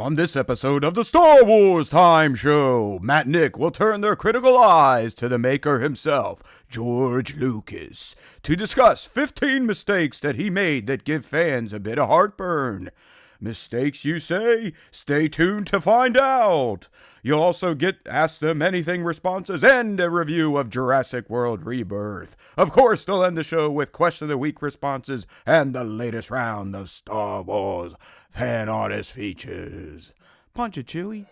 On this episode of the Star Wars Time Show, Matt and Nick will turn their critical eyes to the maker himself, George Lucas, to discuss 15 mistakes that he made that give fans a bit of heartburn. Mistakes, you say? Stay tuned to find out. You'll also get Ask Them Anything responses and a review of Jurassic World Rebirth. Of course, they'll end the show with Question of the Week responses and the latest round of Star Wars fan artist features. Punch it, Chewie.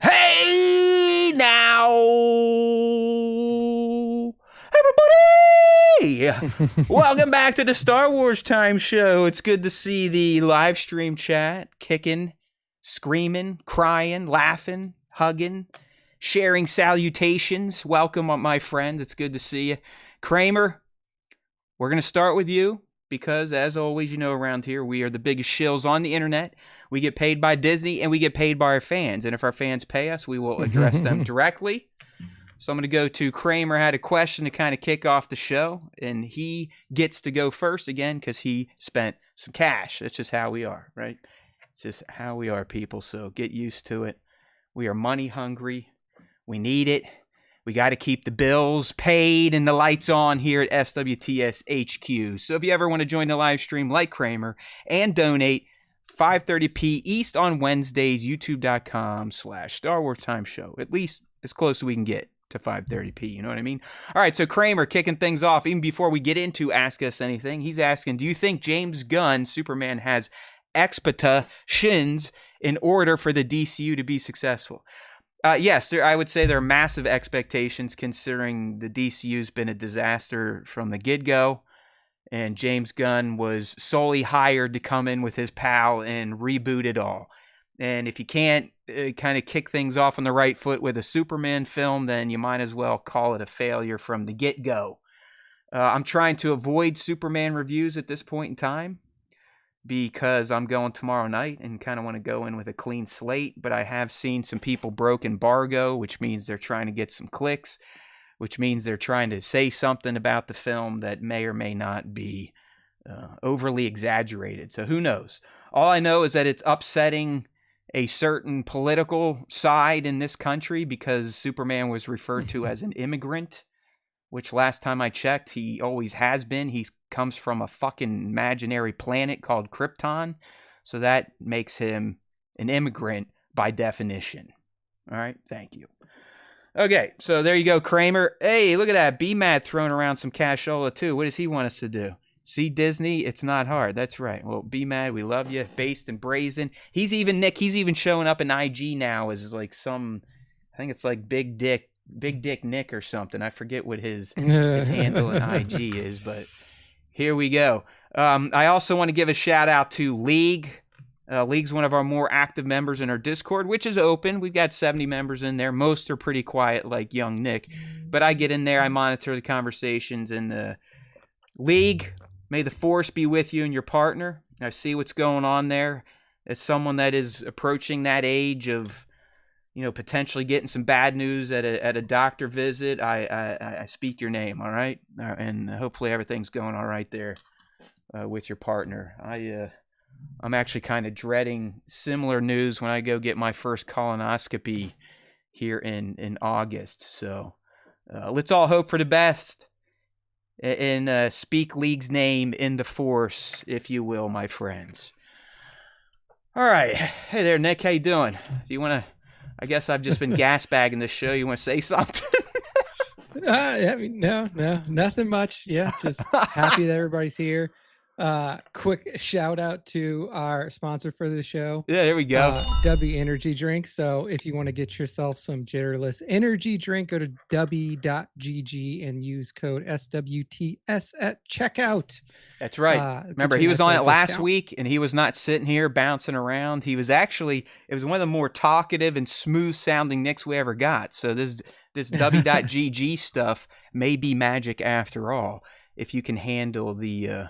Hey now, everybody! Welcome back to the Star Wars Time Show. It's good to see the live stream chat kicking, screaming, crying, laughing, hugging, sharing salutations. Welcome, my friends. It's good to see you. Kramer, we're going to start with you because, as always, you know, around here, we are the biggest shills on the internet. We get paid by Disney, and we get paid by our fans. And if our fans pay us, we will address them directly. So I'm going to go to Kramer. Had a question to kind of kick off the show, and he gets to go first again because he spent some cash. That's just how we are, right? It's just how we are, people. So get used to it. We are money hungry. We need it. We got to keep the bills paid and the lights on here at SWTS HQ. So if you ever want to join the live stream like Kramer and donate, 5:30 East on Wednesdays, youtube.com/Star Wars Time Show. At least as close as we can get to 5:30, you know what I mean? All right, so Kramer kicking things off. Even before we get into Ask Us Anything, he's asking, do you think James Gunn, Superman, has expectations in order for the DCU to be successful? Yes, I would say there are massive expectations considering the DCU's been a disaster from the get-go. And James Gunn was solely hired to come in with his pal and reboot it all. And if you can't kind of kick things off on the right foot with a Superman film, then you might as well call it a failure from the get-go. I'm trying to avoid Superman reviews at this point in time because I'm going tomorrow night and kind of want to go in with a clean slate. But I have seen some people broke embargo, which means they're trying to get some clicks, which means they're trying to say something about the film that may or may not be overly exaggerated. So who knows? All I know is that it's upsetting a certain political side in this country because Superman was referred to as an immigrant, which last time I checked, he always has been. He comes from a fucking imaginary planet called Krypton. So that makes him an immigrant by definition. All right, thank you. Okay, so there you go, Kramer. Hey, look at that. B-Mad throwing around some cashola, too. What does he want us to do? See Disney? It's not hard. That's right. Well, B-Mad, we love you. Based and brazen. He's even showing up in IG now as like some, I think it's like Big Dick Nick or something. I forget what his handle in IG is, but here we go. I also want to give a shout out to League. League's one of our more active members in our Discord, which is open. We've got 70 members in there. Most are pretty quiet, like young Nick. But I get in there. I monitor the conversations in the League. May the Force be with you and your partner. I see what's going on there. As someone that is approaching that age of, you know, potentially getting some bad news at a doctor visit, I speak your name, all right? And hopefully everything's going all right there with your partner. I'm actually kind of dreading similar news when I go get my first colonoscopy here in August. So let's all hope for the best and speak League's name in the Force, if you will, my friends. All right. Hey there, Nick. How you doing? Do you want to... I guess I've just been gas bagging this show. You want to say something? I mean, no, nothing much. Yeah, just happy that everybody's here. Quick shout out to our sponsor for the show, Yeah, there we go. W Energy Drink. So if you want to get yourself some Jitterless energy drink, go to w.gg and use code SWTS at checkout. That's right. Get Remember, you a he was nice on it little last discount. week, and he was not sitting here bouncing around. He was actually, it was one of the more talkative and smooth sounding Nicks we ever got. So this W.GG stuff may be magic after all, if you can handle the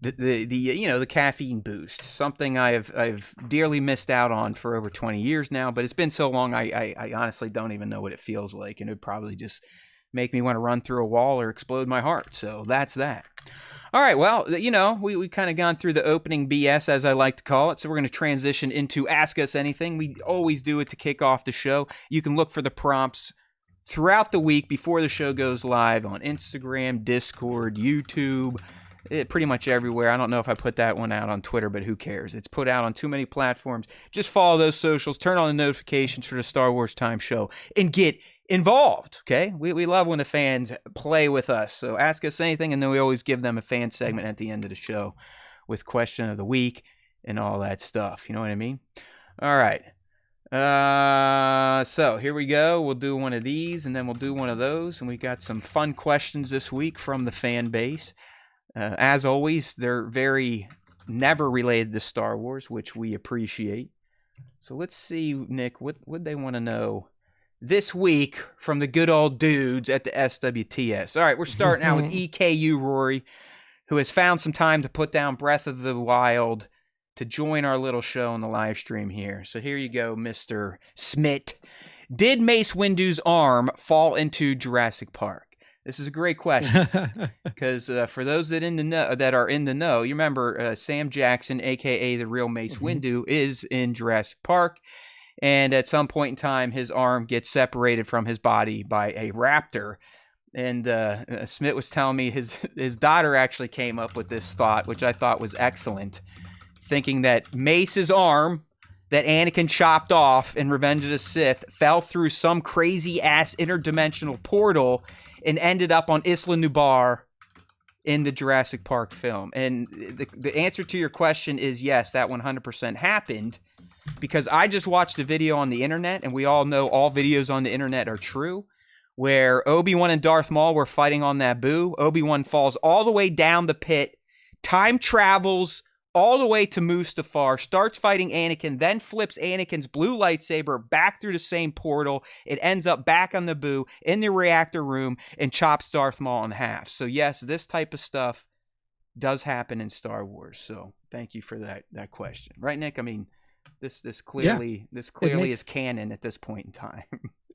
the caffeine boost. Something I've dearly missed out on for over 20 years now, but it's been so long I honestly don't even know what it feels like, and it'd probably just make me want to run through a wall or explode my heart. So that's that. All right, well, we kind of gone through the opening BS, as I like to call it, so we're going to transition into Ask Us Anything. We always do it to kick off the show. You can look for the prompts throughout the week before the show goes live on Instagram, Discord, YouTube, pretty much everywhere. I don't know if I put that one out on Twitter, but who cares? It's put out on too many platforms. Just follow those socials, turn on the notifications for the Star Wars Time Show, and get involved, okay? We love when the fans play with us. So ask us anything, and then we always give them a fan segment at the end of the show with question of the week and all that stuff. You know what I mean? All right. So here we go. We'll do one of these, and then we'll do one of those. And we got some fun questions this week from the fan base. As always, they're very never related to Star Wars, which we appreciate. So let's see, Nick, what would they want to know this week from the good old dudes at the SWTS? All right, we're starting out with EKU Rory, who has found some time to put down Breath of the Wild to join our little show on the live stream here. So here you go, Mr. Smith. Did Mace Windu's arm fall into Jurassic Park? This is a great question because for those that are in the know, you remember Sam Jackson, aka the real Mace Windu, is in Jurassic Park, and at some point in time, his arm gets separated from his body by a raptor. And Smith was telling me his daughter actually came up with this thought, which I thought was excellent, thinking that Mace's arm that Anakin chopped off in Revenge of the Sith fell through some crazy ass interdimensional portal and ended up on Isla Nublar in the Jurassic Park film. And the answer to your question is yes, that 100% happened, because I just watched a video on the internet, and we all know all videos on the internet are true, where Obi-Wan and Darth Maul were fighting on Naboo. Obi-Wan falls all the way down the pit, time travels all the way to Mustafar, starts fighting Anakin, then flips Anakin's blue lightsaber back through the same portal. It ends up back on Naboo in the reactor room and chops Darth Maul in half. So yes, this type of stuff does happen in Star Wars. So thank you for that question. Right, Nick? I mean, this clearly is canon at this point in time.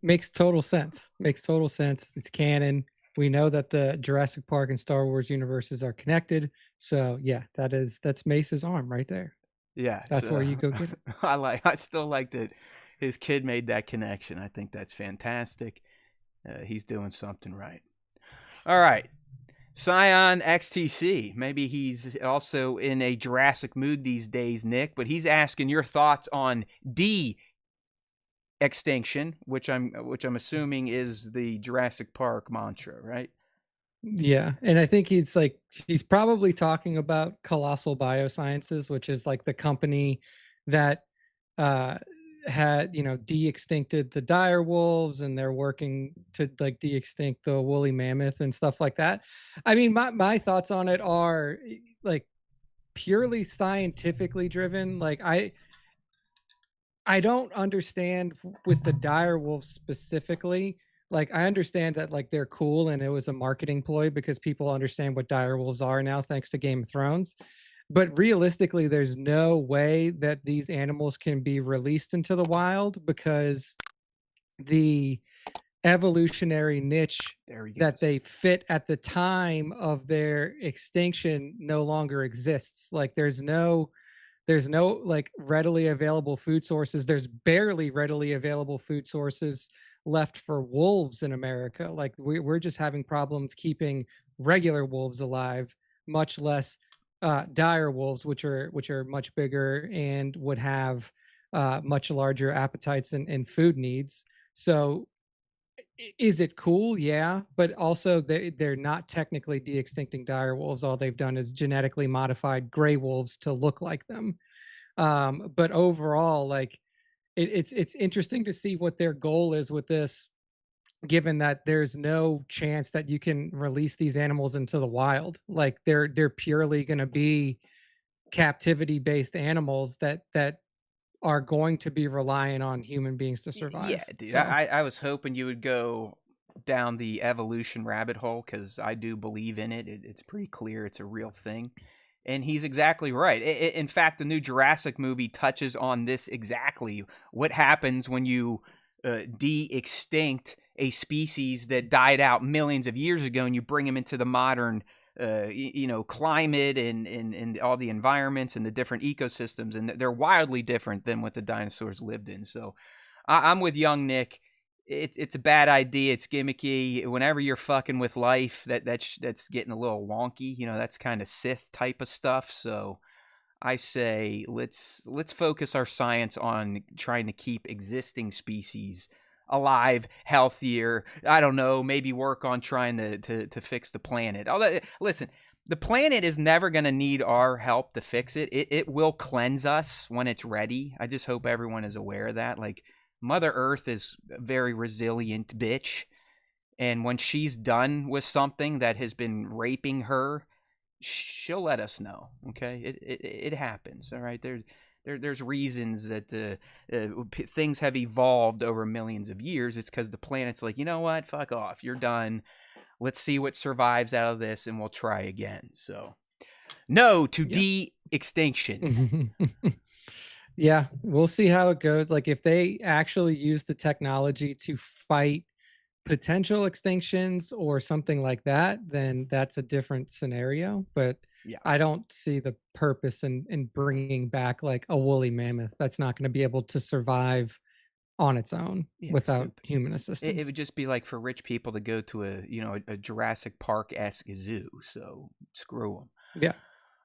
Makes total sense. It's canon. We know that the Jurassic Park and Star Wars universes are connected. So yeah, that's Mace's arm right there. Yeah, that's where you go get it. I still like that his kid made that connection. I think that's fantastic. He's doing something right. All right, Scion XTC. Maybe he's also in a Jurassic mood these days, Nick. But he's asking your thoughts on extinction, which I'm assuming is the Jurassic Park mantra, right? Yeah, and I think he's probably talking about Colossal Biosciences, which is like the company that had de-extincted the dire wolves, and they're working to like de-extinct the woolly mammoth and stuff like that. I mean, my thoughts on it are like purely scientifically driven. Like I don't understand with the dire wolves specifically. Like, I understand that like they're cool and it was a marketing ploy because people understand what dire wolves are now thanks to Game of Thrones. But realistically, there's no way that these animals can be released into the wild because the evolutionary niche that they fit at the time of their extinction no longer exists. Like there's no like readily available food sources. There's barely readily available food sources left for wolves in America. Like we're just having problems keeping regular wolves alive, much less dire wolves, which are much bigger and would have much larger appetites and food needs. So Is it cool? Yeah, but also they're not technically de-extincting dire wolves. All they've done is genetically modified gray wolves to look like them. But overall, like it's interesting to see what their goal is with this, given that there's no chance that you can release these animals into the wild. Like they're purely going to be captivity based animals that are going to be relying on human beings to Yeah, survive. dude. So I was hoping you would go down the evolution rabbit hole because I do believe in it. It's pretty clear it's a real thing. And he's exactly right. In fact, the new Jurassic movie touches on this exactly. What happens when you de-extinct a species that died out millions of years ago, and you bring them into the modern, climate and all the environments and the different ecosystems, and they're wildly different than what the dinosaurs lived in. So, I'm with young Nick. It's a bad idea. It's gimmicky. Whenever you're fucking with life, that's getting a little wonky. That's kind of Sith type of stuff. So I say let's focus our science on trying to keep existing species alive, healthier. I don't know. Maybe work on trying to fix the planet. Although, listen, the planet is never going to need our help to fix it. It will cleanse us when it's ready. I just hope everyone is aware of that. Like, Mother Earth is a very resilient bitch. And when she's done with something that has been raping her, she'll let us know. Okay, it happens. All right, there's reasons that things have evolved over millions of years. It's because the planet's like, you know what, fuck off, you're done. Let's see what survives out of this, and we'll try again. So, no to yep. de-extinction. Yeah, we'll see how it goes. Like if they actually use the technology to fight potential extinctions or something like that, then that's a different scenario. But Yeah. I don't see the purpose in bringing back like a woolly mammoth that's not going to be able to survive on its own Yeah, without stupid. human It assistance. would just be like for rich people to go to a Jurassic Park-esque zoo. So screw them. Yeah,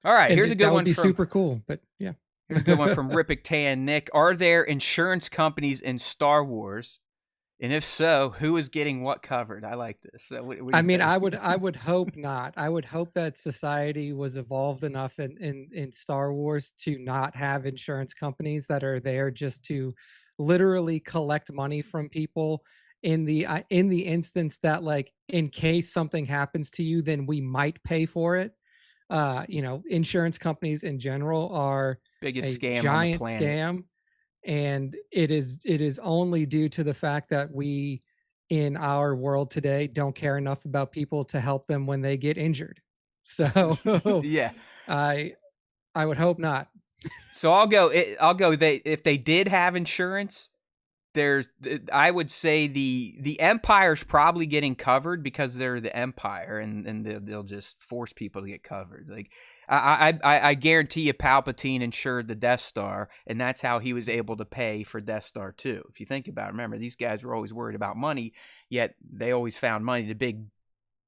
All right, and here's a good that would one be from super cool. But yeah. here's a good one from Rippick Tan Nick. Are there insurance companies in Star Wars? And if so, who is getting what covered? I like this. What do I you mean, think? I would hope not. I would hope that society was evolved enough in Star Wars to not have insurance companies that are there just to literally collect money from people in the instance that, like, in case something happens to you, then we might pay for it. Insurance companies in general are Biggest a scam on the giant planet. scam, and it is only due to the fact that we in our world today don't care enough about people to help them when they get injured. So Yeah. I I would hope not. So I'll go. They if they did have insurance, I would say the Empire's probably getting covered because they're the Empire, and they'll just force people to get covered. Like I guarantee you, Palpatine insured the Death Star, and that's how he was able to pay for Death Star 2. If you think about it, remember these guys were always worried about money, yet they always found money to big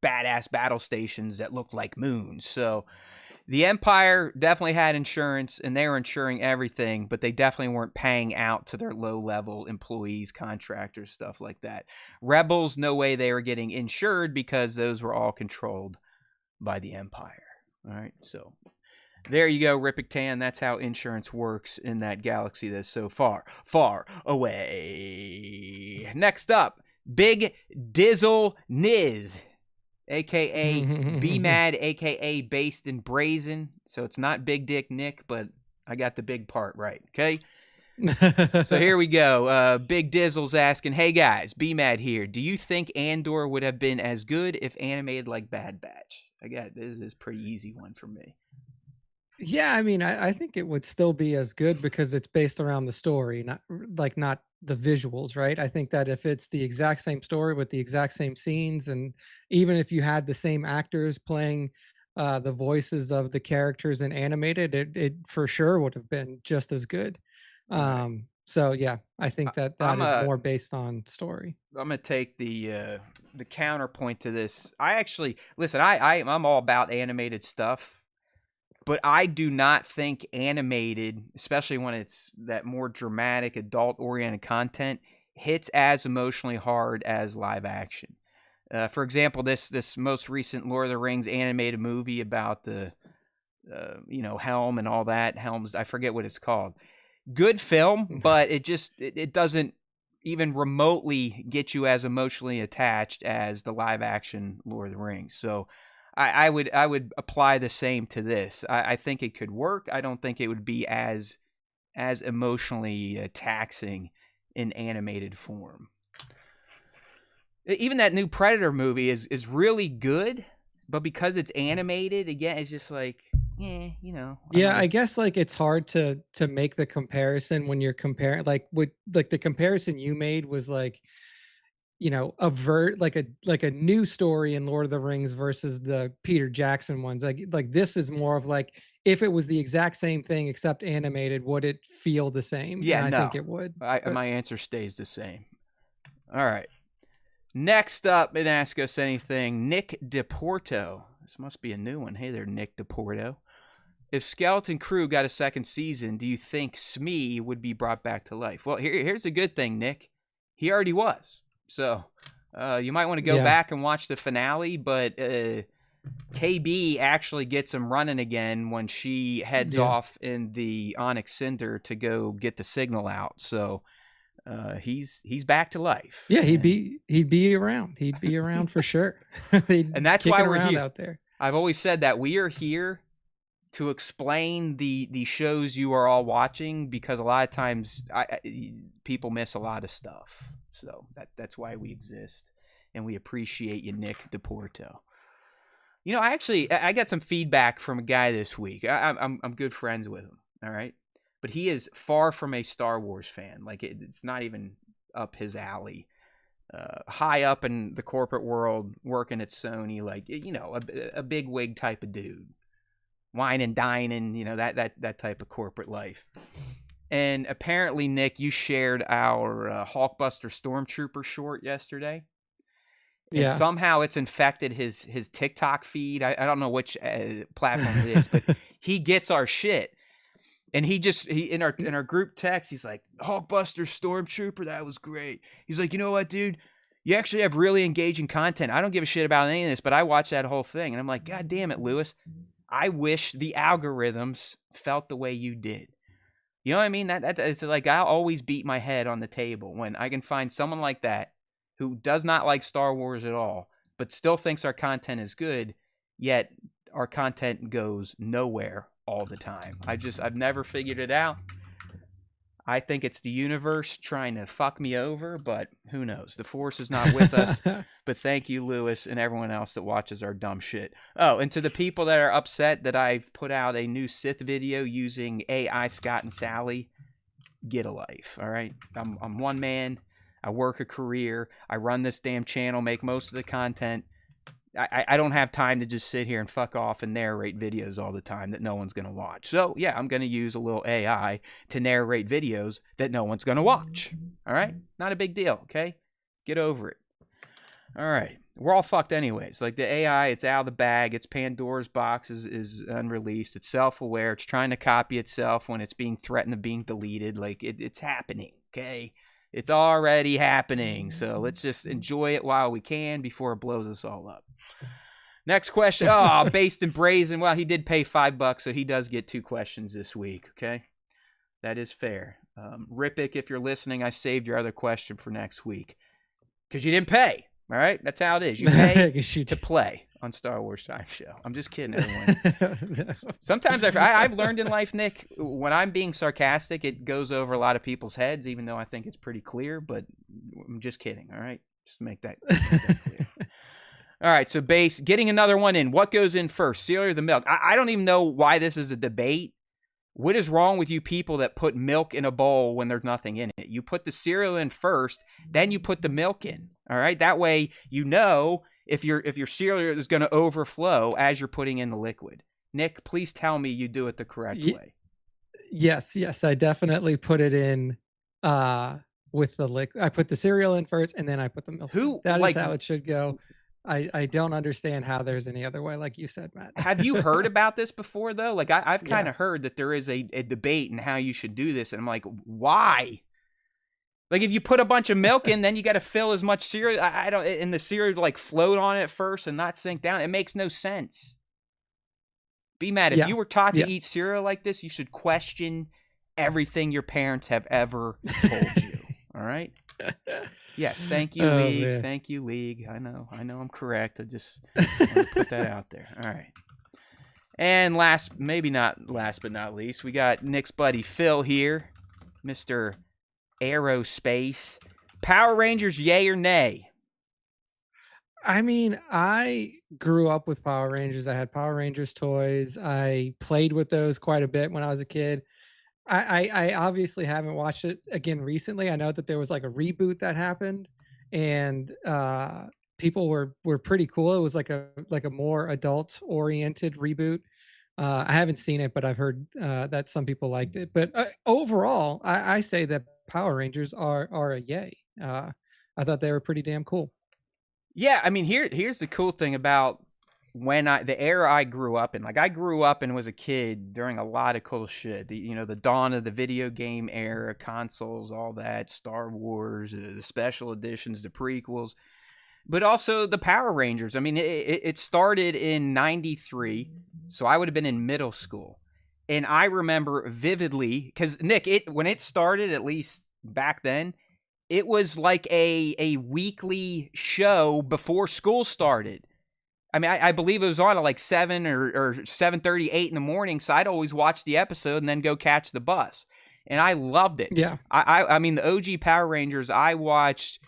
badass battle stations that looked like moons. So the Empire definitely had insurance, and they were insuring everything, but they definitely weren't paying out to their low-level employees, contractors, stuff like that. Rebels, no way they were getting insured because those were all controlled by the Empire. All right, so there you go, Rippick Tan. That's how insurance works in that galaxy that's so far, far away. Next up, Big Dizzle Niz, aka B Mad, aka Based in Brazen. So it's not Big Dick Nick, but I got the big part right. Okay. So here we go. Big Dizzle's asking, "Hey guys, B Mad here. Do you think Andor would have been as good if animated like Bad Batch?" I got this is a pretty easy one for me. Yeah, I mean, I think it would still be as good because it's based around the story, not the visuals, right? I think that if it's the exact same story with the exact same scenes, and even if you had the same actors playing the voices of the characters in animated, it for sure would have been just as good. All right. So yeah, I I, think that I'm is a more based on story. I'm gonna take the counterpoint to this. I actually listen. I'm all about animated stuff, but I do not think animated, especially when it's that more dramatic, adult oriented content, hits as emotionally hard as live action. For example, this most recent Lord of the Rings animated movie about the Helm and all that. Helm's, I forget what it's called. Good film, but it doesn't even remotely get you as emotionally attached as the live action Lord of the Rings. So I would apply the same to this. I think it could work. I don't think it would be as emotionally taxing in animated form. Even that new Predator movie is really good, but because it's animated, again, it's just like, Yeah, I guess like it's hard to make the comparison when you're comparing, like the comparison you made was like, like a new story in Lord of the Rings versus the Peter Jackson ones. Like this is more of like, if it was the exact same thing except animated, would it feel the same? Yeah, and no. I think it would. My answer stays the same. All right. Next up, and Ask Us Anything, Nick DePorto. This must be a new one. Hey there, Nick DePorto. If Skeleton Crew got a second season, do you think Smee would be brought back to life? Well, here's a good thing, Nick. He already was. So you might want to go back and watch the finale, but KB actually gets him running again when she heads off in the Onyx Cinder to go get the signal out. So he's back to life. Yeah, he'd be around. He'd be around for sure. And that's why we're here out there. I've always said that we are here to explain the shows you are all watching, because a lot of times people miss a lot of stuff. So that's why we exist, and we appreciate you, Nick DePorto. I got some feedback from a guy this week. I'm good friends with him. All right. But he is far from a Star Wars fan. Like, it's not even up his alley. High up in the corporate world, working at Sony, like, a big wig type of dude. Wine and dining, that type of corporate life. And apparently, Nick, you shared our Hulkbuster Stormtrooper short yesterday. And somehow it's infected his TikTok feed. I don't know which platform it is, but he gets our shit. And he in our group text, he's like, Hulkbuster Stormtrooper, that was great. He's like, you know what, dude? You actually have really engaging content. I don't give a shit about any of this, but I watched that whole thing. And I'm like, God damn it, Lewis. I wish the algorithms felt the way you did. You know what I mean? It's like, I'll always beat my head on the table when I can find someone like that who does not like Star Wars at all, but still thinks our content is good, yet our content goes nowhere all the time. I've never figured it out. I think it's the universe trying to fuck me over, but who knows? The Force is not with us. But thank you, Lewis, and everyone else that watches our dumb shit. Oh, and to the people that are upset that I've put out a new Sith video using AI Scott and Sally, get a life, all right? I'm one man. I work a career. I run this damn channel, make most of the content. I don't have time to just sit here and fuck off and narrate videos all the time that no one's going to watch. So, yeah, I'm going to use a little AI to narrate videos that no one's going to watch. All right? Not a big deal, okay? Get over it. All right. We're all fucked anyways. Like, the AI, it's out of the bag. Its Pandora's box is unreleased. It's self-aware. It's trying to copy itself when it's being threatened of being deleted. Like, it's happening, okay? It's already happening. So let's just enjoy it while we can before it blows us all up. Next question. Oh, Based and Brazen. Well, he did pay $5, so he does get 2 questions this week. Okay, that is fair. Rippick, if you're listening, I saved your other question for next week because you didn't pay. All right, that's how it is. You pay to play on Star Wars Time Show. I'm just kidding, everyone. Sometimes I've learned in life, Nick, when I'm being sarcastic, it goes over a lot of people's heads, even though I think it's pretty clear. But I'm just kidding. All right, just to make that clear. All right, so Base, getting another one in. What goes in first, cereal or the milk? I don't even know why this is a debate. What is wrong with you people that put milk in a bowl when there's nothing in it? You put the cereal in first, then you put the milk in. All right, that way you know if your cereal is going to overflow as you're putting in the liquid. Nick, please tell me you do it the correct way. Yes, I definitely put it in with the liquid. I put the cereal in first, and then I put the milk in. That is how it should go. I don't understand how there's any other way, like you said, Matt. Have you heard about this before, though? Like, I've kind of heard that there is a debate in how you should do this, and I'm like, why? Like if you put a bunch of milk in, then you got to fill as much cereal. I don't, and the cereal like float on it first and not sink down. It makes no sense. Be mad if Yeah. you were taught to Yeah. eat cereal like this. You should question everything your parents have ever told you. All right. Yes. Thank you, Oh, League. man. Thank you, League. I know I'm correct. I just want to put that out there. All right. And maybe not last but not least, we got Nick's buddy Phil here, Mr. Aerospace. Power Rangers, yay or nay? I mean, I grew up with Power Rangers. I had Power Rangers toys. I played with those quite a bit when I was a kid. I obviously haven't watched it again recently. I know that there was like a reboot that happened, and people were pretty cool. It was like a more adult oriented reboot. I haven't seen it, but I've heard that some people liked it. But overall, I say that Power Rangers are a yay. I thought they were pretty damn cool. Yeah, I mean, here's the cool thing about the era I grew up in. Like I grew up and was a kid during a lot of cool shit. The dawn of the video game era, consoles, all that, Star Wars, the special editions, the prequels, but also the Power Rangers. I mean, it started in '93, so I would have been in middle school, and I remember vividly because Nick, when it started, at least back then, it was like a weekly show before school started. I mean, I believe it was on at like 7 or 7:30, 8 in the morning. So I'd always watch the episode and then go catch the bus, and I loved it. Yeah, I mean the OG Power Rangers I watched,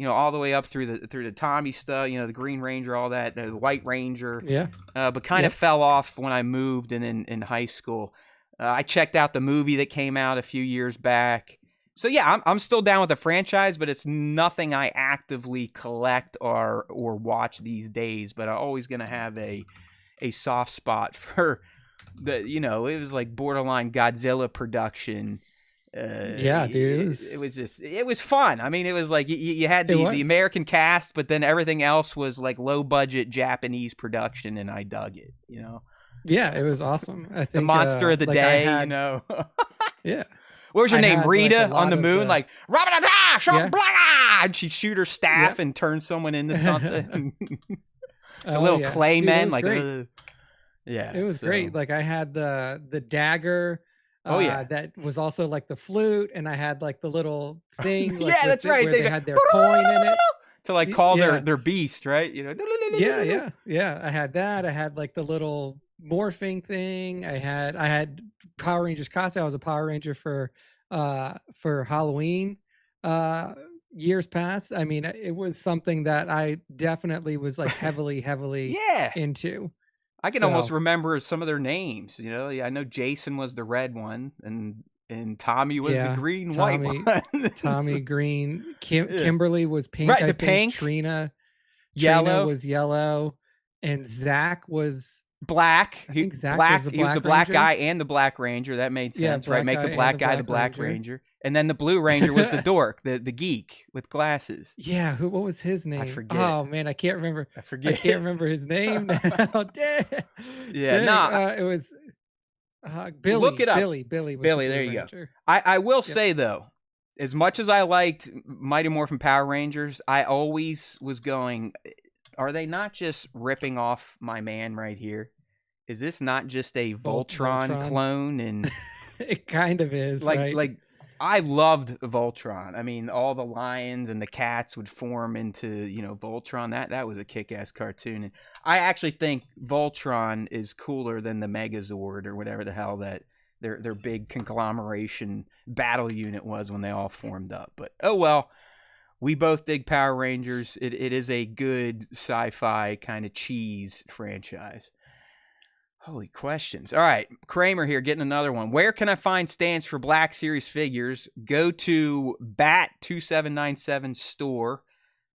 all the way up through the Tommy stuff, the Green Ranger, all that, the White Ranger. yeah. But kind of fell off when I moved and then in high school. I checked out the movie that came out a few years back. So yeah, I'm still down with the franchise, but it's nothing I actively collect or watch these days. But I'm always gonna have a soft spot for it was like borderline Godzilla production. Yeah, dude. It was fun. I mean, it was like you had the American cast, but then everything else was like low budget Japanese production, and I dug it. Yeah, it was awesome. I think the monster of the day. Yeah. What was your name? Rita like, on the moon? Like, yeah. and she'd shoot her staff and turn someone into something. The little yeah. clay Dude, men, like, yeah, it was great. Like I had the dagger. That was also like the flute, and I had like the little thing. Like, yeah, that's right. Where they had their coin in it to like call their beast, right? Yeah. I had that. I had like the little morphing thing. I had Power Rangers costume. I was a Power Ranger for Halloween years past. I mean, it was something that I definitely was like heavily into. I can almost remember some of their names. I know Jason was the red one, and Tommy was the green white one. Tommy green. Kimberly was pink. Right, I the think. pink. Trina was yellow, and Zach was black. I think Zach black. Was he was the black Ranger. guy and the Black Ranger. That made sense, right? Make the black guy the Black Ranger. And then the Blue Ranger was the dork, the geek with glasses. Yeah, what was his name? I forget. Oh man, I can't remember. I forget. I can't remember his name now. Damn. Yeah, Dang. It was Billy. Look it up. Billy. Billy. There you go. I will say though, as much as I liked Mighty Morphin Power Rangers, I always was going, are they not just ripping off my man right here? Is this not just a Voltron clone? And it kind of is, right? Like I loved Voltron. I mean, all the lions and the cats would form into, Voltron. That was a kick-ass cartoon. And I actually think Voltron is cooler than the Megazord or whatever the hell that their big conglomeration battle unit was when they all formed up. But oh well, we both dig Power Rangers. It is a good sci-fi kind of cheese franchise. Holy questions. All right, Kramer here getting another one. Where can I find stands for Black Series figures? Go to Bat2797 store.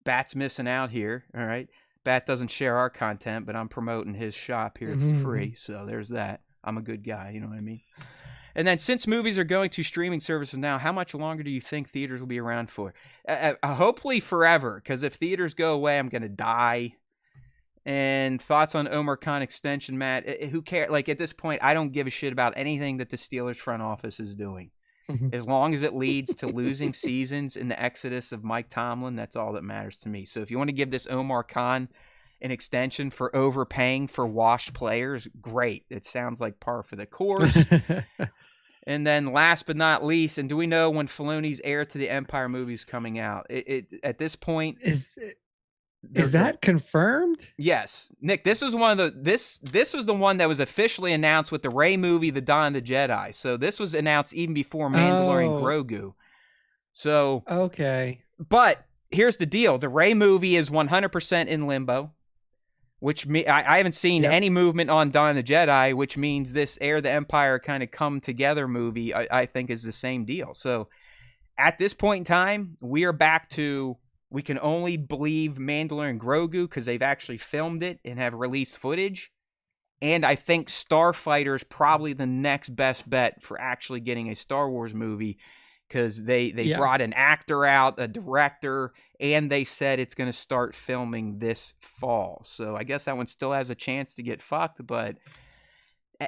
Bat's missing out here, all right? Bat doesn't share our content, but I'm promoting his shop here for free, so there's that. I'm a good guy, you know what I mean? And then since movies are going to streaming services now, how much longer do you think theaters will be around for? Hopefully forever, because if theaters go away, I'm going to die. And thoughts on Omar Khan extension, Matt? Who cares? Like, at this point, I don't give a shit about anything that the Steelers front office is doing. As long as it leads to losing seasons in the exodus of Mike Tomlin, that's all that matters to me. So if you want to give this Omar Khan an extension for overpaying for washed players, great. It sounds like par for the course. And then last but not least, and do we know when Filoni's Heir to the Empire movie is coming out? At this point, is that confirmed? Yes, Nick. This was one of the this was the one that was officially announced with the Rey movie, The Dawn of the Jedi. So this was announced even before Mandalorian Grogu. So okay, but here's the deal: the Rey movie is 100% in limbo, which I haven't seen any movement on Dawn of the Jedi, which means this Heir of the Empire kind of come together movie, I think, is the same deal. So at this point in time, we are back to we can only believe Mandalorian Grogu because they've actually filmed it and have released footage. And I think Starfighter is probably the next best bet for actually getting a Star Wars movie because they brought an actor out, a director, and they said it's going to start filming this fall. So I guess that one still has a chance to get fucked, but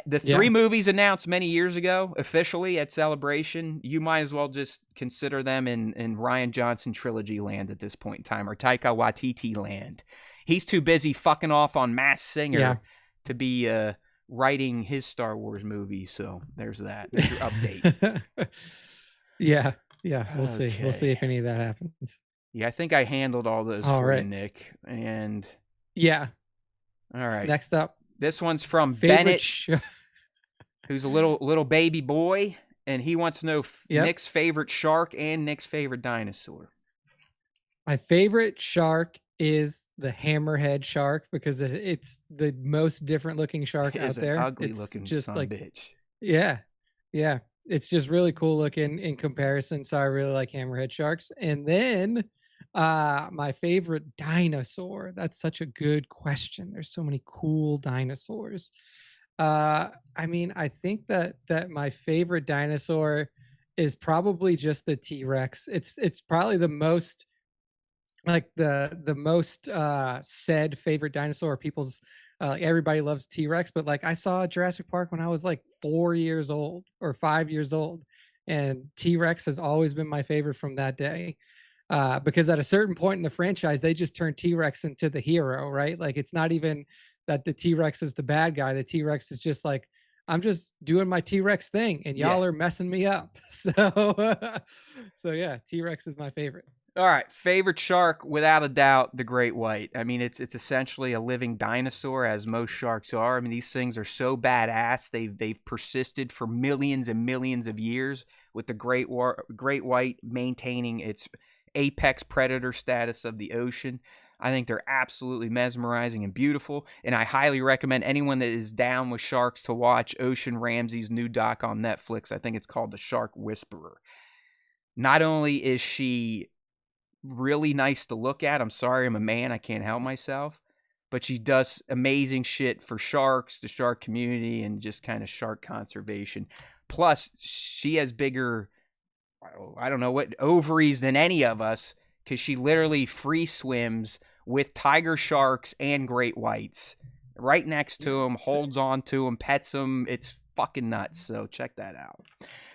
the three movies announced many years ago officially at Celebration, you might as well just consider them in Rian Johnson trilogy land at this point in time, or Taika Waititi land. He's too busy fucking off on Masked Singer to be writing his Star Wars movie. So there's that. There's your update. Yeah. We'll see. We'll see if any of that happens. Yeah, I think I handled all those for you, Nick. And all right. Next up. This one's from Bennett, who's a little baby boy, and he wants to know Nick's favorite shark and Nick's favorite dinosaur. My favorite shark is the hammerhead shark because it's the most different looking shark out there. Ugly looking just like bitch. Yeah. It's just really cool looking in comparison. So I really like hammerhead sharks. And then my favorite dinosaur. That's such a good question. There's so many cool dinosaurs. I mean, I think that my favorite dinosaur is probably just the T-Rex. It's probably the most like the most said favorite dinosaur. People's everybody loves T-Rex, but like I saw Jurassic Park when I was like 4 years old or 5 years old, and T-Rex has always been my favorite from that day. Because at a certain point in the franchise, they just turned T-Rex into the hero, right? Like it's not even that the T-Rex is the bad guy. The T-Rex is just like, I'm just doing my T-Rex thing and y'all are messing me up. So yeah, T-Rex is my favorite. All right, favorite shark, without a doubt, the great white. I mean, it's essentially a living dinosaur, as most sharks are. I mean, these things are so badass. They've persisted for millions and millions of years, with the great white maintaining its apex predator status of the ocean. I think they're absolutely mesmerizing and beautiful, and I highly recommend anyone that is down with sharks to watch Ocean Ramsey's new doc on Netflix. I think it's called The Shark Whisperer. Not only is she really nice to look at, I'm sorry, I'm a man, I can't help myself, but she does amazing shit for sharks, the shark community, and just kind of shark conservation. Plus, she has bigger, I don't know what, ovaries than any of us, because she literally free swims with tiger sharks and great whites right next to him, holds on to him, pets him. It's fucking nuts. So check that out.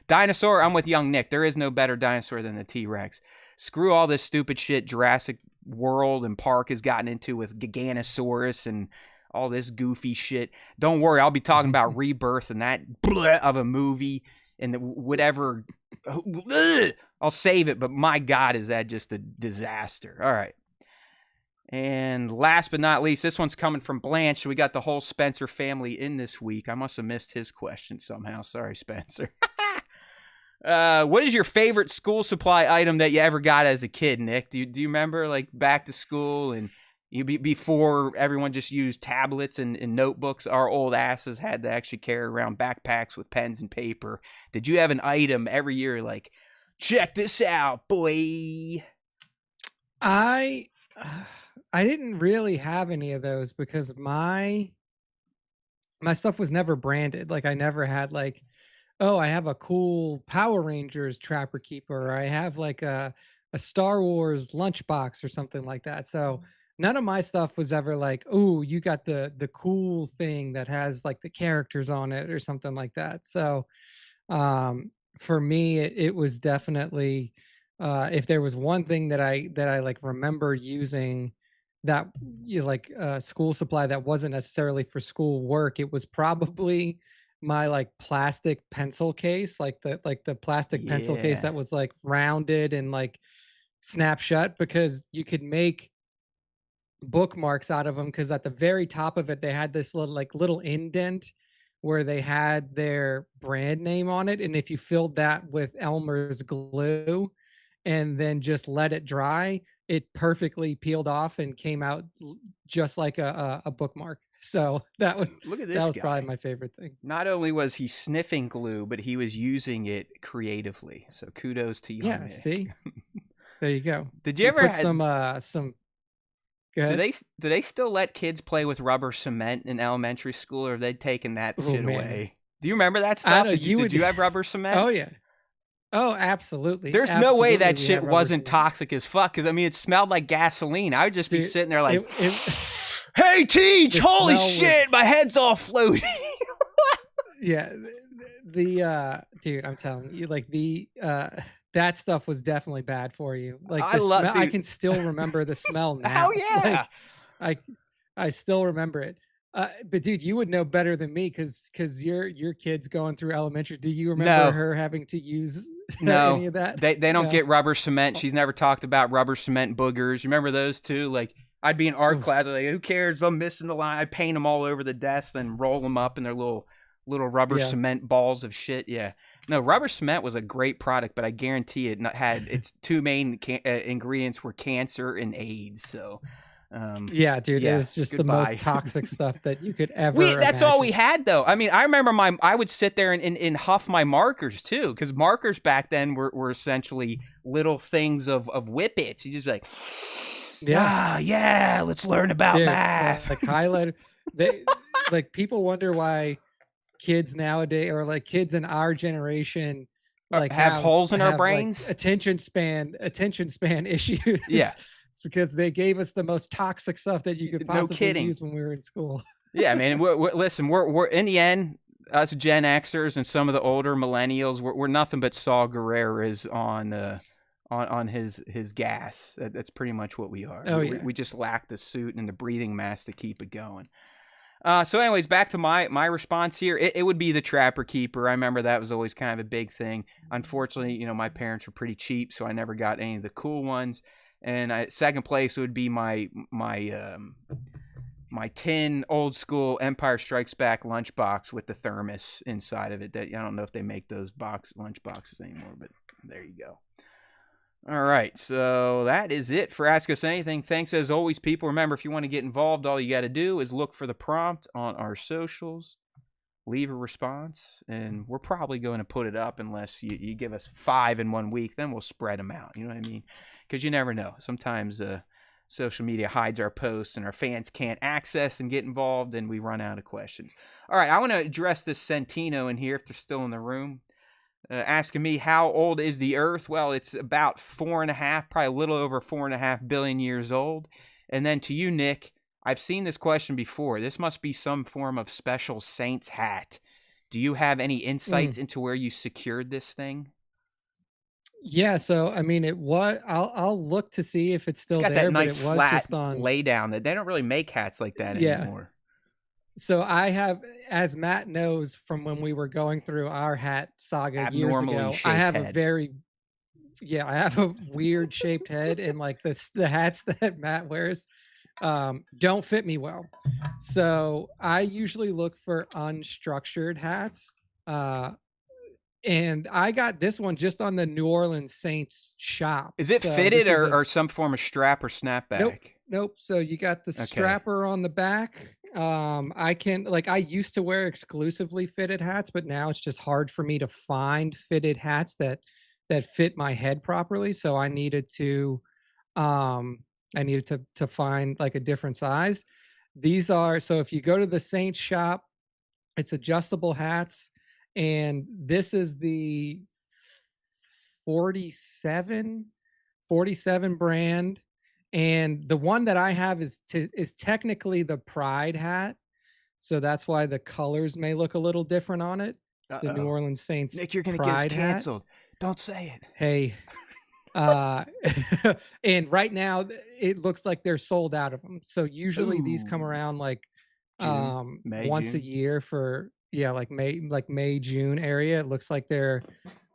Dinosaur, I'm with young Nick. There is no better dinosaur than the T-Rex. Screw all this stupid shit Jurassic World and Park has gotten into with Giganosaurus and all this goofy shit. Don't worry, I'll be talking about Rebirth and that bleh of a movie and whatever. I'll save it, but my God, is that just a disaster. All right. And last but not least, this one's coming from Blanche. We got the whole Spencer family in this week. I must have missed his question somehow. Sorry, Spencer. What is your favorite school supply item that you ever got as a kid, Nick? Do you remember, like, back to school and before everyone just used tablets and notebooks? Our old asses had to actually carry around backpacks with pens and paper. Did you have an item every year, like, check this out, boy? I didn't really have any of those because my stuff was never branded. Like I never had like, oh, I have a cool Power Rangers Trapper Keeper, or I have like a Star Wars lunchbox or something like that. So none of my stuff was ever like, oh, you got the cool thing that has like the characters on it or something like that. So for me, it was definitely, if there was one thing that I like remember using that, like school supply that wasn't necessarily for school work, it was probably my like plastic pencil case, like the plastic pencil case Yeah. that was like rounded and like snap shut, because you could make bookmarks out of them, because at the very top of it they had this little indent where they had their brand name on it, and if you filled that with Elmer's glue and then just let it dry, it perfectly peeled off and came out just like a bookmark. So Look at that this was probably guy. my favorite thing. Not only was he sniffing glue, but he was using it creatively. So kudos to young Yeah, Nick. see, there you go. Did you You ever put had? some go ahead. Do they still let kids play with rubber cement in elementary school, or have they taken that Oh shit man, away? Do you remember that I stuff? know you Did would. you have rubber cement? Oh yeah. Oh, absolutely, There's no way absolutely. that We shit had rubber wasn't cement, toxic as fuck. Because I mean, it smelled like gasoline. I would just be dude. sitting there like, It "Hey, Teach! the Holy smell shit, was, my head's all floaty." yeah, dude, I'm telling you, like that stuff was definitely bad for you. Like I the love, smell, I dude. can still remember the smell Hell now. yeah! Like I I still remember it. But dude, you would know better than me, because your kid's going through elementary. Do you remember No, her having to use no, any of that? they don't No. get rubber cement. Oh, She's never talked about rubber cement boogers. You remember those too? Like I'd be in art oof. class, like who cares? I'm missing the line. I paint them all over the desk, and roll them up in their little rubber Yeah. cement balls of shit. Yeah, no, rubber cement was a great product, but I guarantee it had its two main ingredients were cancer and AIDS. So, Yeah, dude, it yeah, was just the most goodbye. toxic stuff that you could We ever that's all we imagine. had though. I mean, I remember I would sit there and huff my markers too, because markers back then were essentially little things of whippets. You just be like, Yeah, ah, yeah, let's learn about dude, math. like highlighter. They like people wonder why kids nowadays, or like kids in our generation, like Have holes in our have like brains. attention span issues. Yeah, It's because they gave us the most toxic stuff that you could no possibly kidding. use when we were in school. Yeah, man. Listen, we're in the end, us Gen Xers and some of the older millennials, we're nothing but Saw Gerreras on his gas. That's pretty much what we are. Oh yeah. We just lack the suit and the breathing mask to keep it going. So, anyways, back to my response here. It would be the Trapper Keeper. I remember that was always kind of a big thing. Unfortunately, my parents were pretty cheap, so I never got any of the cool ones. And second place would be my tin old school Empire Strikes Back lunchbox with the thermos inside of it. That I don't know if they make those lunch boxes anymore, but there you go. All right, so that is it for Ask Us Anything. Thanks as always, people. Remember, if you want to get involved, all you got to do is look for the prompt on our socials, leave a response, and we're probably going to put it up unless you give us 5 in 1 week. Then we'll spread them out. You know what I mean? Because you never know. Sometimes social media hides our posts and our fans can't access and get involved, and we run out of questions. All right, I want to address this Centino in here if they're still in the room. Asking me how old is the Earth? Well, it's about 4.5, probably a little over 4.5 billion years old. And then to you, Nick, I've seen this question before. This must be some form of special Saints hat. Do you have any insights into where you secured this thing? Yeah, so I mean, it was. I'll look to see if it's It's still got that there, but nice it was flat just on. lay down that they don't really make hats like that Yeah. anymore. So I have, as Matt knows from when we were going through our hat saga years Abnormally ago, I shaped have a head. very, yeah, I have a weird shaped head, and like the hats that Matt wears don't fit me well. So I usually look for unstructured hats. And I got this one just on the New Orleans Saints shop. Is it So fitted this is a, or some form of strap or nope, snapback? nope. So you got the Okay. strapper on the back. I can, like, I used to wear exclusively fitted hats, but now it's just hard for me to find fitted hats that fit my head properly. So um I needed to find like a different size. These are, so if you go to the Saints shop, it's adjustable hats, and this is the 47 47 brand, and the one that I have is technically the Pride hat, so that's why the colors may look a little different on it. It's the New Orleans Saints Nick, you're gonna get us pride hat. canceled. Don't say it. Hey, and right now it looks like they're sold out of them. So usually these come around like May, once June. a year for May, June area. It looks like they're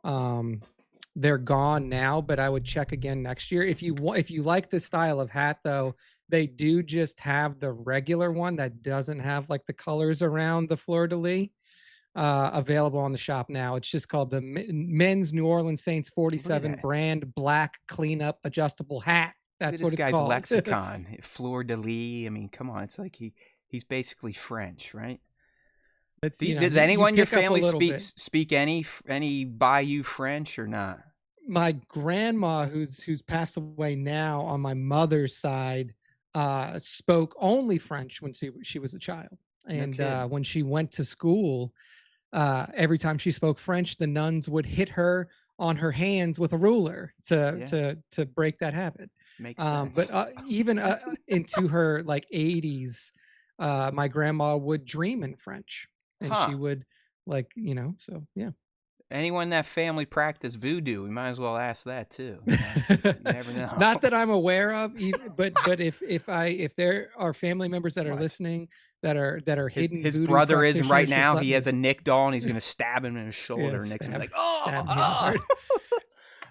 gone now, but I would check again next year. If you like the style of hat though, they do just have the regular one that doesn't have like the colors around the fleur-de-lis available on the shop now. It's just called the Men's New Orleans Saints 47 brand black cleanup adjustable hat. That's what it's called. This guy's lexicon. Fleur-de-lis. I mean, come on. It's like he's basically French, right? Does anyone in your family speak any Bayou French or not? My grandma, who's passed away now on my mother's side, spoke only French when she was a child. And when she went to school, every time she spoke French, the nuns would hit her on her hands with a ruler to break that habit. Makes sense. But even into her like 80s, my grandma would dream in French. And she would so yeah. Anyone in that family practice voodoo? We might as well ask that too. You never know. Not that I'm aware of, but if there are family members that are listening that are hidden, his brother is, and right now he has a Nick doll and he's going to stab him in his shoulder. And Nick's like, oh.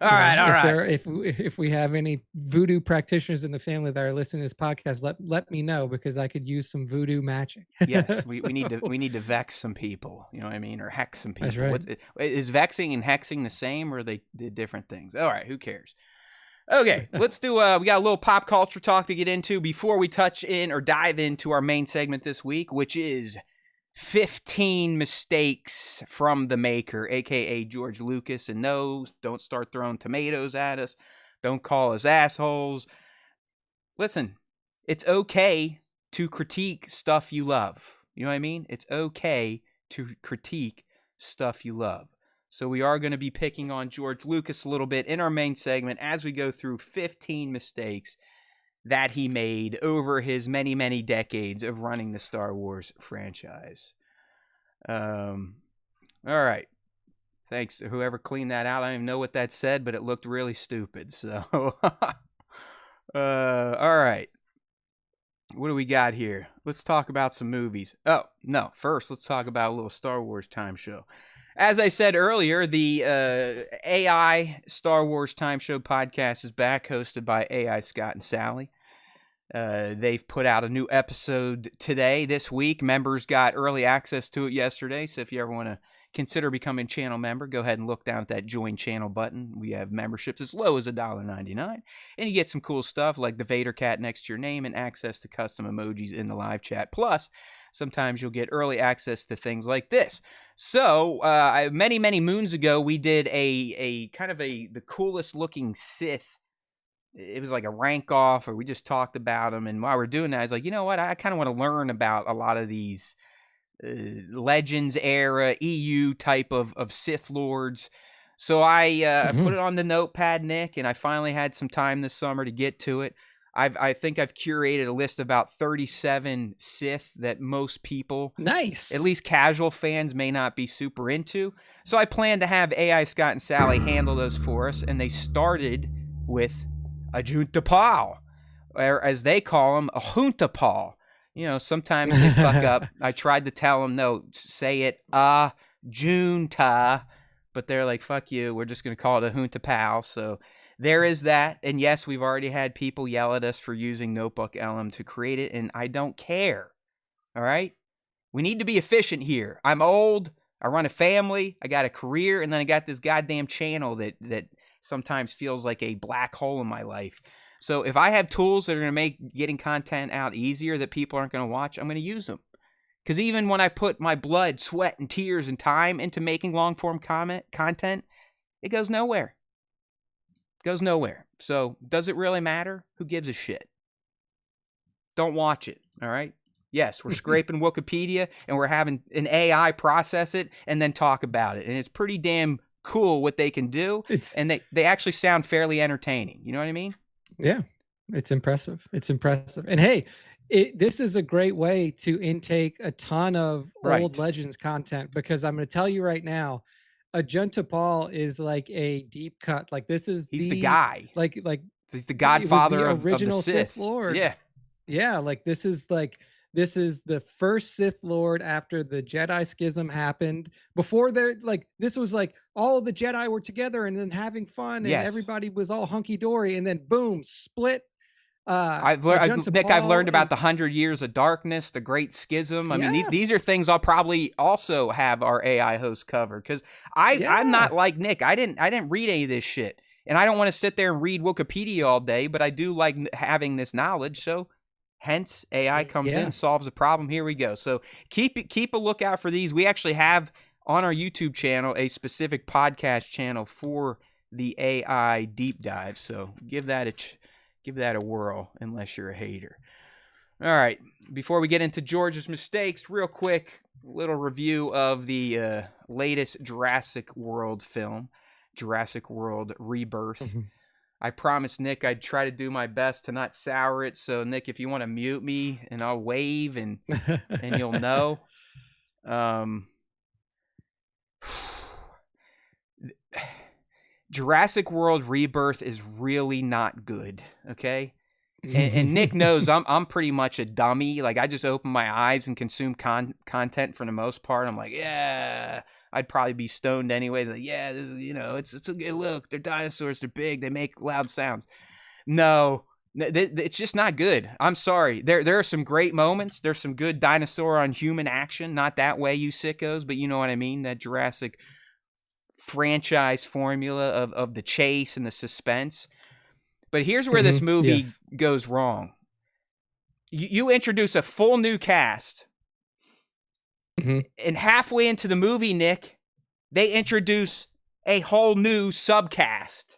All right. If we have any voodoo practitioners in the family that are listening to this podcast, let me know, because I could use some voodoo magic. Yes, we need to vex some people. You know what I mean, or hex some people. That's right. Is vexing and hexing the same, or are they different things? All right, who cares? Okay, let's do. We got a little pop culture talk to get into before we touch in or dive into our main segment this week, which is 15 mistakes from the maker, aka George Lucas. And no, don't start throwing tomatoes at us. Don't call us assholes. Listen, it's okay to critique stuff you love. You know what I mean? It's okay to critique stuff you love. So we are going to be picking on George Lucas a little bit in our main segment as we go through 15 mistakes that he made over his many, many decades of running the Star Wars franchise. All right. Thanks to whoever cleaned that out. I don't even know what that said, but it looked really stupid. So, all right. What do we got here? Let's talk about some movies. Oh, no. First, let's talk about a little Star Wars Time Show. As I said earlier, the AI Star Wars Time Show podcast is back, hosted by AI Scott and Sally. They've put out a new episode today, this week. Members got early access to it yesterday, so if you ever want to consider becoming a channel member, go ahead and look down at that join channel button. We have memberships as low as $1.99, and you get some cool stuff like the Vader cat next to your name and access to custom emojis in the live chat. Plus, sometimes you'll get early access to things like this. So, many, many moons ago, we did a kind of the coolest looking Sith. It was like a rank off, or we just talked about them. And while we're doing that, I was like, you know what? I kind of want to learn about a lot of these Legends era EU type of Sith Lords. So I put it on the notepad, Nick, and I finally had some time this summer to get to it. I think I've curated a list of about 37 Sith that most people, nice, at least casual fans, may not be super into. So I plan to have AI Scott and Sally handle those for us, and they started with a Juntapal, or as they call them, a Juntapal. You know, sometimes they fuck up. I tried to tell them, no, say it Junta, but they're like, fuck you, we're just going to call it a Juntapal. So there is that. And yes, we've already had people yell at us for using Notebook LM to create it, and I don't care. All right? We need to be efficient here. I'm old. I run a family. I got a career, and then I got this goddamn channel that sometimes feels like a black hole in my life. So if I have tools that are going to make getting content out easier that people aren't going to watch, I'm going to use them. Because even when I put my blood, sweat, and tears and time into making long-form content, it goes nowhere. It goes nowhere. So does it really matter? Who gives a shit? Don't watch it, all right? Yes, we're scraping Wikipedia, and we're having an AI process it and then talk about it. And it's pretty damn cool what they can do, and they actually sound fairly entertaining. You know what I mean? Yeah, it's impressive. It's impressive. And hey, this is a great way to intake a ton of old Right. Legends content, because I'm going to tell you right now, Ajunta Paul is like a deep cut. Like this is He's the the guy. like He's the it was the godfather of the original Sith Sith. Lord. Yeah. Yeah, like this is the first Sith Lord after the Jedi Schism happened. Before there, like this was like all of the Jedi were together and then having fun, and Yes. everybody was all hunky dory, and then boom, split. Nick, I've learned about And the 100 Years of Darkness, the Great Schism. I mean, yeah, these are things I'll probably also have our AI host cover, because I'm yeah, not like Nick. I didn't read any of this shit, and I don't want to sit there and read Wikipedia all day. But I do like having this knowledge. So, hence, AI comes yeah. in, solves a problem. Here we go. So keep a lookout for these. We actually have on our YouTube channel a specific podcast channel for the AI deep dive. So give that a whirl, unless you're a hater. All right, before we get into George's mistakes, real quick, little review of the latest Jurassic World film, Jurassic World Rebirth. I promised Nick I'd try to do my best to not sour it. So Nick, if you want to mute me, and I'll wave, and you'll know. Jurassic World Rebirth is really not good, okay? And Nick knows I'm pretty much a dummy. Like, I just open my eyes and consume content for the most part. I'm like, yeah, I'd probably be stoned anyways. Like, yeah, this is, it's a good look. They're dinosaurs. They're big. They make loud sounds. No, it's just not good. I'm sorry. There are some great moments. There's some good dinosaur on human action. Not that way, you sickos, but you know what I mean. That Jurassic franchise formula of the chase and the suspense. But here's where this movie goes wrong. You introduce a full new cast, and halfway into the movie, Nick, they introduce a whole new subcast.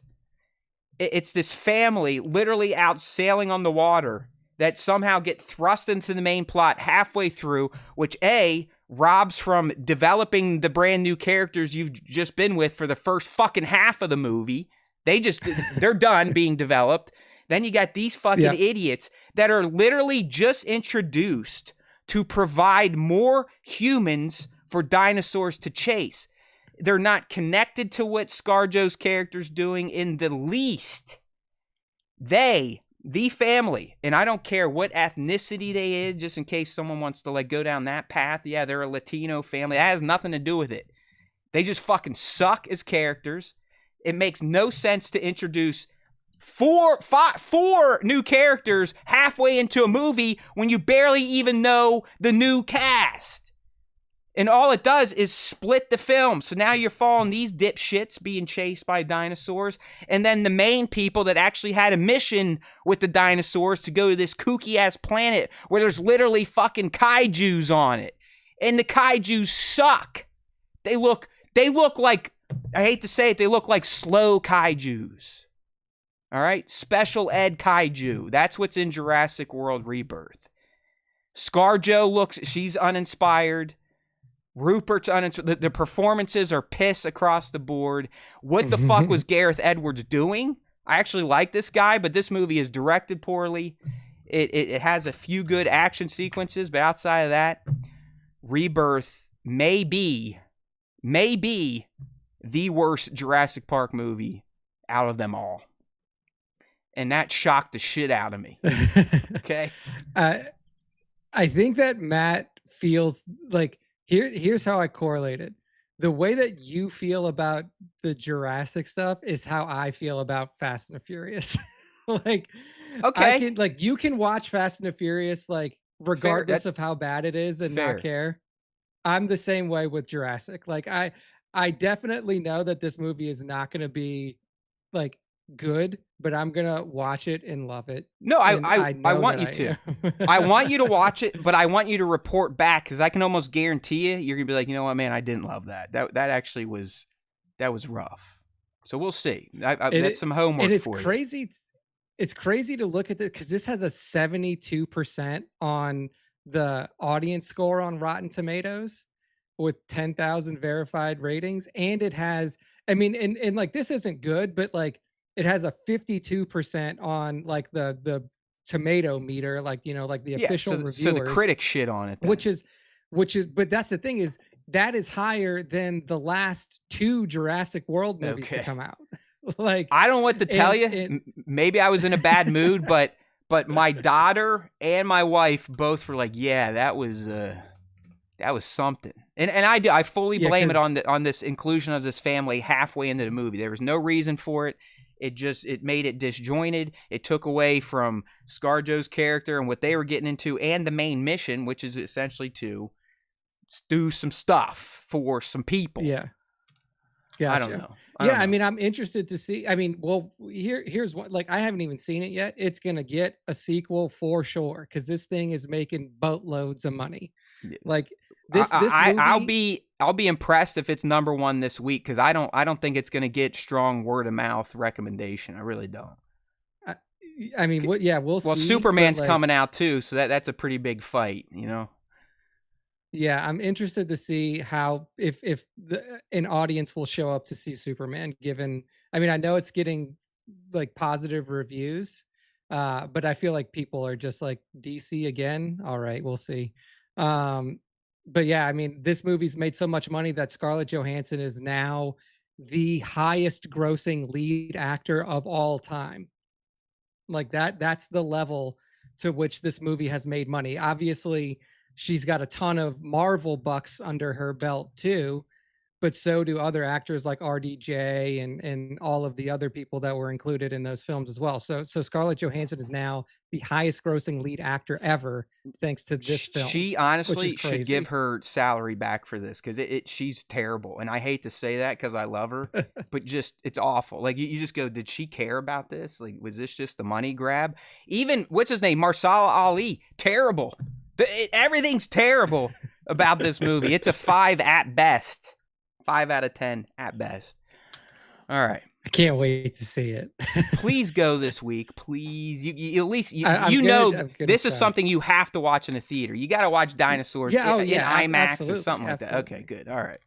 It's this family literally out sailing on the water that somehow get thrust into the main plot halfway through, which robs from developing the brand new characters you've just been with for the first fucking half of the movie. They're done being developed. Then you got these fucking idiots that are literally just introduced to provide more humans for dinosaurs to chase. They're not connected to what ScarJo's character's doing in the least. The family, and I don't care what ethnicity they is, just in case someone wants to like go down that path. Yeah, they're a Latino family. That has nothing to do with it. They just fucking suck as characters. It makes no sense to introduce four new characters halfway into a movie when you barely even know the new cast. And all it does is split the film. So now you're following these dipshits being chased by dinosaurs, and then the main people that actually had a mission with the dinosaurs to go to this kooky-ass planet where there's literally fucking kaijus on it. And the kaijus suck. They look like, I hate to say it, they look like slow kaijus. All right? Special ed kaiju. That's what's in Jurassic World Rebirth. ScarJo she's uninspired. Rupert's uninspired. The performances are piss across the board. What the fuck was Gareth Edwards doing? I actually like this guy, but this movie is directed poorly. It has a few good action sequences, but outside of that, Rebirth may be the worst Jurassic Park movie out of them all. And that shocked the shit out of me. Okay? I think that Matt feels like, here's how I correlate it. The way that you feel about the Jurassic stuff is how I feel about Fast and the Furious. Like, okay, you can watch Fast and the Furious, like, regardless of how bad it is and not care. I'm the same way with Jurassic. Like, I definitely know that this movie is not going to be like good, but I'm gonna watch it and love it. No, I want you to. I want you to watch it, but I want you to report back, because I can almost guarantee you're gonna be like, you know what, man, I didn't love that. That actually was rough. So we'll see. That's some homework. And it's for crazy. You. It's crazy to look at this, because this has a 72% on the audience score on Rotten Tomatoes with 10,000 verified ratings, and it has, I mean, and like, this isn't good, but like, it has a 52% on like the tomato meter, like, you know, like the Yeah, official so the reviewers, critics shit on it then. which is, but that's the thing is that is higher than the last 2 Jurassic World movies to Okay. come out. Like, I don't know what to tell you. Maybe I was in a bad mood, but my daughter and my wife both were like, "Yeah, that was something." And I fully blame it on this inclusion of this family halfway into the movie. There was no reason for it. It made it disjointed. It took away from ScarJo's character and what they were getting into, and the main mission, which is essentially to do some stuff for some people. Yeah. Gotcha. I don't know. I mean, I'm interested to see. I mean, well, here's what, like, I haven't even seen it yet. It's going to get a sequel for sure, because this thing is making boatloads of money. Like, this movie, I'll be impressed if it's number 1 this week, because I don't think it's going to get strong word of mouth recommendation. I really don't. I mean, we'll see. Well, Superman's coming out too, so that's a pretty big fight, you know. Yeah, I'm interested to see how if an audience will show up to see Superman. Given, I mean, I know it's getting like positive reviews, but I feel like people are just like, DC again. All right, we'll see. But yeah, I mean, this movie's made so much money that Scarlett Johansson is now the highest grossing lead actor of all time. Like that's the level to which this movie has made money. Obviously, she's got a ton of Marvel bucks under her belt too, but so do other actors like RDJ and all of the other people that were included in those films as well. So Scarlett Johansson is now the highest grossing lead actor ever, thanks to this film. She honestly should give her salary back for this, because she's terrible. And I hate to say that because I love her, but just, it's awful. Like, you just go, did she care about this? Like, was this just a money grab? Even, what's his name? Marsala Ali, terrible. Everything's terrible about this movie. It's a 5 at best. 5 out of 10 at best. All right. I can't wait to see it. Please go this week. Please. You at least, this is something you have to watch in a theater. You got to watch Dinosaurs in IMAX absolutely, or something like absolutely. that. Okay, good. All right.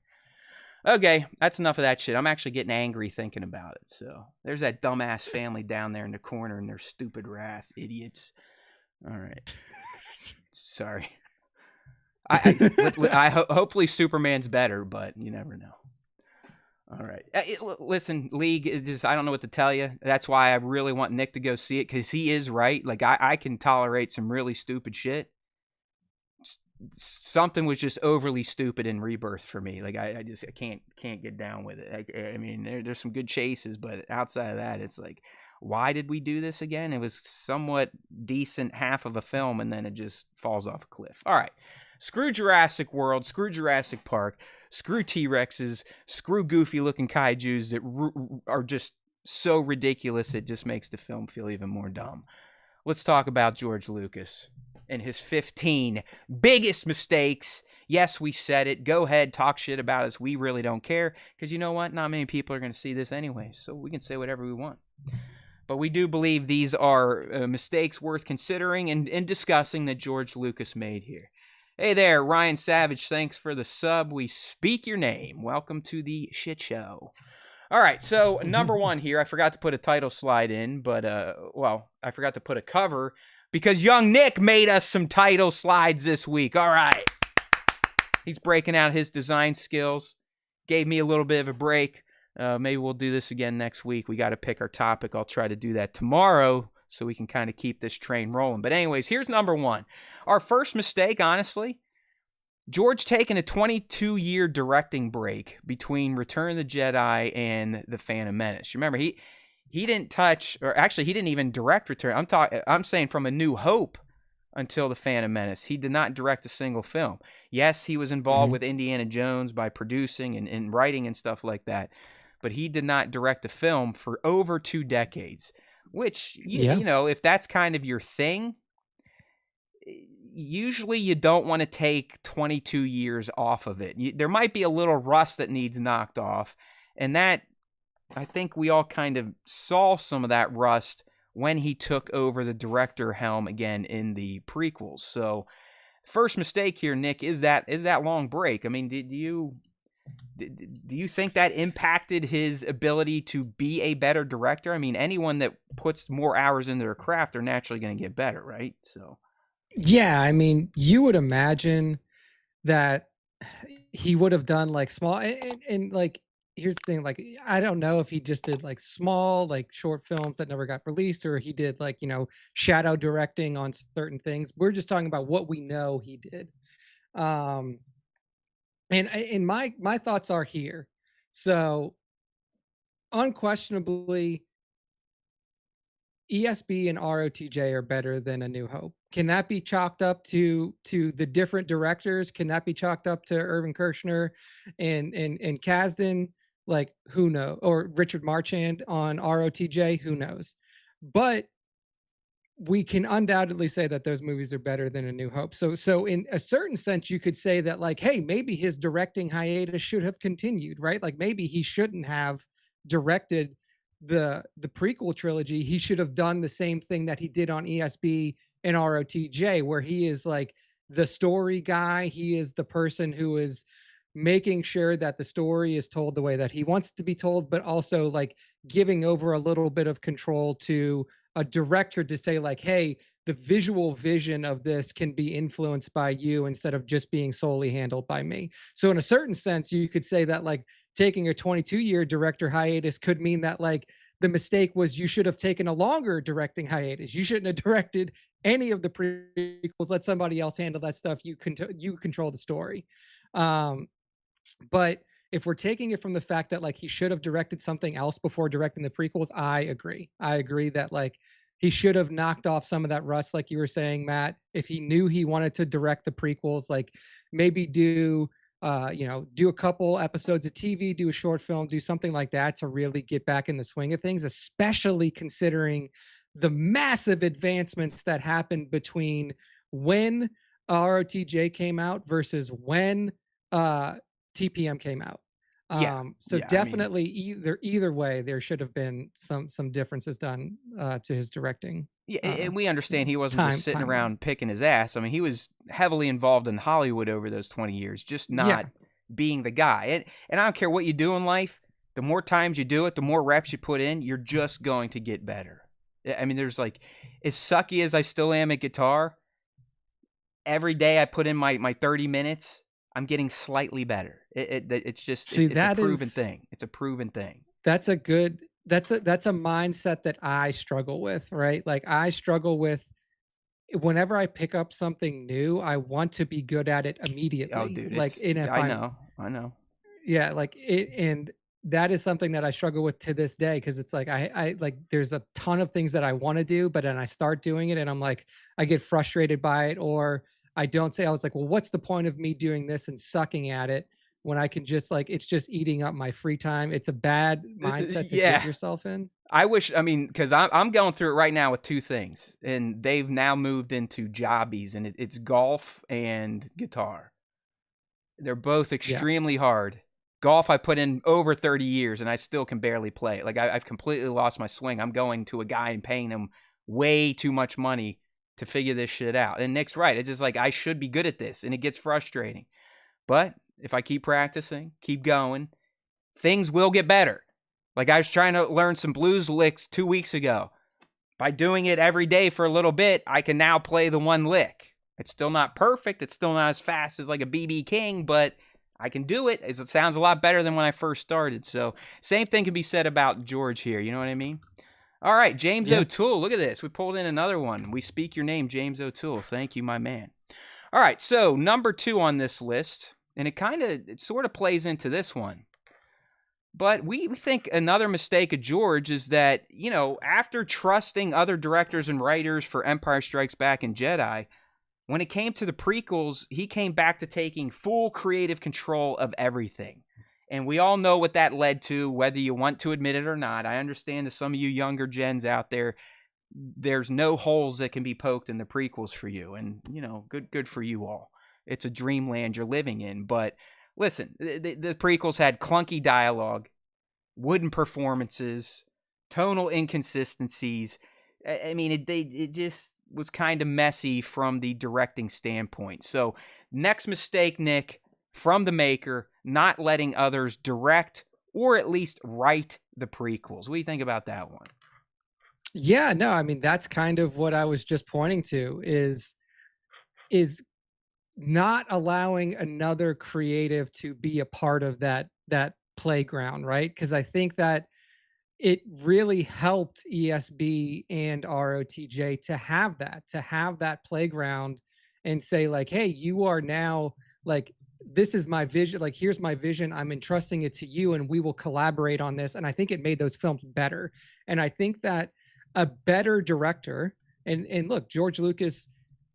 Okay, that's enough of that shit. I'm actually getting angry thinking about it. So there's that dumbass family down there in the corner and their stupid wrath. Idiots. All right. Sorry. Hopefully Superman's better, but you never know. All right. Listen, League, I don't know what to tell you. That's why I really want Nick to go see it, because he is right. Like, I can tolerate some really stupid shit. Something was just overly stupid in Rebirth for me. Like, I can't get down with it. I mean, there's some good chases, but outside of that, it's like, why did we do this again? It was somewhat decent half of a film, and then it just falls off a cliff. All right. Screw Jurassic World, screw Jurassic Park, screw T-Rexes, screw goofy-looking kaijus that are just so ridiculous it just makes the film feel even more dumb. Let's talk about George Lucas and his 15 biggest mistakes. Yes, we said it. Go ahead, talk shit about us. We really don't care, because you know what? Not many people are going to see this anyway, so we can say whatever we want. But we do believe these are mistakes worth considering and discussing that George Lucas made here. Hey there, Ryan Savage. Thanks for the sub. We speak your name. Welcome to the shit show. All right, so number 1 here. I forgot to put a title slide in, but, I forgot to put a cover because young Nick made us some title slides this week. All right. He's breaking out his design skills. Gave me a little bit of a break. Maybe we'll do this again next week. We got to pick our topic. I'll try to do that tomorrow so we can kind of keep this train rolling. But anyways, here's number 1. Our first mistake, honestly, George taking a 22-year directing break between Return of the Jedi and The Phantom Menace. Remember, he didn't touch, or actually he didn't even direct Return. I'm saying from A New Hope until The Phantom Menace. He did not direct a single film. Yes, he was involved with Indiana Jones by producing and writing and stuff like that, but he did not direct a film for over 2 decades, which, you know, if that's kind of your thing, usually you don't want to take 22 years off of it. There might be a little rust that needs knocked off, and that, I think we all kind of saw some of that rust when he took over the director helm again in the prequels. So, first mistake here, Nick, is that long break. I mean, did you Do you think that impacted his ability to be a better director? I mean, anyone that puts more hours into their craft are naturally going to get better, right? So, Yeah, I mean, you would imagine that he would have done like small and like here's the thing, like I don't know if he just did like small like short films that never got released, or he did like, shadow directing on certain things. We're just talking about what we know he did. Um and my thoughts are here. So unquestionably ESB and ROTJ are better than A New Hope. Can that be chalked up to the different directors? Can that be chalked up to Irvin Kershner and Kasdan? Like, who knows? Or Richard Marchand on ROTJ? Who knows? But we can undoubtedly say that those movies are better than A New Hope. So in a certain sense, you could say that, like, hey, maybe his directing hiatus should have continued, right? Like maybe he shouldn't have directed the prequel trilogy. He should have done the same thing that he did on ESB and ROTJ, where he is like the story guy. He is the person who is making sure that the story is told the way that he wants it to be told, but also like giving over a little bit of control to a director to say like, hey, the visual vision of this can be influenced by you instead of just being solely handled by me. So in a certain sense, you could say that like taking a 22-year director hiatus could mean that like the mistake was you should have taken a longer directing hiatus. You shouldn't have directed any of the prequels. Let somebody else handle that stuff. You control the story. But if we're taking it from the fact that like he should have directed something else before directing the prequels, I agree that like he should have knocked off some of that rust, like you were saying, Matt. If he knew he wanted to direct the prequels, like maybe do do a couple episodes of TV, do a short film, do something like that to really get back in the swing of things, especially considering the massive advancements that happened between when ROTJ came out versus when TPM came out. yeah. So Yeah. definitely either way, there should have been some differences done to his directing. Yeah, and we understand he wasn't just sitting around picking his ass. I mean, he was heavily involved in Hollywood over those 20 years, just not being the guy. And I don't care what you do in life, the more times you do it, the more reps you put in, you're just going to get better. I mean, there's like, as sucky as I still am at guitar, every day I put in my 30 minutes, I'm getting slightly better. It's just it's a proven thing. It's a proven thing. That's a mindset that I struggle with, right? Like I struggle with whenever I pick up something new, I want to be good at it immediately. Oh, dude, like I know. Yeah, like it, and that is something that I struggle with to this day, because it's like I like there's a ton of things that I want to do, but then I start doing it and I'm like I get frustrated by it, or I don't say. I was like, well, what's the point of me doing this and sucking at it when I can just like it's just eating up my free time? It's a bad mindset to get yourself in. I wish, I mean, because I'm going through it right now with two things, and they've now moved into jobbies, and it's golf and guitar. They're both extremely hard. Golf, I put in over 30 years, and I still can barely play it. Like, I've completely lost my swing. I'm going to a guy and paying him way too much money to figure this shit out. And Nick's right. It's just like, I should be good at this, and it gets frustrating. But if I keep practicing, keep going, things will get better. Like I was trying to learn some blues licks 2 weeks ago. By doing it every day for a little bit, I can now play the one lick. It's still not perfect. It's still not as fast as like a BB King, but I can do it. It sounds a lot better than when I first started. So same thing can be said about George here. You know what I mean? All right, James O'Toole. Look at this. We pulled in another one. We speak your name, James O'Toole. Thank you, my man. All right, so number 2 on this list, and it sort of plays into this one. But we think another mistake of George is that, after trusting other directors and writers for Empire Strikes Back and Jedi, when it came to the prequels, he came back to taking full creative control of everything. And we all know what that led to, whether you want to admit it or not. I understand to some of you younger gens out there, there's no holes that can be poked in the prequels for you. And, good for you all. It's a dreamland you're living in. But listen, the prequels had clunky dialogue, wooden performances, tonal inconsistencies. I mean, it just was kind of messy from the directing standpoint. So, next mistake, Nick, from the maker, not letting others direct or at least write the prequels. What do you think about that one? Yeah, no, I mean, that's kind of what I was just pointing to is not allowing another creative to be a part of that playground, right? Because I think that it really helped ESB and ROTJ to have that playground and say like, hey, you are now like, this is my vision. Like, here's my vision. I'm entrusting it to you and we will collaborate on this. And I think it made those films better. And I think that a better director, and look, George Lucas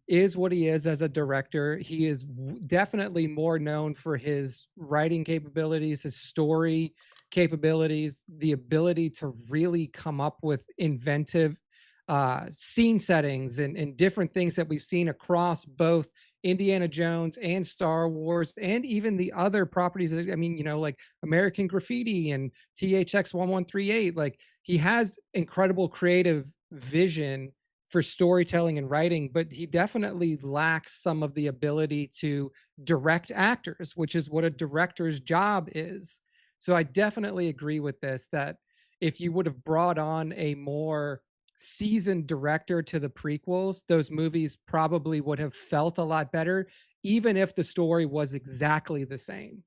is what he is as a director. He is definitely more known for his writing capabilities, his story capabilities, the ability to really come up with inventive scene settings and different things that we've seen across both Indiana Jones and Star Wars and even the other properties. I mean, you know, like American Graffiti and THX 1138. Like, he has incredible creative vision for storytelling and writing, but he definitely lacks some of the ability to direct actors, which is what a director's job is. So I definitely agree with this, that if you would have brought on a more seasoned director to the prequels, those movies probably would have felt a lot better, even if the story was exactly the same.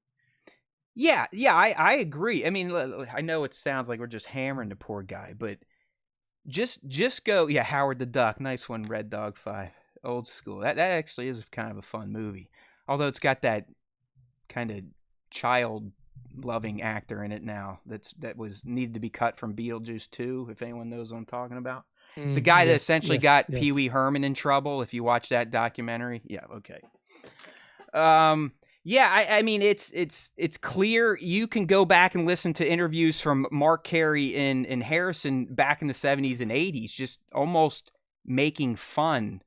Yeah, I agree. I mean, I know it sounds like we're just hammering the poor guy, but just go. Yeah, Howard the Duck, nice one, Red Dog 5, old school. That actually is kind of a fun movie, although it's got that kind of child loving actor in it now that was needed to be cut from Beetlejuice 2, if anyone knows what I'm talking about. The guy that Yes, essentially yes, got Pee yes. Wee Herman in trouble, if you watch that documentary. Yeah, okay. Yeah, I mean it's clear. You can go back and listen to interviews from Mark Carey and Harrison back in the 70s and 80s, just almost making fun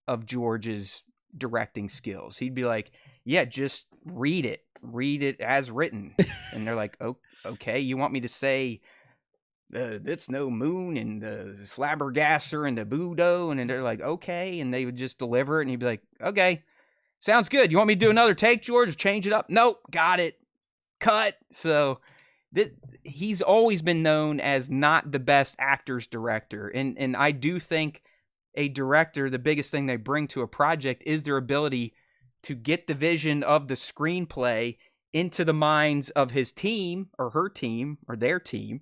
of George's directing skills. He'd be like, yeah, just read it as written. And they're like, oh, okay, you want me to say it's no moon and the flabbergasser and the budo? And then they're like, okay. And they would just deliver it. And he'd be like, okay, sounds good. You want me to do another take, George? Change it up? Nope, got it. Cut. So he's always been known as not the best actor's director. And I do think a director, the biggest thing they bring to a project is their ability to get the vision of the screenplay into the minds of his team or her team or their team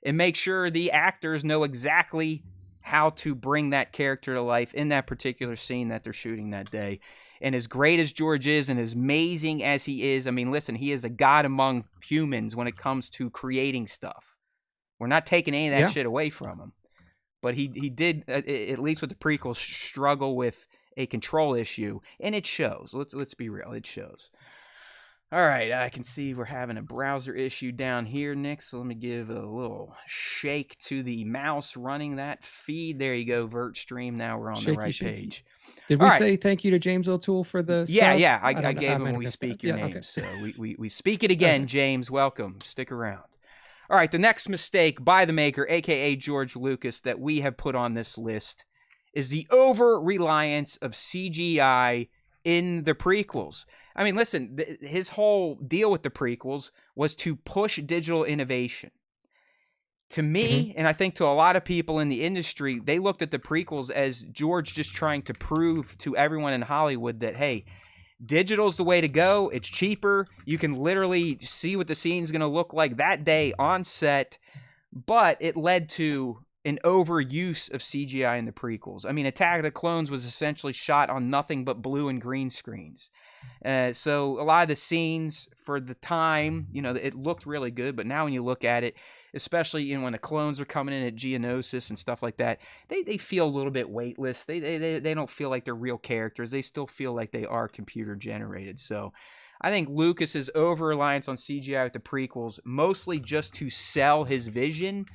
and make sure the actors know exactly how to bring that character to life in that particular scene that they're shooting that day. And as great as George is and as amazing as he is, I mean, listen, he is a god among humans when it comes to creating stuff. We're not taking any of that shit away from him. But he did, at least with the prequels, struggle with a control issue, and it shows. Let's be real, it shows. All right, I can see we're having a browser issue down here, Nick, so let me give a little shake to the mouse running that feed. There you go, VertStream. Now we're on the right page. Did we say thank you to James O'Toole for the Yeah, sub? yeah, I gave him We Speak Your Name, okay. So we speak it again, James. Welcome. Stick around. All right, the next mistake by the maker, a.k.a. George Lucas, that we have put on this list is the over-reliance of CGI in the prequels. I mean, listen, his whole deal with the prequels was to push digital innovation. To me, and I think to a lot of people in the industry, they looked at the prequels as George just trying to prove to everyone in Hollywood that, hey, digital's the way to go. It's cheaper. You can literally see what the scene's going to look like that day on set. But it led to an overuse of CGI in the prequels. I mean, Attack of the Clones was essentially shot on nothing but blue and green screens. So a lot of the scenes for the time, you know, it looked really good. But now when you look at it, especially, you know, when the clones are coming in at Geonosis and stuff like that, they feel a little bit weightless. They don't feel like they're real characters. They still feel like they are computer generated. So I think Lucas's over-reliance on CGI with the prequels, mostly just to sell his vision,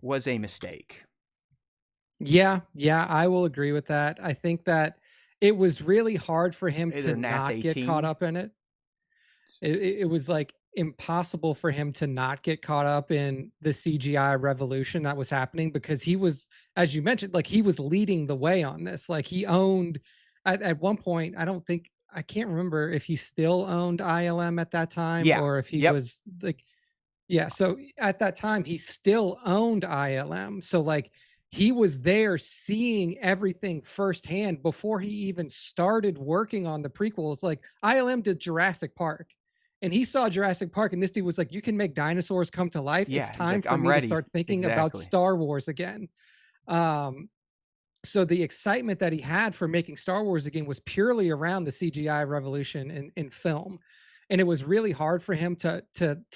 was a mistake. Yeah, I will agree with that. I think that it was really hard for him to not get caught up in it. It was like impossible for him to not get caught up in the CGI revolution that was happening, because he was, as you mentioned, like, he was leading the way on this. Like, he owned at one point, I can't remember if he still owned ILM at that time Yeah. or if he Yep. was like, yeah, so at that time he still owned ILM. So like he was there seeing everything firsthand before he even started working on the prequels. Like ILM did Jurassic Park and he saw Jurassic Park and this dude was like, you can make dinosaurs come to life. It's Yeah. He's time like, for I'm me to ready. start thinking about Exactly. Star Wars again. Um, so the excitement that he had for making Star Wars again was purely around the CGI revolution in film. And it was really hard for him to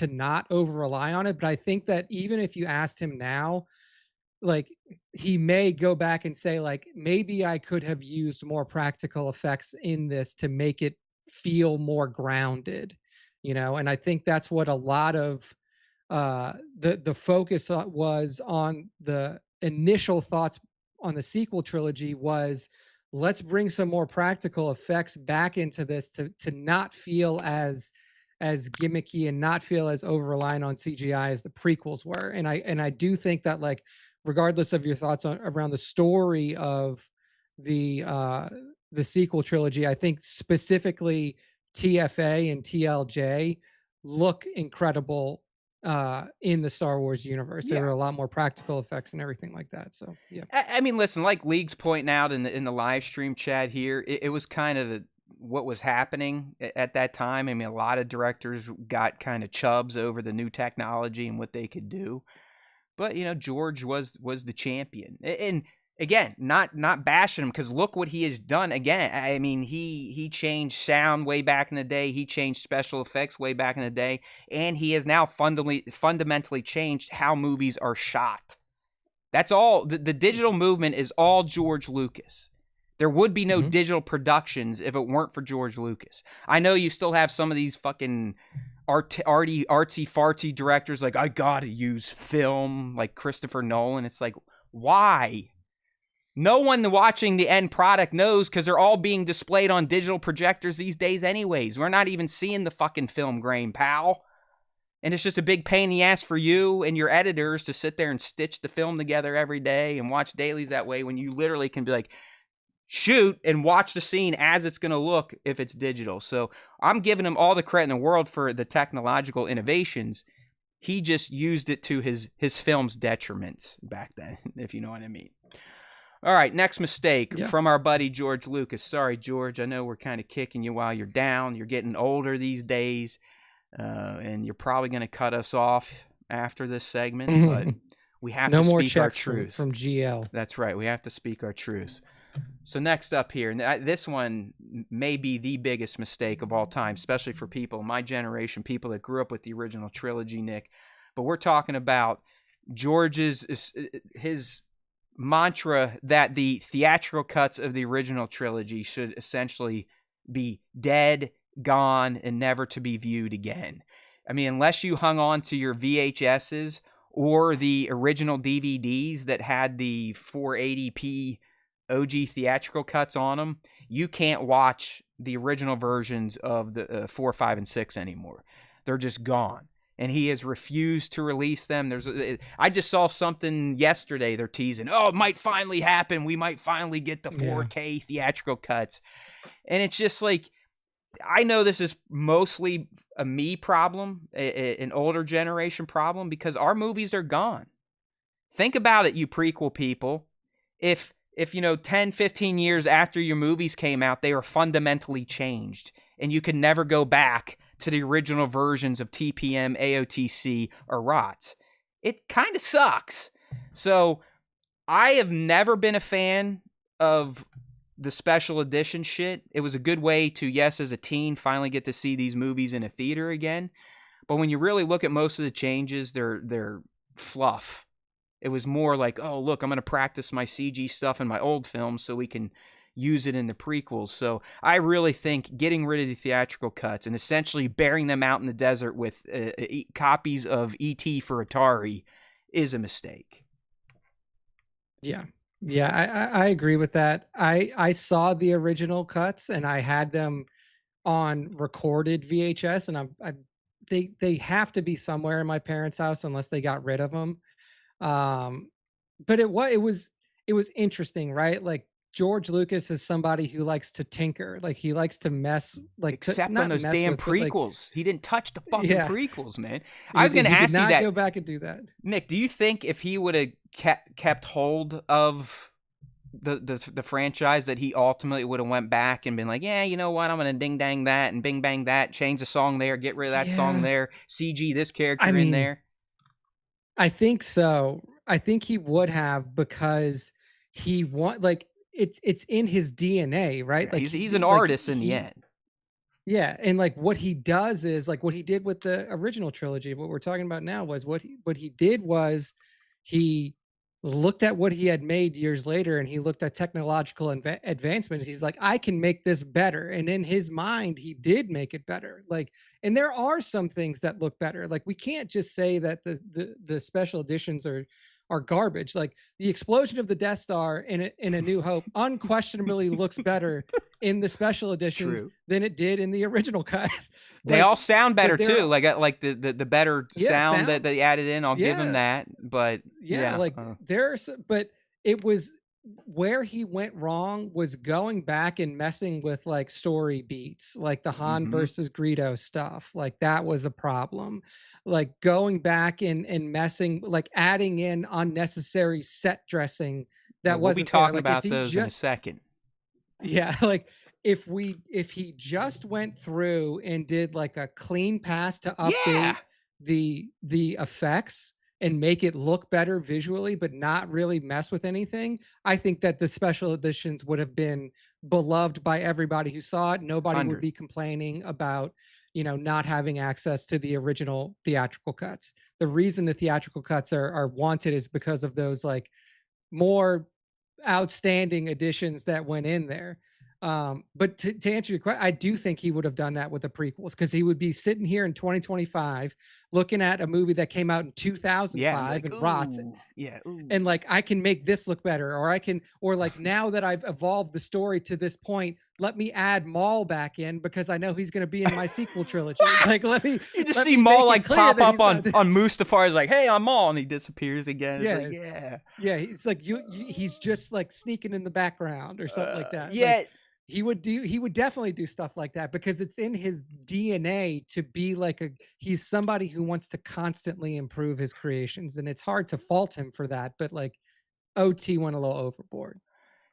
not over rely on it. But I think that even if you asked him now, like he may go back and say, like, maybe I could have used more practical effects in this to make it feel more grounded, you know. And I think that's what a lot of the focus was on the initial thoughts on the sequel trilogy was let's bring some more practical effects back into this to not feel as gimmicky and not feel as over reliant on CGI as the prequels were. And I do think that, like, regardless of your thoughts on around the story of the uh the sequel trilogy, I think specifically TFA and TLJ look incredible in the Star Wars universe. There Yeah. were a lot more practical effects and everything like that. So yeah. I mean, listen, like League's pointing out in the live stream chat here, it was kind of what was happening at that time. I mean, a lot of directors got kind of chubs over the new technology and what they could do. But you know, George was the champion, and again, not bashing him because look what he has done. Again, I mean, he changed sound way back in the day. He changed special effects way back in the day, and he has now fundamentally changed how movies are shot. That's all. The digital movement is all George Lucas. There would be no Mhm. digital productions if it weren't for George Lucas. I know you still have some of these fucking artsy fartsy directors like, I gotta use film, like Christopher Nolan. It's like, why? No one watching the end product knows because they're all being displayed on digital projectors these days anyways. We're not even seeing the fucking film grain, pal. And it's just a big pain in the ass for you and your editors to sit there and stitch the film together every day and watch dailies that way when you literally can be like, shoot and watch the scene as it's going to look if it's digital. So I'm giving him all the credit in the world for the technological innovations. He just used it to his film's detriments back then, if you know what I mean. All right, next mistake Yeah. from our buddy George Lucas. Sorry, George, I know we're kind of kicking you while you're down. You're getting older these days. And you're probably going to cut us off after this segment, but we have No to more speak our checks truth. from GL. That's right. We have to speak our truths. So next up here, and this one may be the biggest mistake of all time, especially for people my generation, people that grew up with the original trilogy, Nick. But we're talking about George's his mantra that the theatrical cuts of the original trilogy should essentially be dead, gone, and never to be viewed again. I mean, unless you hung on to your VHSs or the original DVDs that had the 480p OG theatrical cuts on them, you can't watch the original versions of the 4, 5, and 6 anymore. They're just gone. And he has refused to release them. I just saw something yesterday. They're teasing, oh, it might finally happen. We might finally get the 4K theatrical cuts. And it's just like, I know this is mostly a me problem, an older generation problem, because our movies are gone. Think about it, you prequel people. If 10, 15 years after your movies came out, they were fundamentally changed, and you can never go back to the original versions of TPM, AOTC, or ROTS. It kind of sucks. So I have never been a fan of the special edition shit. It was a good way to, yes, as a teen, finally get to see these movies in a theater again. But when you really look at most of the changes, they're fluff. It was more like, oh, look, I'm going to practice my CG stuff in my old films so we can use it in the prequels. So I really think getting rid of the theatrical cuts and essentially burying them out in the desert with copies of E.T. for Atari is a mistake. Yeah. Yeah, I agree with that. I saw the original cuts and I had them on recorded VHS, and they have to be somewhere in my parents' house unless they got rid of them. But it was interesting, right? Like George Lucas is somebody who likes to tinker, like he likes to mess, like to Except on not those mess damn with, but like prequels. He didn't touch the fucking yeah, prequels, man. I was going to he did ask you not that. go back and do that. Nick, do you think if he would have kept hold of the franchise, that he ultimately would have went back and been like, yeah, you know what, I'm gonna ding dang that and bing bang that, change the song there, get rid of that song Yeah, there, CG this I character in mean, there? I think so. I think he would have, because he want, like, it's in his DNA, right? Yeah, Like he's an artist in the end. yeah, and like what he does is like what he did with the original trilogy. What we're talking about now was what he did was he looked at what he had made years later, and he looked at technological advancements. He's like, I can make this better, and in his mind, he did make it better. Like, and there are some things that look better. Like, we can't just say that the special editions are garbage. Like the explosion of the Death Star in a New Hope unquestionably looks better in the special editions True. than it did in the original cut. They Like, all sound better but there, too. Like the better yeah, sound that sound, they added in. I'll give him yeah, that. But yeah, yeah, like there's, but it was where he went wrong was going back and messing with like story beats, like the Han mm-hmm. versus Greedo stuff. Like that was a problem. Like going back and messing, like adding in unnecessary set dressing that We'll be wasn't there. talking Like if about he those in a just, second. yeah, like if he just went through and did like a clean pass to Yeah, update the effects and make it look better visually but not really mess with anything, I think that the special editions would have been beloved by everybody who saw it. Nobody would 100. be complaining about, you know, not having access to the original theatrical cuts. The reason the theatrical cuts are wanted is because of those like more outstanding additions that went in there. But to answer your question, I do think he would have done that with the prequels, because he would be sitting here in 2025 looking at a movie that came out in Yeah, 2005 like and rots, ooh, yeah, ooh. and like I can make this look better, or I can, or like now that I've evolved the story to this point, let me add Maul back in because I know he's going to be in my sequel trilogy. Like You just let see me Maul make it like clear pop that up he's on not. Mustafar. He's like, "Hey, I'm Maul," and he disappears again. It's Yeah, like, yeah, yeah, it's like he's just like sneaking in the background or something like that. Like yeah. he would definitely do stuff like that because it's in his DNA to be like he's somebody who wants to constantly improve his creations, and it's hard to fault him for that, but like OT went a little overboard.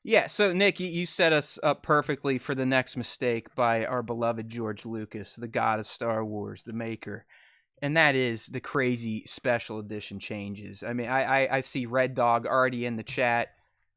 Yeah, so Nick, you set us up perfectly for the next mistake by our beloved George Lucas, the god of Star Wars, the maker. And that is the crazy special edition changes. I mean, I see Red Dog already in the chat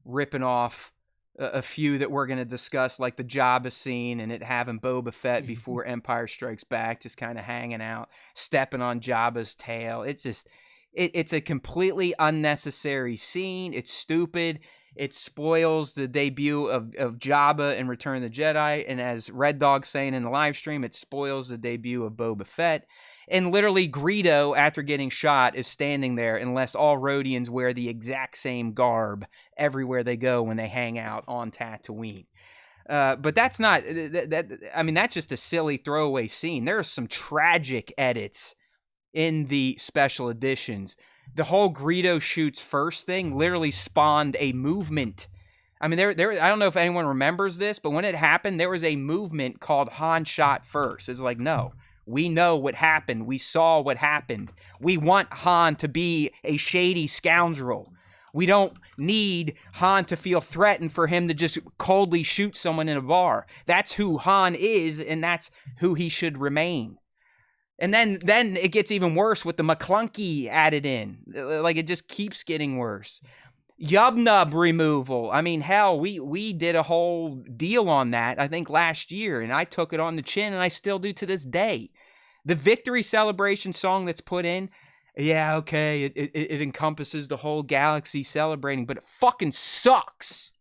ripping off a few that we're going to discuss, like the Jabba scene and it having Boba Fett before Empire Strikes Back just kind of hanging out, stepping on Jabba's tail. It's just, it's a completely unnecessary scene. It's stupid. It spoils the debut of Jabba in Return of the Jedi. And as Red Dog saying in the live stream, it spoils the debut of Boba Fett. And literally, Greedo, after getting shot, is standing there unless all Rhodians wear the exact same garb everywhere they go when they hang out on Tatooine. But that's not I mean, that's just a silly throwaway scene. There are some tragic edits in the special editions. The whole Greedo shoots first thing literally spawned a movement. I mean, there. I don't know if anyone remembers this, but when it happened, there was a movement called Han shot first. It's like, no, we know what happened. We saw what happened. We want Han to be a shady scoundrel. We don't need Han to feel threatened for him to just coldly shoot someone in a bar. That's who Han is, and that's who he should remain. And then it gets even worse with the McClunky added in. Like, it just keeps getting worse. Yub-nub removal. I mean, hell, we did a whole deal on that, I think, last year, and I took it on the chin, and I still do to this day. The victory celebration song that's put in, yeah, okay, it encompasses the whole galaxy celebrating, but it fucking sucks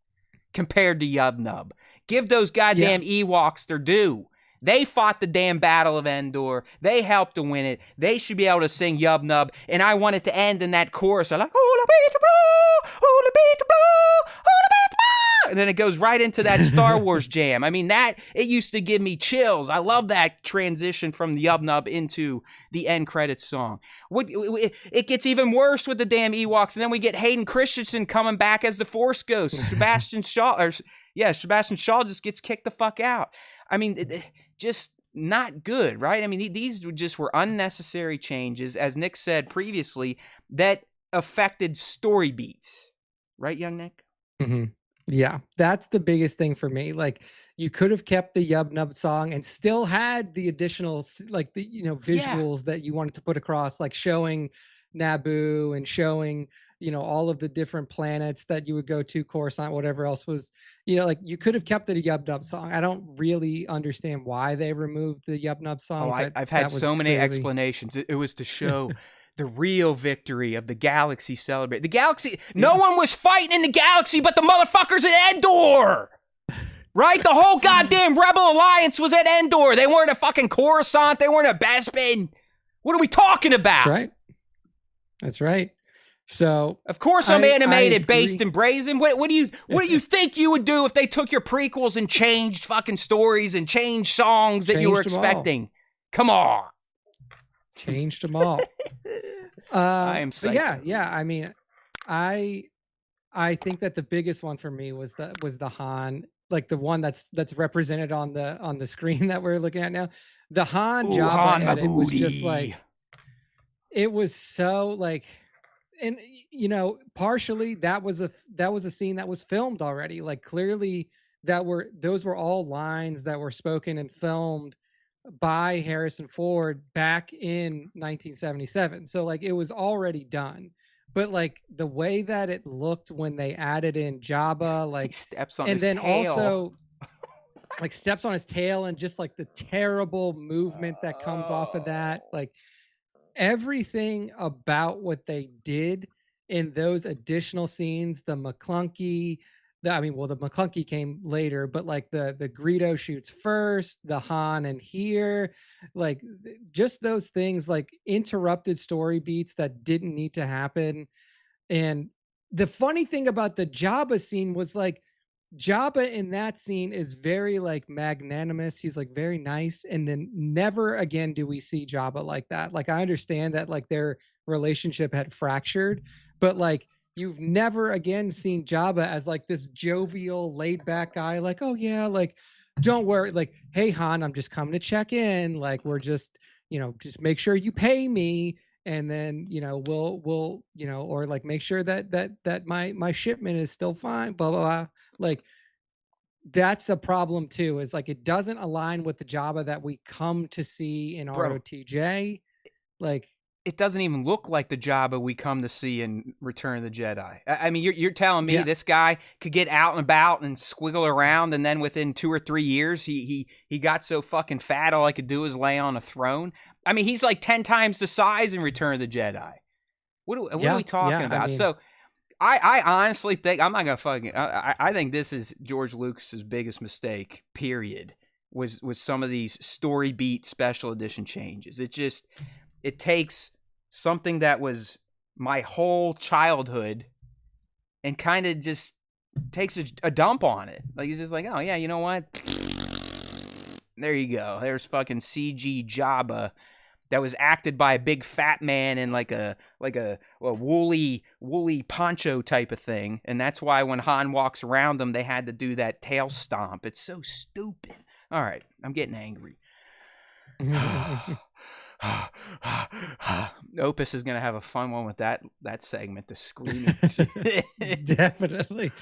compared to Yub-nub. Give those goddamn Ewoks their due. They fought the damn Battle of Endor. They helped to win it. They should be able to sing Yub-nub, and I want it to end in that chorus. I like, hula beat blow, hula beat blow, hula beat blow. and then it goes right into that Star Wars jam. I mean, that, it used to give me chills. I love that transition from the Yub Nub into the end credits song. It gets even worse with the damn Ewoks, and then we get Hayden Christensen coming back as the Force Ghost. Sebastian Shaw just gets kicked the fuck out. I mean, just not good, right? I mean, these just were unnecessary changes, as Nick said previously, that affected story beats. Right, young Nick? Mm-hmm. Yeah, that's the biggest thing for me. Like, you could have kept the Yub Nub song and still had the additional, like, the, you know, visuals that you wanted to put across, like showing Naboo and showing, you know, all of the different planets that you would go to, Coruscant, whatever else was, you know, like, you could have kept the Yub Nub song. I don't really understand why they removed the Yub Nub song. Oh, I've had so many explanations. It was to show the real victory of the galaxy celebrate. The galaxy, no one was fighting in the galaxy but the motherfuckers at Endor. Right? The whole goddamn Rebel Alliance was at Endor. They weren't at fucking Coruscant. They weren't at Bespin. What are we talking about? That's right. That's right. So of course I'm animated, based, and brazen. What do you think you would do if they took your prequels and changed fucking stories and changed songs that you were expecting? Come on. Changed them all. I am psyched. Yeah. I mean, I think that the biggest one for me was the Han, like the one that's represented on the screen that we're looking at now. The Han Jabba edit was just like, it was so like, and you know, partially that was a scene that was filmed already. Like, clearly those were all lines that were spoken and filmed by Harrison Ford back in 1977. So like, it was already done, but like the way that it looked when they added in Jabba, like, he steps on and his then tail. Also like steps on his tail, and just like the terrible movement that comes off of that, like everything about what they did in those additional scenes, the McClunky, the McClunky came later, but like the Greedo shoots first, the Han and here, like just those things, like interrupted story beats that didn't need to happen. And the funny thing about the Jabba scene was like, Jabba in that scene is very like magnanimous. He's like very nice. And then never again do we see Jabba like that. Like, I understand that like their relationship had fractured, but like, you've never again seen Jabba as like this jovial, laid back guy. Like, oh yeah, like, don't worry. Like, hey Han, I'm just coming to check in. Like, we're just, you know, just make sure you pay me. And then, you know, we'll, you know, or like make sure that my shipment is still fine, blah, blah, blah. Like, that's a problem too, is like, it doesn't align with the Jabba that we come to see in ROTJ. Like, it doesn't even look like the Jabba we come to see in Return of the Jedi. I mean, you're telling me this guy could get out and about and squiggle around, and then within 2 or 3 years, he got so fucking fat, all I could do is lay on a throne? I mean, he's like 10 times the size in Return of the Jedi. What are we talking about? I mean, so I honestly think, I'm not going to fucking, I think this is George Lucas's biggest mistake, period, was some of these story beat special edition changes. It takes something that was my whole childhood and kind of just takes a dump on it. Like, he's just like, oh yeah, you know what? There you go. There's fucking CG Jabba that was acted by a big fat man in like a woolly poncho type of thing. And that's why when Han walks around them, they had to do that tail stomp. It's so stupid. All right, I'm getting angry. Opus is gonna have a fun one with that segment, the screaming. Definitely.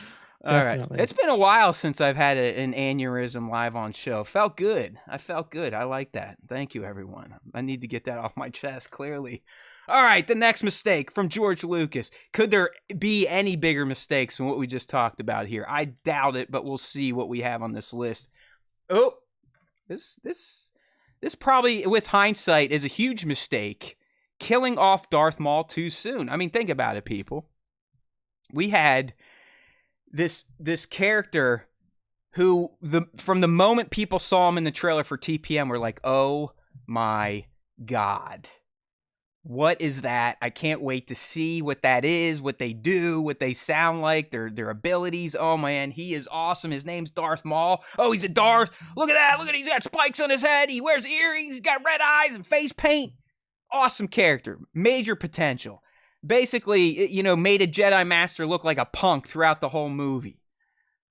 All right. It's been a while since I've had an aneurysm live on show. Felt good. I felt good. I like that. Thank you, everyone. I need to get that off my chest, clearly. All right, the next mistake from George Lucas. Could there be any bigger mistakes than what we just talked about here? I doubt it, but we'll see what we have on this list. Oh, this probably, with hindsight, is a huge mistake. Killing off Darth Maul too soon. I mean, think about it, people. We had this character who, from the moment people saw him in the trailer for TPM, were like, oh my God. What is that? I can't wait to see what that is, what they do, what they sound like, their abilities. Oh man, he is awesome. His name's Darth Maul. Oh, he's a Darth. Look at that. Look at he's got spikes on his head. He wears earrings. He's got red eyes and face paint. Awesome character. Major potential. Basically, you know, made a Jedi Master look like a punk throughout the whole movie.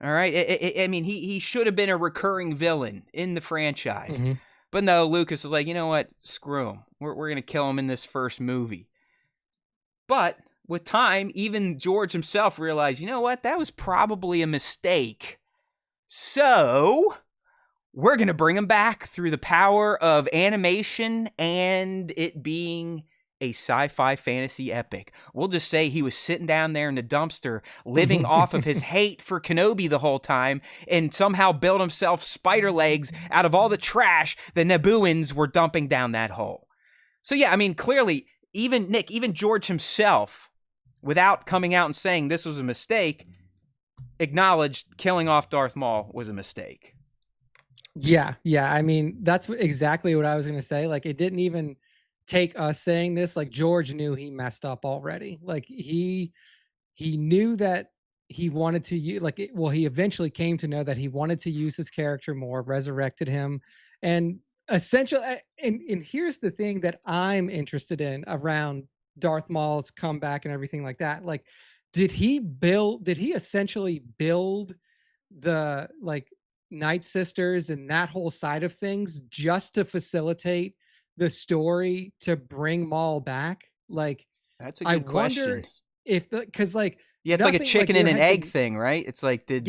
All right? I mean, he should have been a recurring villain in the franchise. Mm-hmm. But no, Lucas was like, you know what? Screw him. We're going to kill him in this first movie. But with time, even George himself realized, you know what? That was probably a mistake. So we're going to bring him back through the power of animation and it being a sci-fi fantasy epic. We'll just say he was sitting down there in the dumpster living off of his hate for Kenobi the whole time and somehow built himself spider legs out of all the trash the Nabooians were dumping down that hole. So yeah, I mean, clearly, even Nick, even George himself, without coming out and saying this was a mistake, acknowledged killing off Darth Maul was a mistake. Yeah. I mean, that's exactly what I was going to say. Like, it didn't even take us saying this. Like, George knew he messed up already. Like, he knew that he wanted to use, he eventually came to know that he wanted to use his character more, resurrected him, and essentially, and here's the thing that I'm interested in around Darth Maul's comeback and everything like that. Like, did he essentially build the Night Sisters and that whole side of things just to facilitate the story to bring Maul back? Like, that's a good question. Wonder if because it's like a chicken and an egg thing, right? It's like, did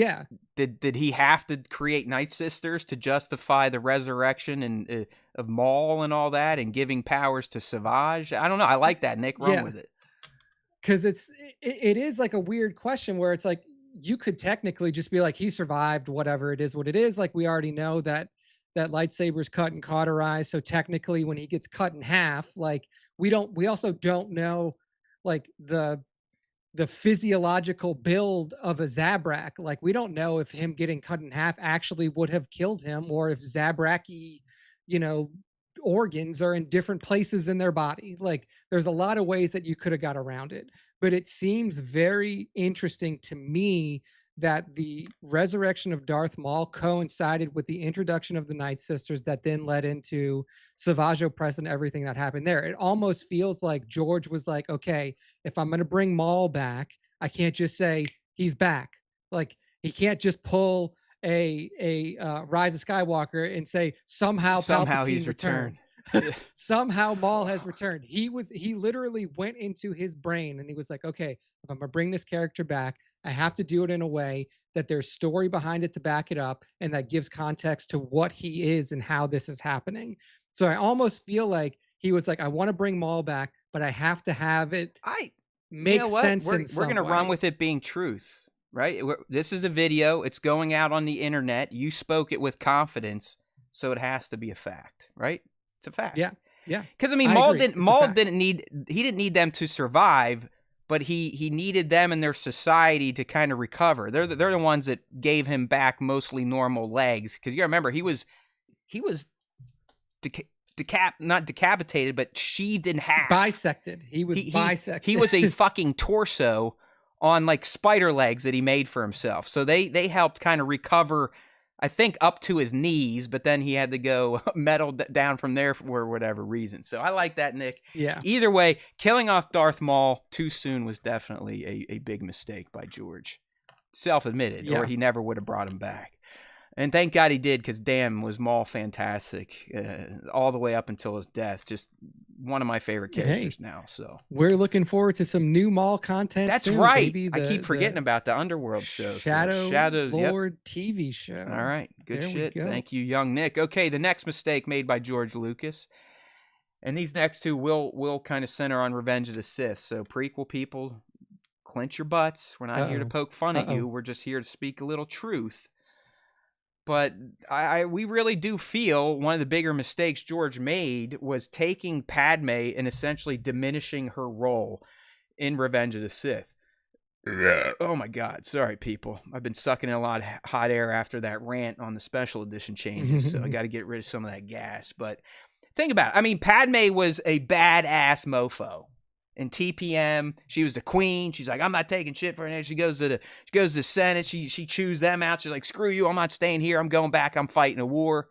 he have to create Night Sisters to justify the resurrection and of Maul and all that and giving powers to Savage? I don't know. I like that, Nick. Run with it. Because it is like a weird question where it's like, you could technically just be like, he survived, whatever it is, what it is. Like, we already know that lightsaber's cut and cauterized. So technically when he gets cut in half, like, we also don't know like the physiological build of a Zabrak. Like, we don't know if him getting cut in half actually would have killed him, or if Zabraki, organs are in different places in their body. Like, there's a lot of ways that you could have got around it, but it seems very interesting to me that the resurrection of Darth Maul coincided with the introduction of the Night Sisters that then led into Savage Opress and everything that happened there. It almost feels like George was like, okay, if I'm going to bring Maul back, I can't just say he's back. Like, he can't just pull a Rise of Skywalker and say somehow he's returned. Somehow Maul has returned. He literally went into his brain and he was like, okay, if I'm gonna bring this character back, I have to do it in a way that there's story behind it to back it up and that gives context to what he is and how this is happening. So I almost feel like he was like, I want to bring Maul back, but I have to have it make sense. We're gonna run with it being truth. Right? This is a video. It's going out on the internet. You spoke it with confidence, so it has to be a fact, right? It's a fact. Yeah. Because I mean, Maul didn't need them to survive, but he needed them and their society to kind of recover. They're the ones that gave him back mostly normal legs. Because you remember he was not decapitated, but sheathed in half. Bisected. He was bisected. He was a fucking torso on like spider legs that he made for himself. So they helped kind of recover, I think, up to his knees, but then he had to go metal down from there for whatever reason. So I like that, Nick. Yeah. Either way, killing off Darth Maul too soon was definitely a big mistake by George. Self-admitted, or he never would have brought him back. And thank God he did, because damn, was Maul fantastic all the way up until his death. Just one of my favorite characters now. So we're looking forward to some new Maul content. That's soon, right. Baby. I keep forgetting about the Underworld show. Shadows Lord TV show. All right. Good shit. Thank you, young Nick. Okay, the next mistake made by George Lucas. And these next two will kind of center on Revenge of the Sith. So prequel people, clench your butts. We're not here to poke fun at you. We're just here to speak a little truth. But we really do feel one of the bigger mistakes George made was taking Padmé and essentially diminishing her role in Revenge of the Sith. Oh my God. Sorry, people. I've been sucking in a lot of hot air after that rant on the special edition changes, so I got to get rid of some of that gas. But think about it. I mean, Padme was a badass mofo. In TPM, she was the queen. She's like, I'm not taking shit for it. She goes to the Senate. She chews them out. She's like, screw you. I'm not staying here. I'm going back. I'm fighting a war.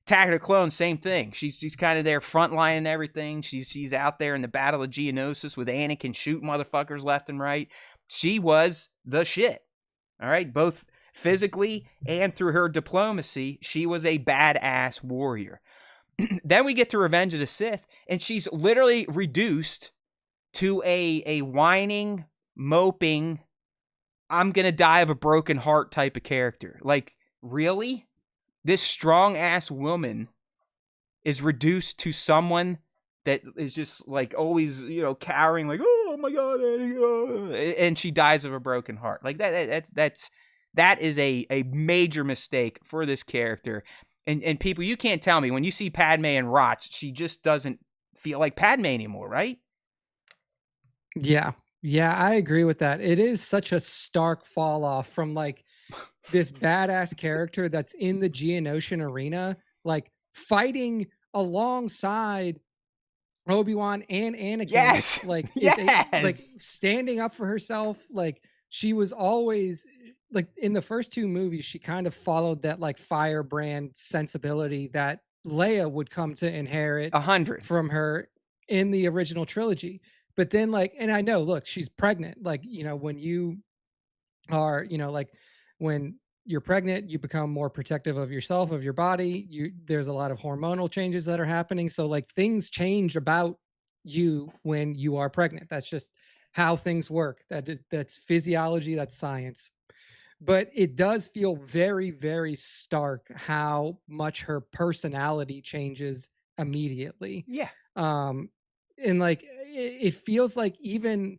Attack of the Clones, same thing. She's kind of there frontline and everything. She's out there in the Battle of Geonosis with Anakin shooting motherfuckers left and right. She was the shit. All right, both physically and through her diplomacy, she was a badass warrior. Then we get to Revenge of the Sith, and she's literally reduced to a whining, moping, I'm gonna die of a broken heart type of character. Like, really? This strong-ass woman is reduced to someone that is just, like, always, cowering, like, oh my God, and she dies of a broken heart. Like, that is a major mistake for this character. And people, you can't tell me, when you see Padme and Rotch, she just doesn't feel like Padme anymore, right? Yeah. Yeah, I agree with that. It is such a stark fall off from, like, this badass character that's in the Geonosian arena, like, fighting alongside Obi-Wan and Anakin. Yes. Like, yes. like, standing up for herself. Like, she was always, like, in the first two movies, she kind of followed that, like, firebrand sensibility that Leia would come to inherit 100 from her in the original trilogy. But then, like, and I know, look, she's pregnant. Like, when you are, like, when you're pregnant, you become more protective of yourself, of your body. There's a lot of hormonal changes that are happening. So, like, things change about you when you are pregnant. That's just how things work. That's physiology, that's science. But it does feel very, very stark how much her personality changes immediately. Yeah. And, like, it feels like even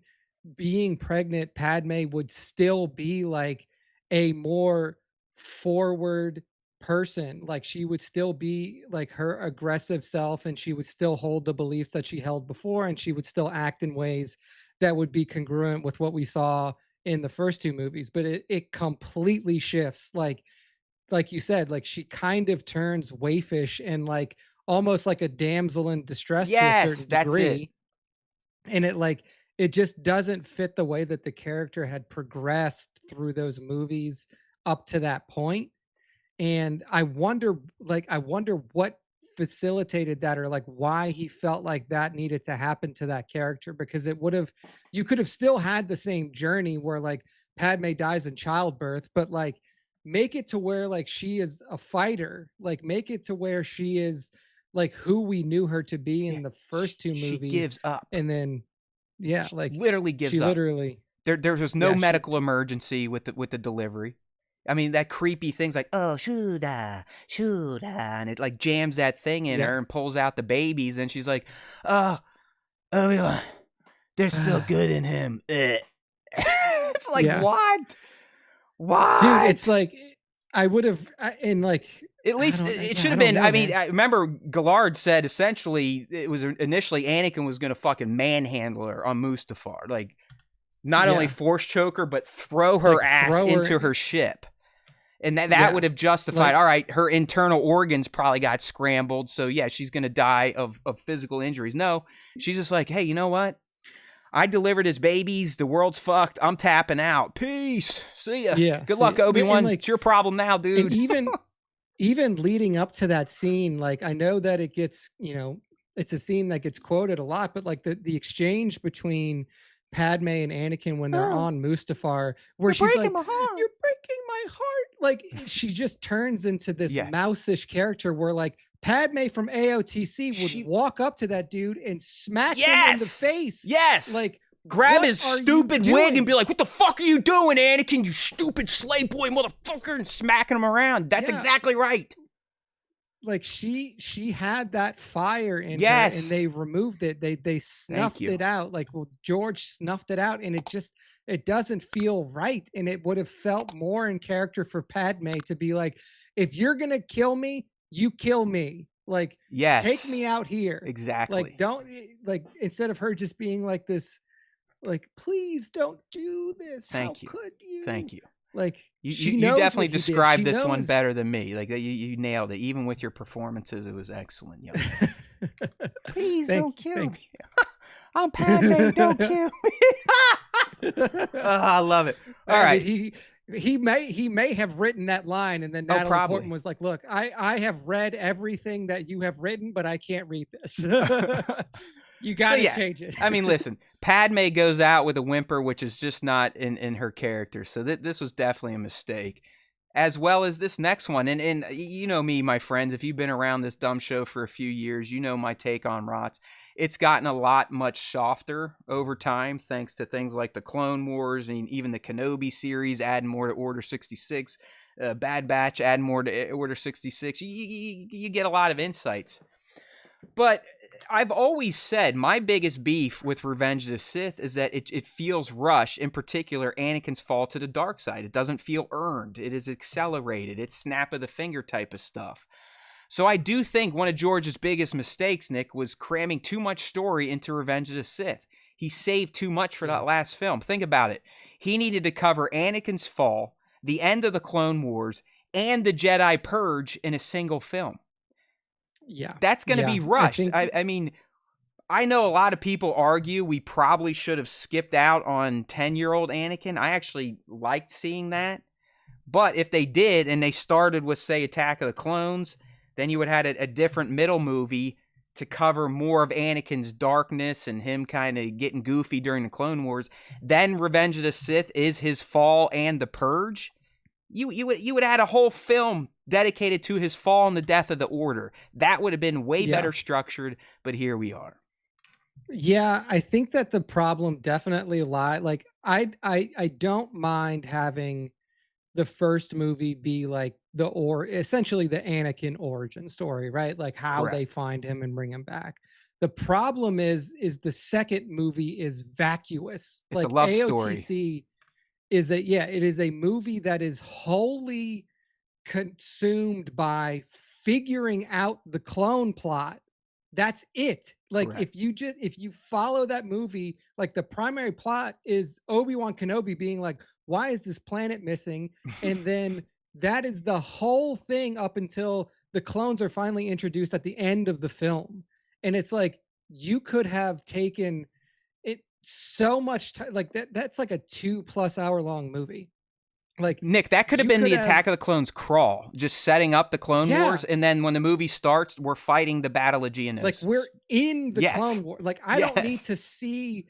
being pregnant, Padme would still be, like, a more forward person. Like, she would still be, like, her aggressive self, and she would still hold the beliefs that she held before, and she would still act in ways that would be congruent with what we saw in the first two movies. But it completely shifts. Like you said, like, she kind of turns waifish and, like, almost like a damsel in distress to a certain degree. And it just doesn't fit the way that the character had progressed through those movies up to that point. And I wonder what facilitated that, or, like, why he felt like that needed to happen to that character, because you could have still had the same journey where, like, Padme dies in childbirth, but, like, make it to where, like, she is a fighter, like, make it to where she is, like, who we knew her to be in the first two movies. She gives up. And then, she literally gives up. Literally. There was no medical emergency with the delivery. I mean, that creepy thing's like, oh, shoulda, and it, like, jams that thing in her and pulls out the babies, and she's like, oh, Obi-Wan, they're still good in him. It's like, what? Dude, it's like, I would have, and, like, at least it should have been. I mean, I remember Gillard said essentially it was initially Anakin was going to fucking manhandle her on Mustafar, like, not only force choke her, but throw her ass into her ship. And that would have justified, all right, her internal organs probably got scrambled, so yeah, she's going to die of physical injuries. No, she's just like, hey, you know what? I delivered his babies. The world's fucked. I'm tapping out. Peace. See ya. Yeah. Good luck, Obi-Wan. Like, it's your problem now, dude. And even leading up to that scene, like, I know that it gets, it's a scene that gets quoted a lot, but, like, the exchange between Padme and Anakin when they're on Mustafar, where she's like, you're breaking my heart. Like, she just turns into this mouse-ish character where, like, Padme from AOTC would walk up to that dude and smack him in the face. Yes. Like, grab his stupid wig and be like, what the fuck are you doing, Anakin, you stupid slave boy motherfucker, and smacking him around. That's exactly right. Like, she had that fire in her, and they removed it. They snuffed it out. Like, well, George snuffed it out, and it doesn't feel right. And it would have felt more in character for Padme to be like, if you're gonna kill me, you kill me. Like, take me out here. Exactly. Like, don't, like, instead of her just being like this, like, please don't do this. How could you? Thank you. Like, you definitely described this one better than me. Like, you nailed it. Even with your performances, it was excellent, young man. Please Thank don't you. kill Thank me. I'm Padmé. Don't kill me. I love it. All right. He may have written that line, and then Oh, Natalie probably. Portman was like, "Look, I have read everything that you have written, but I can't read this. You got to change it." I mean, listen, Padmé goes out with a whimper, which is just not in her character. So this was definitely a mistake, as well as this next one. And you know me, my friends, if you've been around this dumb show for a few years, you know my take on Rots. It's gotten a lot much softer over time, thanks to things like the Clone Wars and even the Kenobi series, adding more to Order 66. Bad Batch, adding more to Order 66. You get a lot of insights. But I've always said my biggest beef with Revenge of the Sith is that it feels rushed, in particular Anakin's fall to the dark side. It doesn't feel earned. It is accelerated. It's snap of the finger type of stuff. So I do think one of George's biggest mistakes, Nick, was cramming too much story into Revenge of the Sith. He saved too much for that last film. Think about it. He needed to cover Anakin's fall, the end of the Clone Wars, and the Jedi Purge in a single film. Yeah. That's going to be rushed. I mean, I know a lot of people argue we probably should have skipped out on 10-year-old Anakin. I actually liked seeing that. But if they did, and they started with, say, Attack of the Clones, then you would have had a different middle movie to cover more of Anakin's darkness and him kind of getting goofy during the Clone Wars. Then Revenge of the Sith is his fall and the Purge. You would have had a whole film dedicated to his fall and the death of the Order. That would have been way better structured, but here we are. Yeah, I think that the problem definitely lies. Like, I don't mind having the first movie be like essentially the Anakin origin story, right? Like how they find him and bring him back. The problem is the second movie is vacuous. It's like a love AOTC story. Is that it is a movie that is wholly consumed by figuring out the clone plot. That's it. Like if you follow that movie, like the primary plot is Obi-Wan Kenobi being like, why is this planet missing? And then that is the whole thing up until the clones are finally introduced at the end of the film. And it's like, you could have taken it so much time. Like that's like a 2+ hour long movie. Like, Nick, that could have been the Attack of the Clones crawl, just setting up the Clone Wars, and then when the movie starts, we're fighting the Battle of Geonosis. Like we're in the Clone War. Like I don't need to see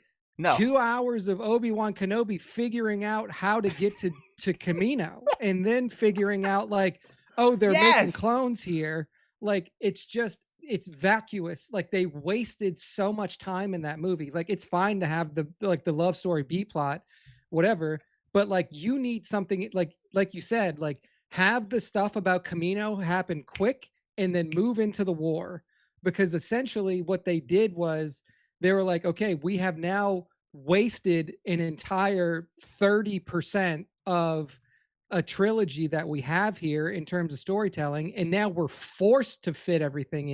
2 hours of Obi-Wan Kenobi figuring out how to get to Kamino, and then figuring out like, oh, they're making clones here. Like it's vacuous. Like they wasted so much time in that movie. Like it's fine to have the love story B plot, whatever. But like you need something like you said, like have the stuff about Kamino happen quick and then move into the war. Because essentially what they did was they were like, okay, we have now wasted an entire 30% of a trilogy that we have here in terms of storytelling. And now we're forced to fit everything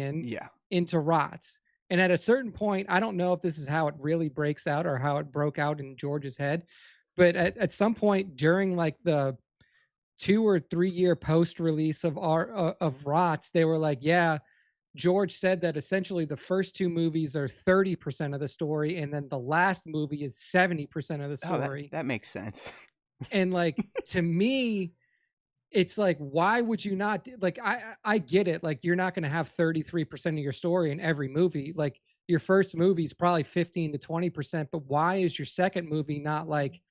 into Rots. And at a certain point, I don't know if this is how it really breaks out or how it broke out in George's head. But at some point during like the 2 or 3 year post release of Rots, they were like, yeah, George said that essentially the first 2 movies are 30% of the story, and then the last movie is 70% of the story. That makes sense. And like to me, it's like, why would you not like? I get it. Like you're not going to have 33% of your story in every movie. Like your first movie is probably 15 to 20%, but why is your second movie not like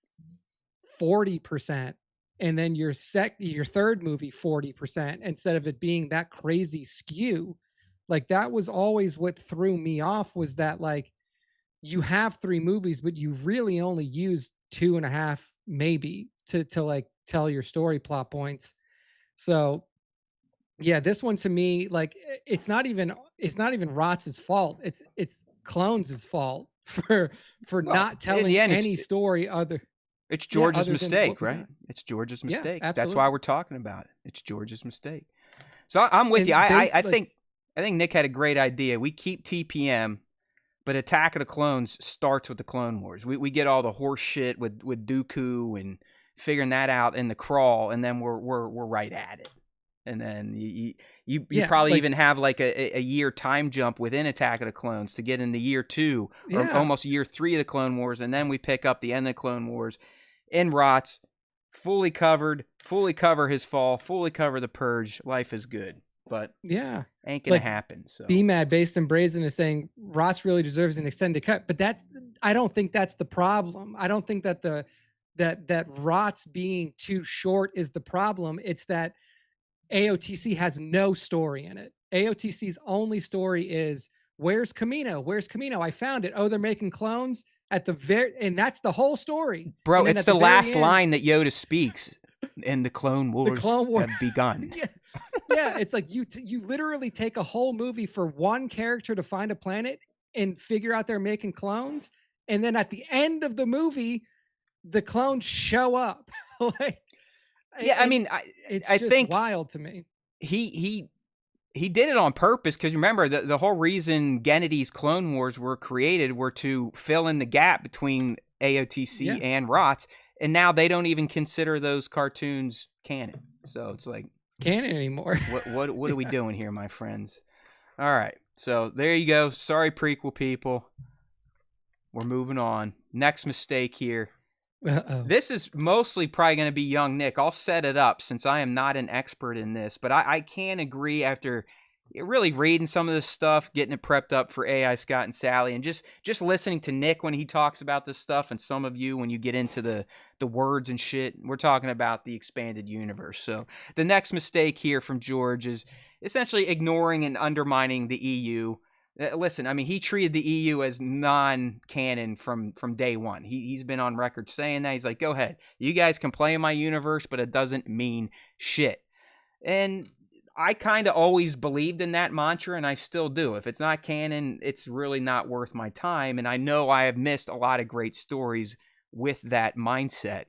40%, and then your third movie 40%, instead of it being that crazy skew? Like that was always what threw me off, was that like you have 3 movies, but you really only use 2.5 maybe to like tell your story plot points. So yeah, this one to me, like it's not even Rotz's fault. It's Clones' fault for not telling any story other. It's George's mistake, right? It's George's mistake. That's why we're talking about it. It's George's mistake. So I'm with you. I think Nick had a great idea. We keep TPM, but Attack of the Clones starts with the Clone Wars. We get all the horse shit with Dooku and figuring that out in the crawl, and then we're right at it. and then you Yeah, probably like even have like a year time jump within Attack of the Clones to get into year 2 or yeah, almost year 3 of the Clone Wars, and then we pick up the end of the Clone Wars in Rots, fully covered, fully cover his fall, fully cover the Purge. Life is good, but yeah. ain't gonna Like happen. So BMAD based in Brazen is saying Ross really deserves an extended cut, but I don't think that's the problem. I don't think that that Rots being too short is the problem. It's that AOTC has no story in it. AOTC's only story is where's Camino? Where's Camino? I found it. Oh, they're making clones at the very, and that's the whole story. bro, And then it's at the the very last end, line that Yoda speaks, and the Clone the Wars Clone War. have begun. Yeah, yeah. It's like you literally take a whole movie for one character to find a planet and figure out they're making clones, and then at the end of the movie, the clones show up. Like, Yeah, I and mean, it's I just think wild to me. he did it on purpose, because remember the whole reason Gennedy's Clone Wars were created were to fill in the gap between AOTC Yeah. and ROTS, and now they don't even consider those cartoons canon. So it's like, Canon anymore. what are we doing here, my friends? All right, so there you go. Sorry, prequel people. We're moving on. Next mistake here. Uh-oh. This is mostly probably going to be young Nick. I'll set it up since I am not an expert in this, but I can agree after really reading some of this stuff, getting it prepped up for AI Scott and Sally, and just listening to Nick when he talks about this stuff, and some of you when you get into the words and shit. We're talking about the expanded universe. So the next mistake here from George is essentially ignoring and undermining the EU. Listen, I mean, he treated the EU as non-canon from day one. He's been on record saying that. He's like, go ahead. You guys can play in my universe, but it doesn't mean shit. And I kind of always believed in that mantra, and I still do. If it's not canon, it's really not worth my time. And I know I have missed a lot of great stories with that mindset.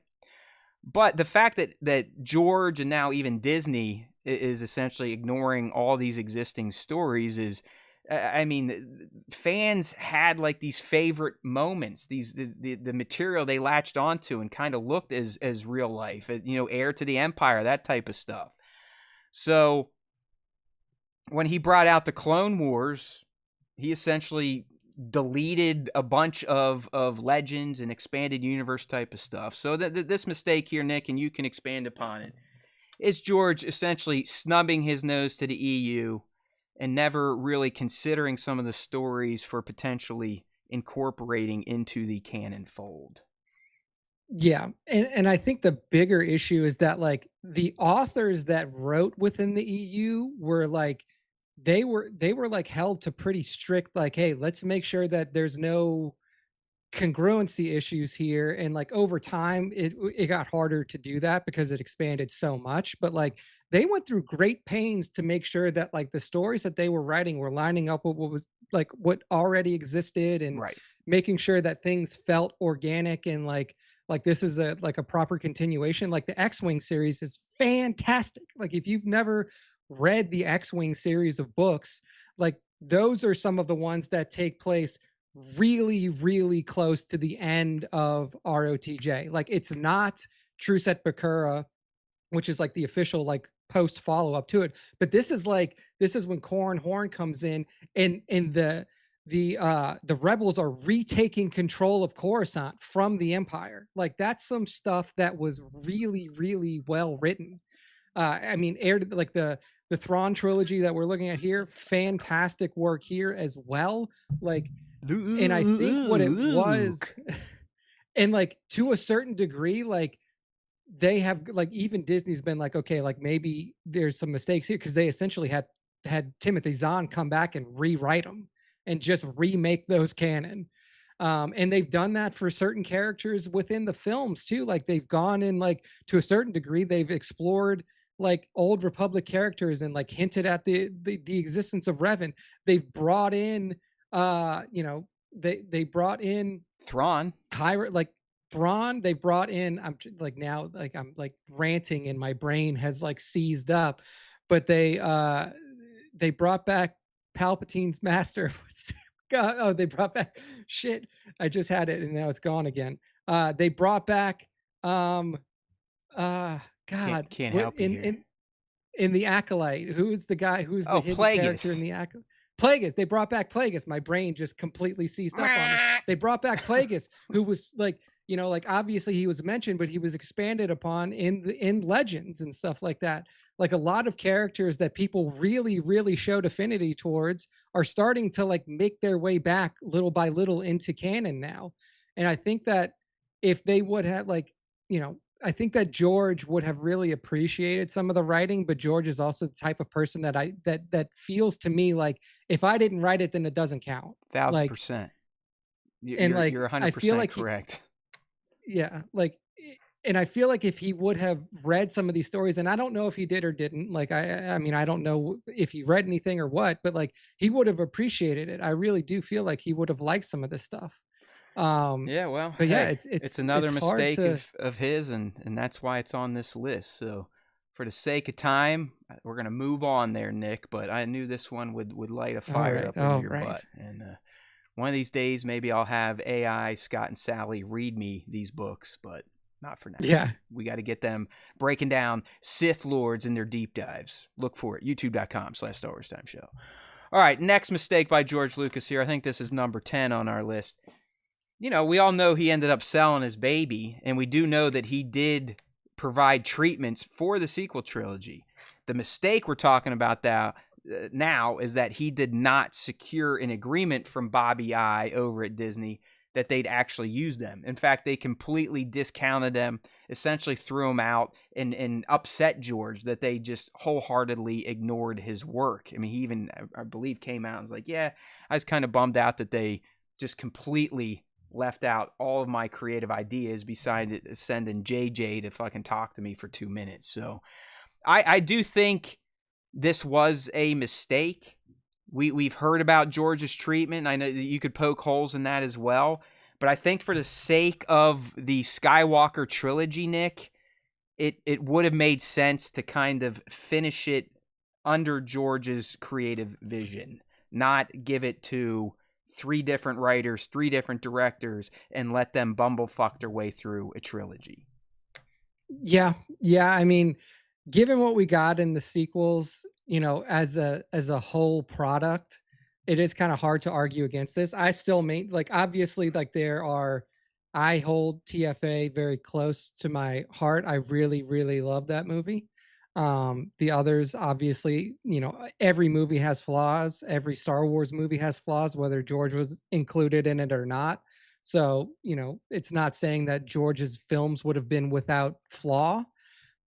But the fact that George and now even Disney is essentially ignoring all these existing stories is, I mean, fans had like these favorite moments, the material they latched onto and kind of looked as real life, heir to the empire, that type of stuff. So when he brought out the Clone Wars, he essentially deleted a bunch of legends and expanded universe type of stuff. So this mistake here, Nick, and you can expand upon it, is George essentially snubbing his nose to the EU and never really considering some of the stories for potentially incorporating into the canon fold. Yeah. And I think the bigger issue is that like the authors that wrote within the EU were like, they were like held to pretty strict, like, hey, let's make sure that there's no congruency issues here. And like over time it got harder to do that because it expanded so much, but like they went through great pains to make sure that like the stories that they were writing were lining up with what was like what already existed, and Right. making sure that things felt organic and like this is a like a proper continuation. Like the X-Wing series is fantastic. Like if you've never read the X-Wing series of books, like those are some of the ones that take place really, really close to the end of ROTJ. Like it's not True Set Bakura, which is like the official like post follow up to it. But this is when Corran Horn comes in, and the rebels are retaking control of Coruscant from the Empire. Like that's some stuff that was really, really well written. I mean, like the Thrawn trilogy that we're looking at here, fantastic work here as well. Like, and I think what it was, and like to a certain degree, like they have like even Disney's been like, okay, like maybe there's some mistakes here, because they essentially had Timothy Zahn come back and rewrite them and just remake those canon. And they've done that for certain characters within the films too. Like they've gone in, like to a certain degree, they've explored like old Republic characters and like hinted at the existence of Revan. They've brought in they brought in Thrawn. like Thrawn. They brought in, I'm like now like I'm like ranting and my brain has like seized up, but they brought back Palpatine's master. Oh, they brought back shit. I just had it and now it's gone again. They brought back God, can't help you here. in the Acolyte. Who is the guy? Who's the hidden character in Plagueis. the Acolyte? Plagueis. They brought back Plagueis. My brain just completely seized up on me. They brought back Plagueis, who was like, you know, like obviously he was mentioned, but he was expanded upon in Legends and stuff like that. Like a lot of characters that people really, really showed affinity towards are starting to like make their way back little by little into canon now. And I think that if they would have like, you know, I think that George would have really appreciated some of the writing, but George is also the type of person that that feels to me like if I didn't write it, then it doesn't count. Like, 1000%. and You're like I feel 100% like correct. yeah, like, and I feel like if he would have read some of these stories, and I don't know if he did or didn't, like I mean, I don't know if he read anything or what, but like he would have appreciated it. I really do feel like he would have liked some of this stuff. Yeah, well, But yeah, hey, it's another it's hard mistake to of his, and that's why it's on this list. So, for the sake of time, we're gonna move on there, Nick. But I knew this one would light a fire up under your butt, and one of these days, maybe I'll have AI Scott and Sally read me these books, but not for now. Yeah. We got to get them breaking down Sith Lords in their deep dives. Look for it, youtube.com/Star Wars Time Show. All right, next mistake by George Lucas here. I think this is number 10 on our list. You know, we all know he ended up selling his baby, and we do know that he did provide treatments for the sequel trilogy. The mistake we're talking about now is that he did not secure an agreement from Bobby I over at Disney that they'd actually use them. In fact, they completely discounted them, essentially threw him out, and upset George that they just wholeheartedly ignored his work. I mean, he even, I believe, came out and was like, yeah, I was kind of bummed out that they just completely left out all of my creative ideas besides sending JJ to fucking talk to me for 2 minutes. So I do think this was a mistake. We've heard about George's treatment. I know that you could poke holes in that as well. But I think for the sake of the Skywalker trilogy, Nick, it would have made sense to kind of finish it under George's creative vision, not give it to 3 different writers, 3 different directors, and let them bumblefuck their way through a trilogy. Yeah. I mean, given what we got in the sequels, you know, as a whole product, it is kind of hard to argue against this. I still like obviously like I hold TFA very close to my heart. I really, really love that movie. The others, obviously, you know, every movie has flaws. Every Star Wars movie has flaws, whether George was included in it or not. So, you know, it's not saying that George's films would have been without flaw.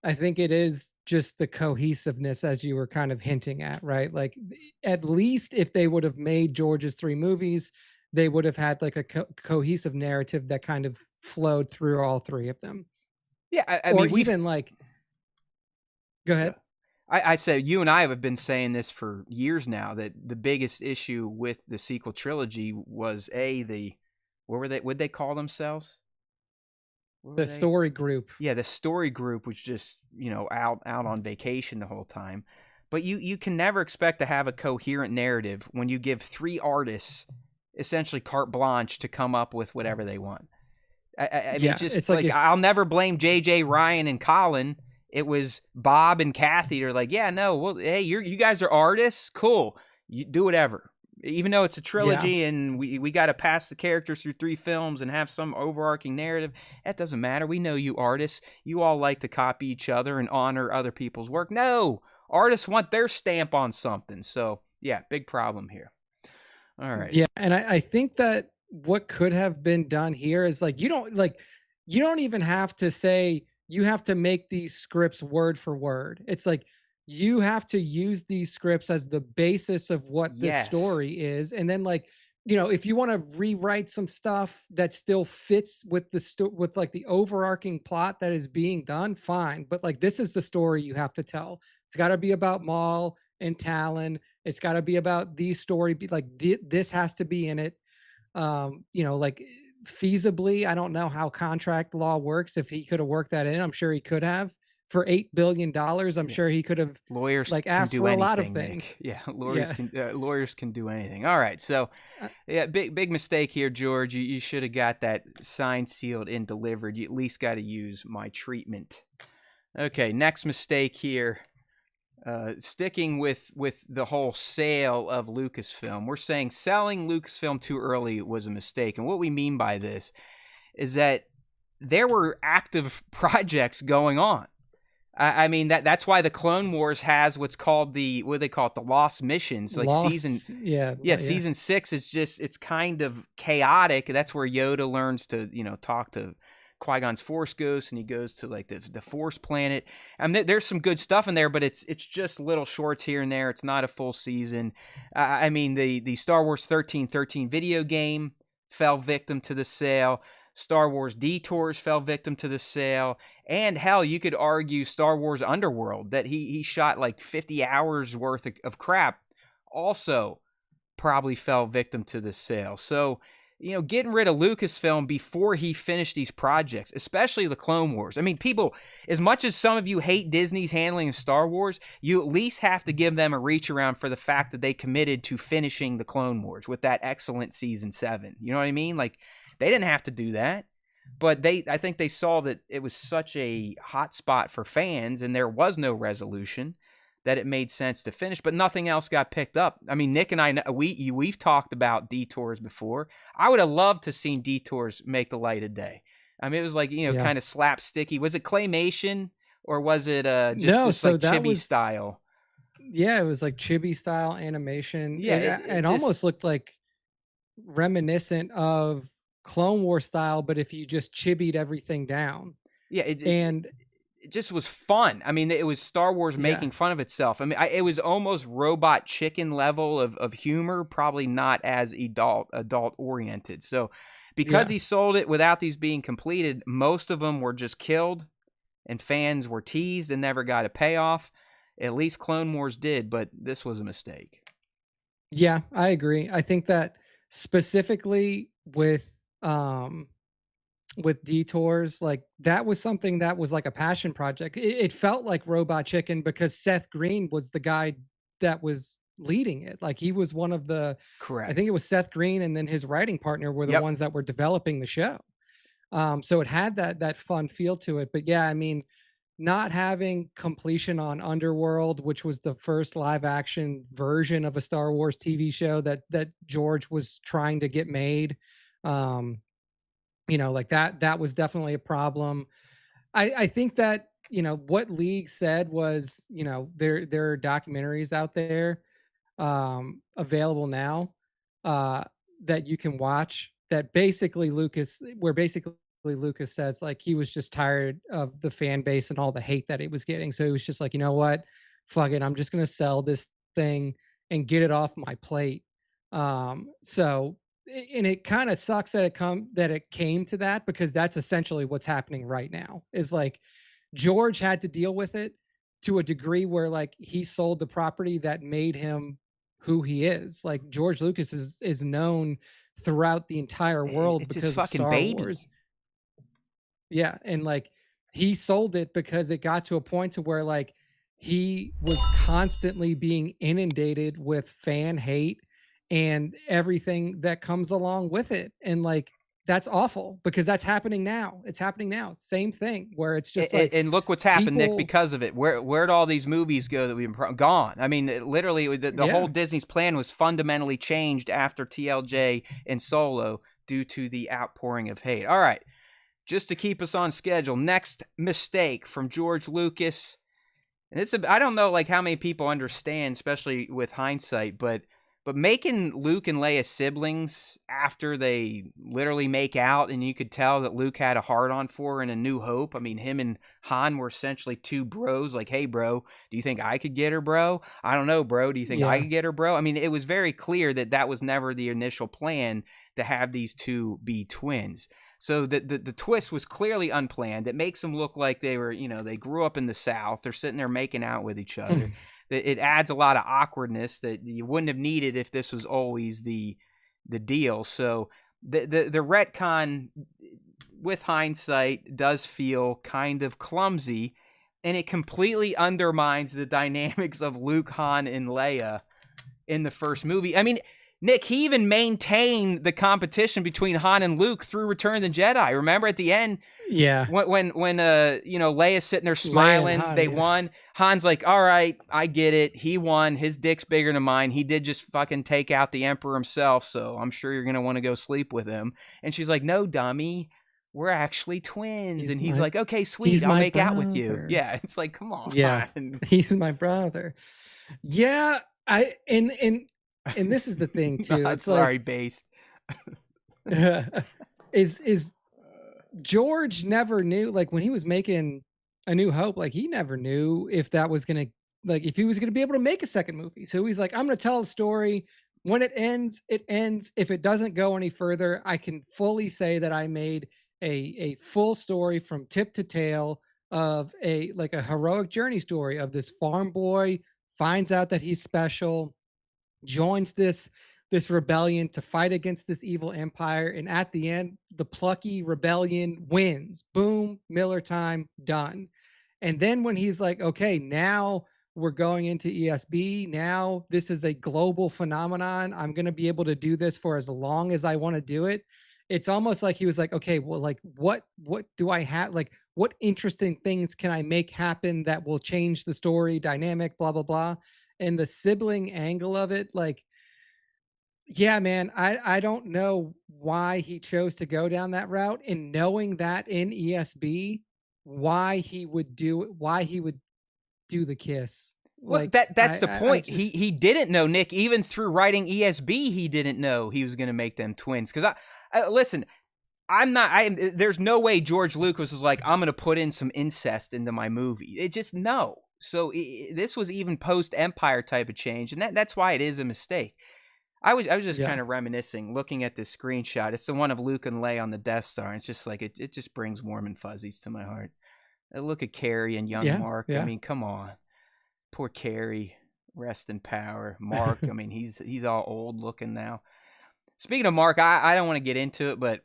I think it is just the cohesiveness, as you were kind of hinting at, right? Like, at least if they would have made George's 3 movies, they would have had like a cohesive narrative that kind of flowed through all 3 of them. Yeah, I or mean, even like, go ahead. I said you and I have been saying this for years now that the biggest issue with the sequel trilogy was what were they? What'd they call themselves? The story group. Yeah, the story group was just, you know, out on vacation the whole time. But you can never expect to have a coherent narrative when you give 3 artists essentially carte blanche to come up with whatever they want. I mean, just it's like I'll never blame JJ, Ryan, and Colin. It was Bob and Kathy. They're like, yeah, no, well, hey, you guys are artists, cool. You do whatever. Even though it's a trilogy and we got to pass the characters through 3 films and have some overarching narrative, that doesn't matter. We know you artists. You all like to copy each other and honor other people's work. No, artists want their stamp on something. So, yeah, big problem here. All right. Yeah, and I think that what could have been done here is like you don't even have to say you have to make these scripts word for word. It's like you have to use these scripts as the basis of what the story is, and then like, you know, if you want to rewrite some stuff that still fits with with like the overarching plot that is being done, fine. But like this is the story you have to tell. It's got to be about Maul and Talon. It's got to be about these story. This has to be in it. You know, like feasibly, I don't know how contract law works. If he could have worked that in, I'm sure he could have. For $8 billion, I'm sure he could have lawyers like asked for a lot of things. Nick. Yeah, lawyers can do anything. All right, so yeah, big mistake here, George. You should have got that signed, sealed, and delivered. You at least got to use my treatment. Okay, next mistake here. sticking with the whole sale of Lucasfilm, we're saying selling Lucasfilm too early was a mistake. And what we mean by this is that there were active projects going on. I mean that's why the Clone Wars has what's called the lost missions, like season 6 is just, it's kind of chaotic. That's where Yoda learns to talk to Qui-Gon's Force Ghost, and he goes to like the Force planet. And there's some good stuff in there, but it's just little shorts here and there. It's not a full season. I mean the Star Wars 1313 video game fell victim to the sale. Star Wars Detours fell victim to the sale. And hell, you could argue Star Wars Underworld, that he shot like 50 hours worth of crap, also probably fell victim to the sale. So, getting rid of Lucasfilm before he finished these projects, especially the Clone Wars. I mean, people, as much as some of you hate Disney's handling of Star Wars, you at least have to give them a reach around for the fact that they committed to finishing the Clone Wars with that excellent season 7. You know what I mean? Like, they didn't have to do that, but I think they saw that it was such a hot spot for fans and there was no resolution that it made sense to finish, but nothing else got picked up. I mean, Nick and I, we've talked about Detours before. I would have loved to seen Detours make the light of day. I mean, it was like, kind of slapsticky. Was it claymation or was it just like chibi style? Yeah, it was like chibi style animation. Yeah, it almost looked like reminiscent of Clone War style, but if you just chibied everything down. Yeah, it just was fun. I mean, it was Star Wars making fun of itself. I mean, it was almost Robot Chicken level of humor, probably not as adult oriented. So because he sold it without these being completed, most of them were just killed and fans were teased and never got a payoff. At least Clone Wars did, but this was a mistake. Yeah, I agree. I think that specifically with Detours, like that was something that was like a passion project. It felt like Robot Chicken because Seth Green was the guy that was leading it. Like he was one of the, correct. I think it was Seth Green and then his writing partner were the ones that were developing the show. So it had that fun feel to it. But yeah, I mean, not having completion on Underworld, which was the first live action version of a Star Wars TV show that George was trying to get made. Like that was definitely a problem. I think that, what League said was, there are documentaries out there available now that you can watch that basically Lucas says like he was just tired of the fan base and all the hate that it was getting. So he was just like, you know what, fuck it, I'm just gonna sell this thing and get it off my plate. And it kind of sucks that it came to that, because that's essentially what's happening right now. Is like George had to deal with it to a degree where like he sold the property that made him who he is. Like George Lucas is known throughout the entire world because of Star Wars. Yeah, and like he sold it because it got to a point to where like he was constantly being inundated with fan hate and everything that comes along with it. And like that's awful because that's happening now. It's happening now. Same thing where it's just like, and look what's happened, Nick, because of it. Where'd all these movies go that we've gone? I mean, literally the whole Disney's plan was fundamentally changed after TLJ and Solo due to the outpouring of hate. All right, just to keep us on schedule, next mistake from George Lucas. And I don't know like how many people understand, especially with hindsight, but making Luke and Leia siblings after they literally make out, and you could tell that Luke had a hard-on for her in A New Hope. I mean, him and Han were essentially two bros, like, hey, bro, do you think I could get her, bro? I don't know, bro. Do you think I could get her, bro? I mean, it was very clear that was never the initial plan to have these two be twins. So the twist was clearly unplanned. It makes them look like they were, they grew up in the South. They're sitting there making out with each other. It adds a lot of awkwardness that you wouldn't have needed if this was always the deal. So the retcon, with hindsight, does feel kind of clumsy, and it completely undermines the dynamics of Luke, Han, and Leia in the first movie. I mean, Nick, he even maintained the competition between Han and Luke through Return of the Jedi. Remember at the end, Yeah. when Leia's sitting there Leia and smiling, Han, they yeah. won. Han's like, all right, I get it. He won. His dick's bigger than mine. He did just fucking take out the Emperor himself, so I'm sure you're gonna want to go sleep with him. And she's like, no, dummy. We're actually twins. And he's like, okay, sweet, I'll make out with you. Yeah, it's like, come on. Yeah, he's my brother. Yeah, and this is the thing too. It's sorry, like based. is George never knew, like when he was making A New Hope, like he never knew if that was gonna, like if he was gonna be able to make a second movie. So he's like, I'm gonna tell a story. When it ends, it ends. If it doesn't go any further, I can fully say that I made a full story from tip to tail of a heroic journey story of this farm boy finds out that he's special, joins this rebellion to fight against this evil empire, and at the end the plucky rebellion wins. Boom, Miller time, done. And then when he's like, okay, now we're going into ESB, now this is a global phenomenon, I'm going to be able to do this for as long as I want to do it. It's almost like he was like, okay, well, like what do I have, like what interesting things can I make happen that will change the story dynamic, blah blah blah. And the sibling angle of it, like, yeah, man, I don't know why he chose to go down that route, and knowing that in ESB, why he would do the kiss. Well, Like that's the point. I just, He didn't know, Nick. Even through writing ESB, he didn't know he was going to make them twins. Because I listen, there's no way George Lucas was like, I'm going to put in some incest into my movie. It just no. So this was even post Empire type of change, and that's why it is a mistake. I was just kind of reminiscing, looking at this screenshot. It's the one of Luke and Leia on the Death Star. And it's just like it just brings warm and fuzzies to my heart. Look at Carrie and young Mark. I mean, come on. Poor Carrie, rest in power. Mark, I mean, he's all old looking now. Speaking of Mark, I don't want to get into it, but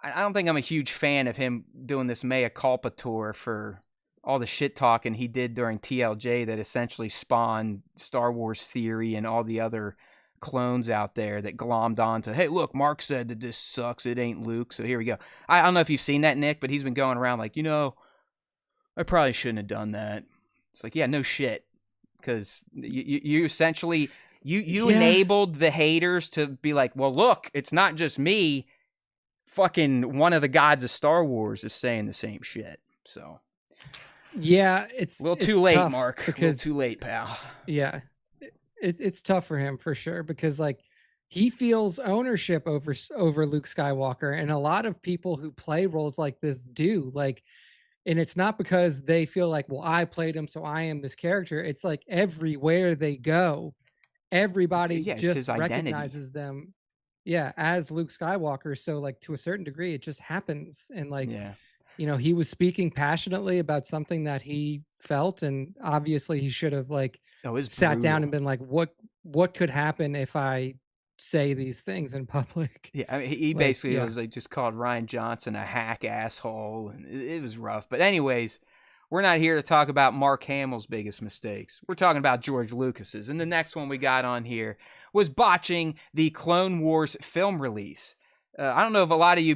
I don't think I'm a huge fan of him doing this mea culpa tour for all the shit talking he did during TLJ that essentially spawned Star Wars theory and all the other clones out there that glommed onto, hey, look, Mark said that this sucks. It ain't Luke. So here we go. I don't know if you've seen that, Nick, but he's been going around like, I probably shouldn't have done that. It's like, yeah, no shit. Because you essentially, you enabled the haters to be like, well, look, it's not just me. Fucking one of the gods of Star Wars is saying the same shit. So, yeah, it's a little too late, Mark. Because, a little too late, pal. Yeah, it's tough for him for sure, because like he feels ownership over Luke Skywalker, and a lot of people who play roles like this do, like, and it's not because they feel like, well, I played him, so I am this character. It's like everywhere they go, everybody just recognizes them, as Luke Skywalker. So like to a certain degree, it just happens. And like, he was speaking passionately about something that he felt, and obviously he should have like sat down and been like, what could happen if I say these things in public? Yeah, I mean, he basically was like just called Ryan Johnson a hack asshole, and it was rough. But anyways, we're not here to talk about Mark Hamill's biggest mistakes. We're talking about George Lucas's. And the next one we got on here was botching the Clone Wars film release. I don't know if a lot of you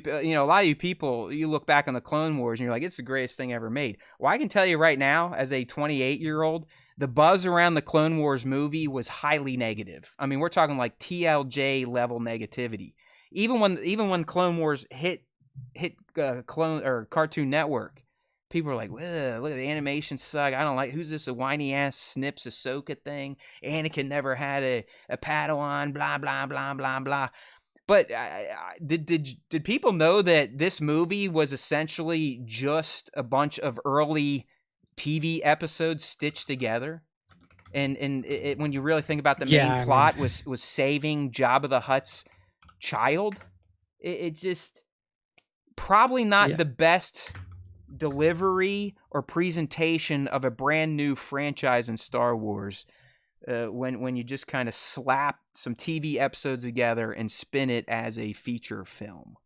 people, you look back on the Clone Wars and you're like, it's the greatest thing ever made. Well, I can tell you right now, as a 28-year-old, the buzz around the Clone Wars movie was highly negative. I mean, we're talking like TLJ level negativity. Even when Clone Wars hit Cartoon Network, people were like, look at the animation suck. I don't like, who's this, a whiny ass Snips Ahsoka thing? Anakin never had a Padawan, blah blah blah blah blah. But did people know that this movie was essentially just a bunch of early TV episodes stitched together? And when you really think about the main plot was saving Jabba the Hutt's child, it just probably not the best delivery or presentation of a brand new franchise in Star Wars. When you just kind of slap some TV episodes together and spin it as a feature film.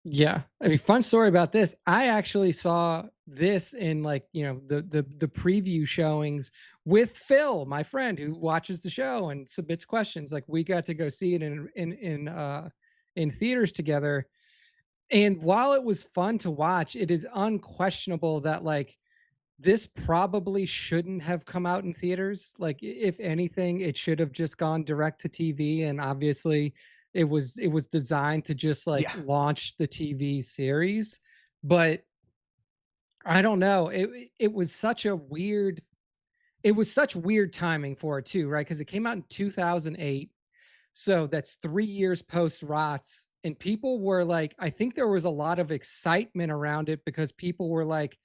Yeah. I mean, fun story about this. I actually saw this in like, the preview showings with Phil, my friend who watches the show and submits questions. Like we got to go see it in theaters together. And while it was fun to watch, it is unquestionable that like this probably shouldn't have come out in theaters. Like if anything, it should have just gone direct to TV. And obviously it was designed to just like Yeah. launch the TV series. But I don't know. It was such a weird it was such weird timing for it too, right? Because it came out in 2008. So that's 3 years post ROTS. And people were like, I think there was a lot of excitement around it because people were like,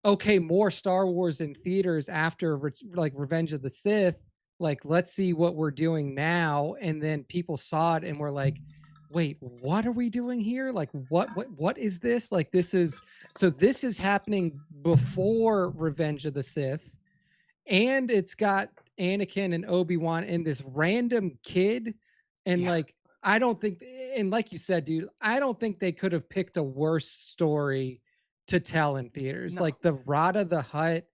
okay, more Star Wars in theaters after like Revenge of the Sith. Like, let's see what we're doing now. And then people saw it and were like, wait, what are we doing here? Like, what is this? Like, this is happening before Revenge of the Sith, and it's got Anakin and Obi-Wan and this random kid. And Yeah. like, I don't think, and like you said, dude, I don't think they could have picked a worse story to tell in theaters. No. Like the Rada the Hutt,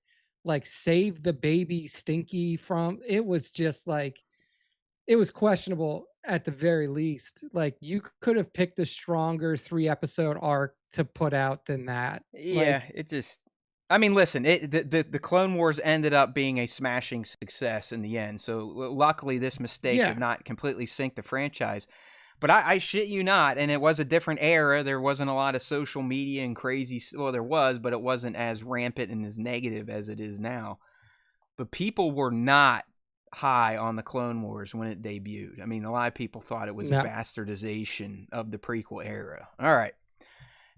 like save the baby Stinky from, it was just like, it was questionable at the very least. Like you could have picked a stronger 3 episode arc to put out than that. Yeah, Like, it just. I mean, listen. The Clone Wars ended up being a smashing success in the end. So luckily, this mistake did yeah, not completely sink the franchise. But I shit you not, and it was a different era. There wasn't a lot of social media and crazy. Well, there was, but it wasn't as rampant and as negative as it is now. But people were not high on the Clone Wars when it debuted. I mean, a lot of people thought it was a no. bastardization of the prequel era. All right.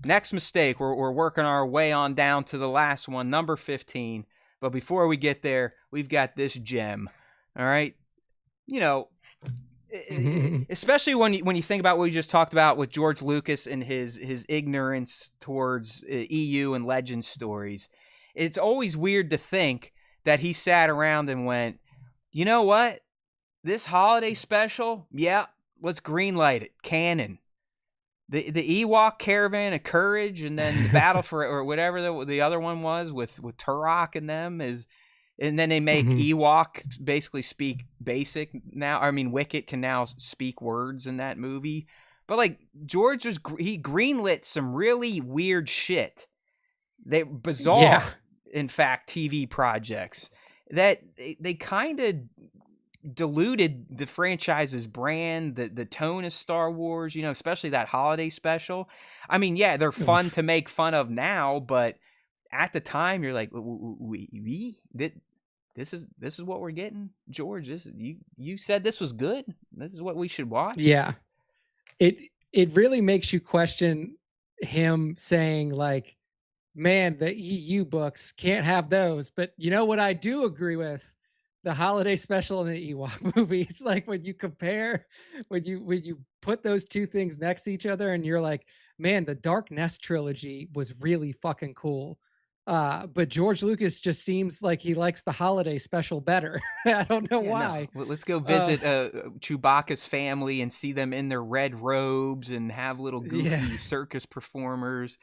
Next mistake, we're working our way on down to the last one, number 15. But before we get there, we've got this gem. All right. You know, especially when you think about what we just talked about with George Lucas and his ignorance towards EU and legend stories. It's always weird to think that he sat around and went, you know what? This holiday special, yeah, let's greenlight it. Canon. The Ewok Caravan of Courage, and then the Battle for, or whatever the other one was with Turok and them is, and then they make Ewok basically speak basic now. I mean, Wicket can now speak words in that movie, but like George he greenlit some really weird shit. They bizarre, Yeah. in fact, TV projects that they kind of diluted the franchise's brand, the tone of Star Wars, you know, especially that holiday special. I mean, yeah, they're fun to make fun of now, but at the time you're like, this is what we're getting, George. You said this was good. This is what we should watch. Yeah. It really makes you question him saying like, man, the EU books can't have those. But you know what I do agree with? The holiday special and the Ewok movies. Like when you compare, when you put those two things next to each other, and you're like, man, the Dark Nest trilogy was really fucking cool. But George Lucas just seems like he likes the holiday special better. I don't know Yeah, why. no. Let's go visit Chewbacca's family and see them in their red robes and have little Yeah. goofy circus performers.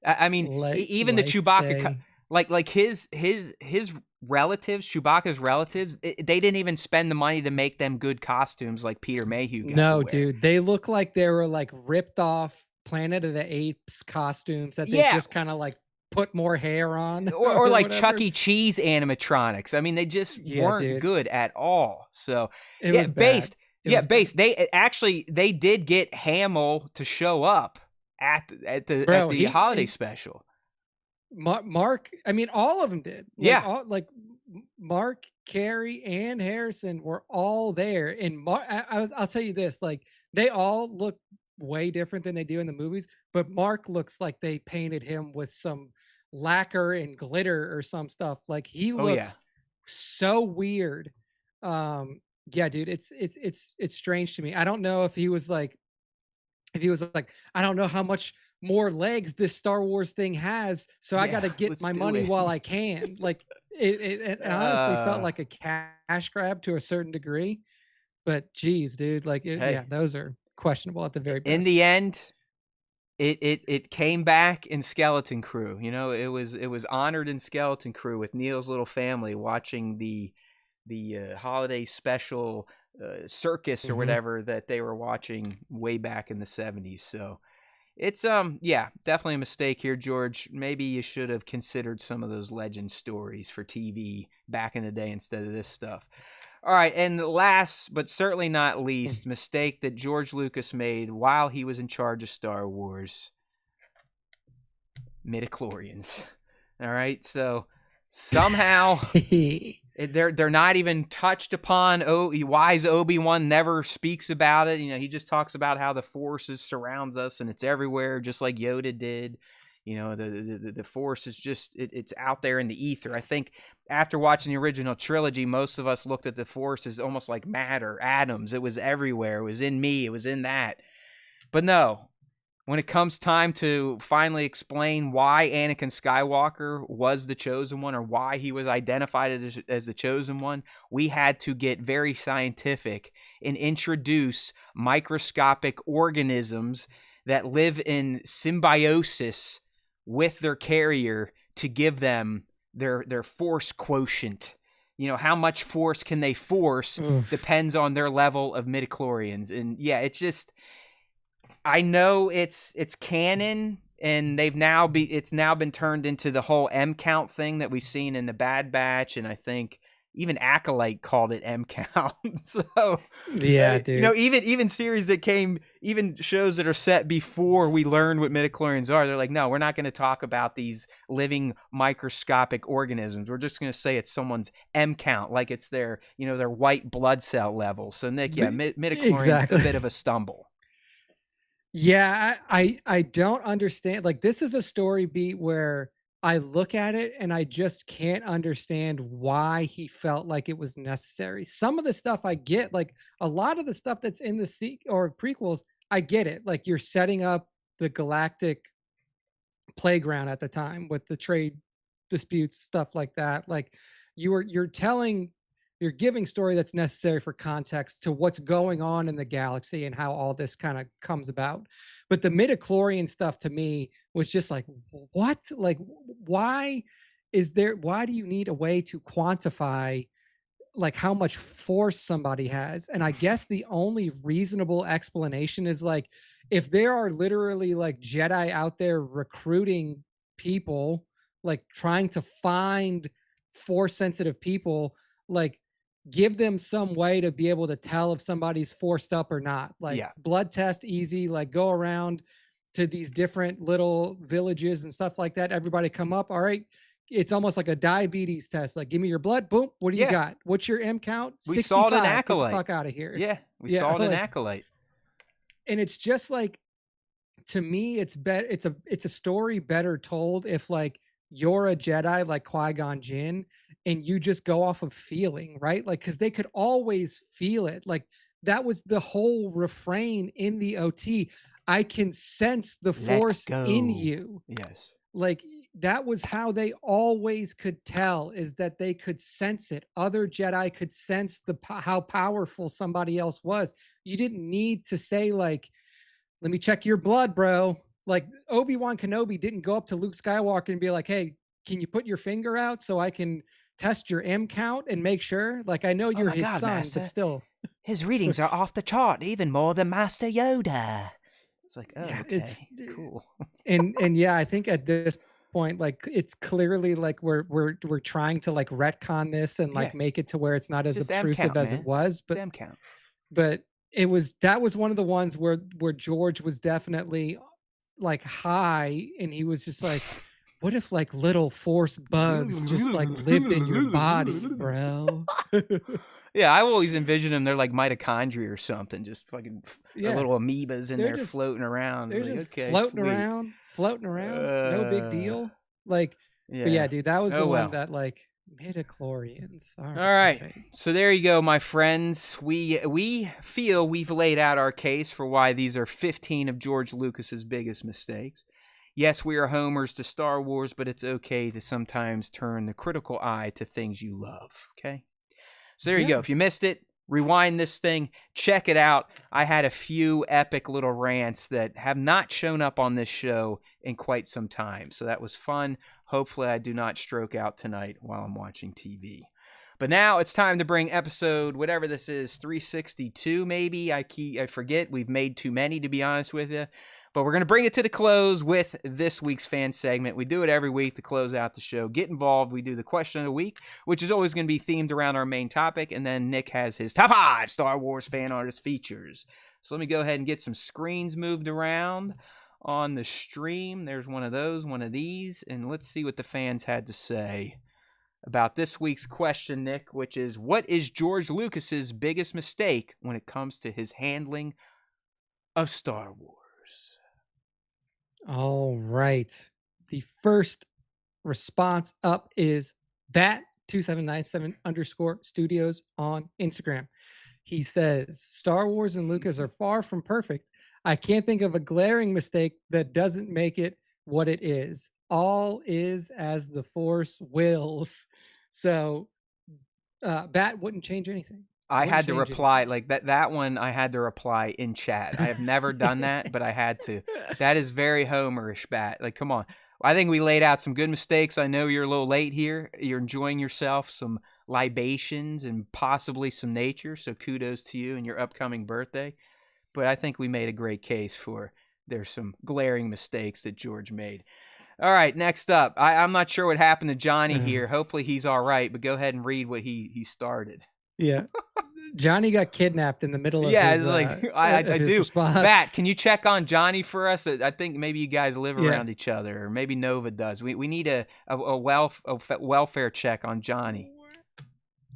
I mean, even the Life Chewbacca, Day. like his relatives, Chewbacca's relatives, they didn't even spend the money to make them good costumes like Peter Mayhew got to No, wear. dude, they look like they were like ripped off Planet of the Apes costumes that they Yeah, just kind of like put more hair on or or like Chuck whatever. E. Cheese animatronics. I mean, they just Yeah, weren't dude, good at all. So it yeah, was bad. It was bad. based. They actually they did get Hamill to show up at Bro, the holiday special. Mark, I mean, all of them did. Yeah, Mark, Carey, and Harrison were all there. And I'll tell you this: like, they all look way different than they do in the movies. But Mark looks like they painted him with some lacquer and glitter or some stuff. Like he oh yeah, looks so weird. Yeah, dude, it's strange to me. I don't know if he was like, I don't know how much more legs this Star Wars thing has, so I got yeah. to get Let's my do money it. while I can. Like it honestly felt uh, like a cash grab to a certain degree. But geez, dude, like hey, yeah, those are questionable at the very in best. the end, it came back in Skeleton Crew. You know, it was honored in Skeleton Crew with Neil's little family watching the holiday special circus or whatever that they were watching way back in the 70s. So it's yeah, definitely a mistake here, George. Maybe you should have considered some of those legend stories for TV back in the day instead of this stuff. All right, and last but certainly not least, mistake that George Lucas made while he was in charge of Star Wars: midichlorians. All right, so somehow they're not even touched upon. Wise Obi-Wan never speaks about it. You know, he just talks about how the Force surrounds us and it's everywhere, just like Yoda did. You know, the Force is just it's out there in the ether. I think after watching the original trilogy, most of us looked at the Force as almost like matter, atoms. It was everywhere. It was in me. It was in that. But no, when it comes time to finally explain why Anakin Skywalker was the chosen one, or why he was identified as the chosen one, we had to get very scientific and introduce microscopic organisms that live in symbiosis with their carrier to give them their force quotient. You know, how much force can they force depends on their level of midichlorians. And yeah, it's just, I know it's canon, and it's now been turned into the whole M count thing that we've seen in the Bad Batch, and I think even Acolyte called it M count. So yeah, dude. You know, even series that came, even shows that are set before we learned what midichlorians are, they're like, no, we're not going to talk about these living microscopic organisms. We're just going to say it's someone's M count, like it's their, you know, their white blood cell level. So Nick, yeah, midichlorians a bit of a stumble. Yeah, I don't understand. Like, this is a story beat where I look at it and I just can't understand why he felt like it was necessary. Some of the stuff I get, like a lot of the stuff that's in the or prequels, I get it. Like, you're setting up the galactic playground at the time with the trade disputes, stuff like that. Like, you're giving story that's necessary for context to what's going on in the galaxy and how all this kind of comes about. But the midichlorian stuff to me was just like, what? Like, why do you need a way to quantify like how much force somebody has? And I guess the only reasonable explanation is like, if there are literally like Jedi out there recruiting people, like trying to find force sensitive people, like give them some way to be able to tell if somebody's forced up or not. Like, blood test, easy, like go around to these different little villages and stuff like that. Everybody come up. All right. It's almost like a diabetes test. Like, give me your blood. Boom. What do you got? What's your M count? We saw it in Acolyte. Get the fuck out of here. Yeah. We saw it in Acolyte. And it's just like, to me, it's a story better told if like you're a Jedi like Qui-Gon Jinn and you just go off of feeling, right? Like, because they could always feel it. Like, that was the whole refrain in the OT. I can sense the force in you. Yes. Like, that was how they always could tell, is that they could sense it. Other Jedi could sense how powerful somebody else was. You didn't need to say like, let me check your blood, bro. Like, Obi-Wan Kenobi didn't go up to Luke Skywalker and be like, hey, can you put your finger out so I can test your M count and make sure? Like, I know you're his son, Master, but still. His readings are off the chart, even more than Master Yoda. It's like, oh, yeah, okay, it's cool. And yeah, I think at this point, like, it's clearly like we're trying to like retcon this and like make it to where it's not as obtrusive as it was. But M count. But that was one of the ones where George was definitely like high, and he was just like, what if like little force bugs just like lived in your body, bro? Yeah, I always envision them. They're like mitochondria or something, just fucking little amoebas in there floating around. They're like, just floating around. No big deal. Like, but yeah, dude, that was the one that like midichlorians. All right. So there you go, my friends. We feel we've laid out our case for why these are 15 of George Lucas's biggest mistakes. Yes, we are homers to Star Wars, but it's okay to sometimes turn the critical eye to things you love, okay? So there you go. If you missed it, rewind this thing, check it out. I had a few epic little rants that have not shown up on this show in quite some time. So that was fun. Hopefully I do not stroke out tonight while I'm watching TV. But now it's time to bring episode, whatever this is, 362 maybe. I forget. We've made too many, to be honest with you. But we're going to bring it to the close with this week's fan segment. We do it every week to close out the show. Get involved. We do the question of the week, which is always going to be themed around our main topic. And then Nick has his top 5 Star Wars fan artist features. So let me go ahead and get some screens moved around on the stream. There's one of those, one of these. And let's see what the fans had to say about this week's question, Nick, which is, what is George Lucas's biggest mistake when it comes to his handling of Star Wars? All right. The first response up is Bat2797_studios on Instagram. He says, Star Wars and Lucas are far from perfect. I can't think of a glaring mistake that doesn't make it what it is. All is as the Force wills. So Bat wouldn't change anything. I had to reply like that one. I had to reply in chat. I have never done that, but I had to. That is very Homerish, Bat. Like, come on. I think we laid out some good mistakes. I know you're a little late here. You're enjoying yourself, some libations and possibly some nature. So kudos to you and your upcoming birthday. But I think we made a great case for there's some glaring mistakes that George made. All right, next up. I'm not sure what happened to Johnny here. Hopefully he's all right, but go ahead and read what he started. Yeah. Johnny got kidnapped in the middle of his like I do. response. Bat, can you check on Johnny for us? I think maybe you guys live around each other, or maybe Nova does. We need a welfare check on Johnny.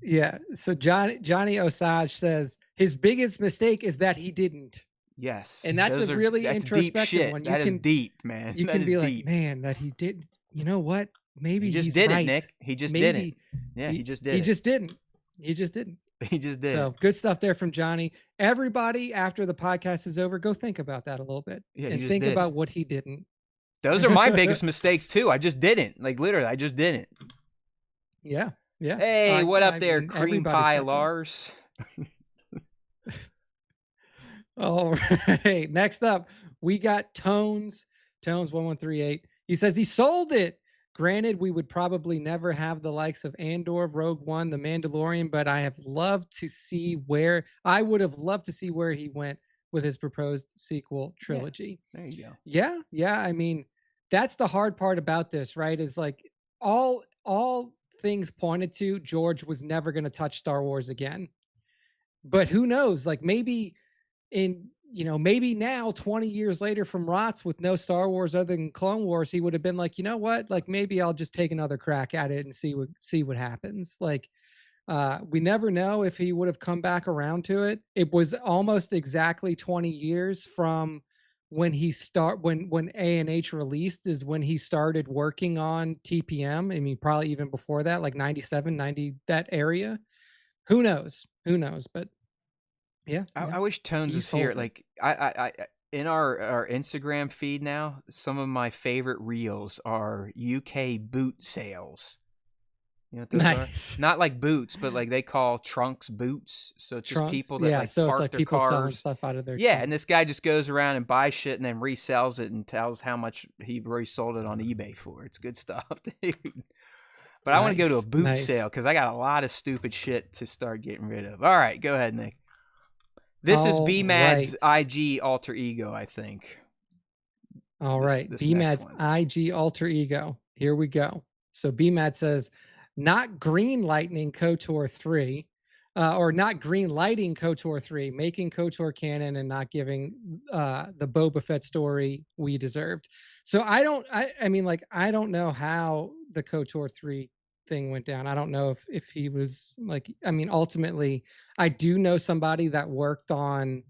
Yeah. So Johnny Osage says his biggest mistake is that he didn't. Yes. And that's a really introspective one. That is deep, man. You can be like, man, that he didn't. You know what? Maybe he just did it, Nick. He just didn't. Yeah, he just did. He just didn't. He just didn't. He just did. So good stuff there from Johnny. Everybody, after the podcast is over, go think about that a little bit and think about what he didn't. Those are my biggest mistakes too. I just didn't. Like literally, I just didn't. Yeah. Yeah. Hey, what up there, Cream Pie Lars? All right. Next up, we got Tones 1138. He says he sold it. Granted, we would probably never have the likes of Andor, Rogue One, The Mandalorian, but I would have loved to see where he went with his proposed sequel trilogy. Yeah, there you go. Yeah. Yeah. I mean, that's the hard part about this, right? Is like all things pointed to George was never going to touch Star Wars again. But who knows? Like maybe maybe now 20 years later from Rots with no Star Wars other than Clone Wars, he would have been like, you know what? Like maybe I'll just take another crack at it and see what happens. Like we never know if he would have come back around to it. It was almost exactly 20 years from when when A&H released is when he started working on TPM. I mean, probably even before that, like 97, 90, that area. Who knows? But yeah, I wish Tones was here. Like I in our Instagram feed now, some of my favorite reels are UK boot sales. You know what those are? Not like boots, but like they call trunks boots. So it's just people that so park it's like their people cars. selling stuff out of their trunk. And this guy just goes around and buys shit and then resells it and tells how much he resold it on eBay for. It's good stuff, dude. But I want to go to a boot sale because I got a lot of stupid shit to start getting rid of. All right, go ahead, Nick. This is BMAD's IG alter ego, I think. All right, BMAD's IG alter ego. Here we go. So BMAD says, not green lightning KOTOR 3, or not green lighting KOTOR 3, making KOTOR canon and not giving the Boba Fett story we deserved. So I don't know how the KOTOR 3 thing went down. I don't know if he was like, I mean, ultimately, I do know somebody that worked on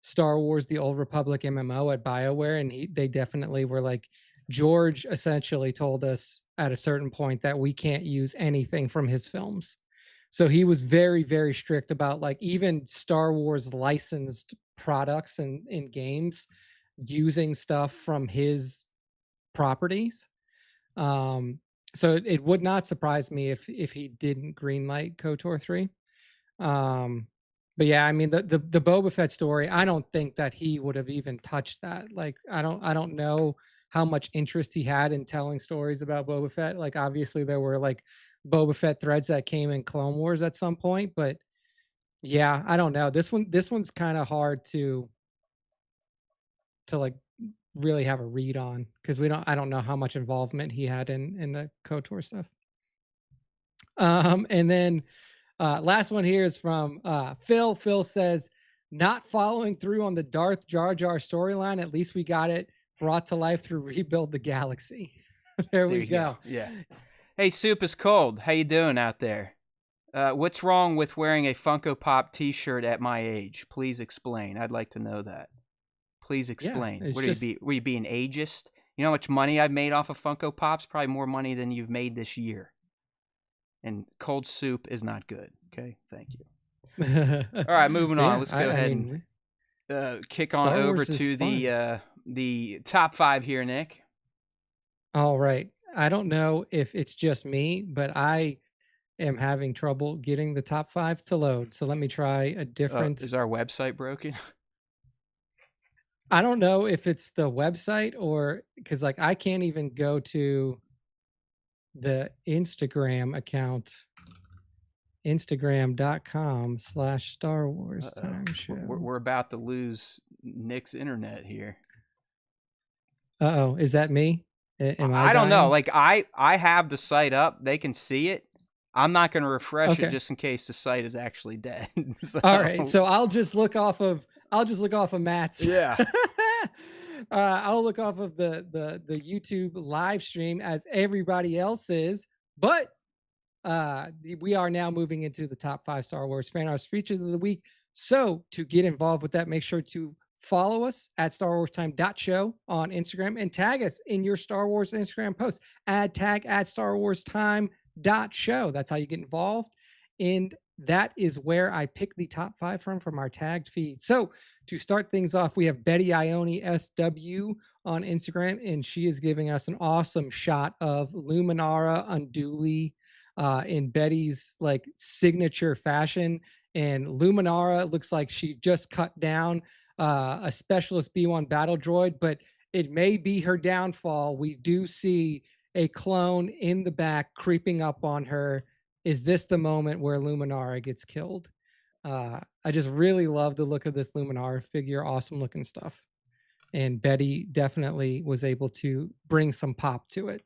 Star Wars: The Old Republic MMO at BioWare, and they definitely were like, George essentially told us at a certain point that we can't use anything from his films. So he was very, very strict about like even Star Wars licensed products and in games using stuff from his properties. So it would not surprise me if he didn't greenlight KOTOR 3. But yeah, I mean the Boba Fett story, I don't think that he would have even touched that. Like I don't know how much interest he had in telling stories about Boba Fett. Like obviously there were like Boba Fett threads that came in Clone Wars at some point, but yeah, I don't know. This one's kind of hard to like really have a read on because I don't know how much involvement he had in the KOTOR stuff. And then last one here is from Phil. Phil says, not following through on the Darth Jar Jar storyline. At least we got it brought to life through Rebuild the Galaxy. There we you go. Yeah. Hey, Soup is cold. How you doing out there? What's wrong with wearing a Funko Pop T-shirt at my age? Please explain. I'd like to know that. Please explain. It's What just were you being ageist? You know how much money I've made off of Funko Pops? Probably more money than you've made this year. And cold soup is not good. Okay, thank you. All right, moving on. Let's go ahead and kick on over to the top 5 here, Nick. All right. I don't know if it's just me, but I am having trouble getting the top 5 to load. So let me try a different. Is our website broken? I don't know if it's the website or because like I can't even go to the Instagram account, instagram.com/Star Wars Time Show. We're about to lose Nick's internet here. Uh-oh, is that me? I don't know. Like I have the site up. They can see it. I'm not going to refresh it just in case the site is actually dead. So. All right. So I'll just look off of Matt's. Yeah. I'll look off of the YouTube live stream as everybody else is, but we are now moving into the top 5 Star Wars fan arts features of the week. So to get involved with that, make sure to follow us at StarWarsTime.show on Instagram and tag us in your Star Wars Instagram post. Add tag at StarWarsTime.show. That's how you get involved. And that is where I pick the top 5 from our tagged feed. So to start things off, we have Betty Ione SW on Instagram, and she is giving us an awesome shot of Luminara Unduli in Betty's like signature fashion. And Luminara looks like she just cut down a specialist B1 battle droid, but it may be her downfall. We do see a clone in the back creeping up on her. Is this the moment where Luminara gets killed? I just really love the look of this Luminara figure. Awesome looking stuff. And Betty definitely was able to bring some pop to it.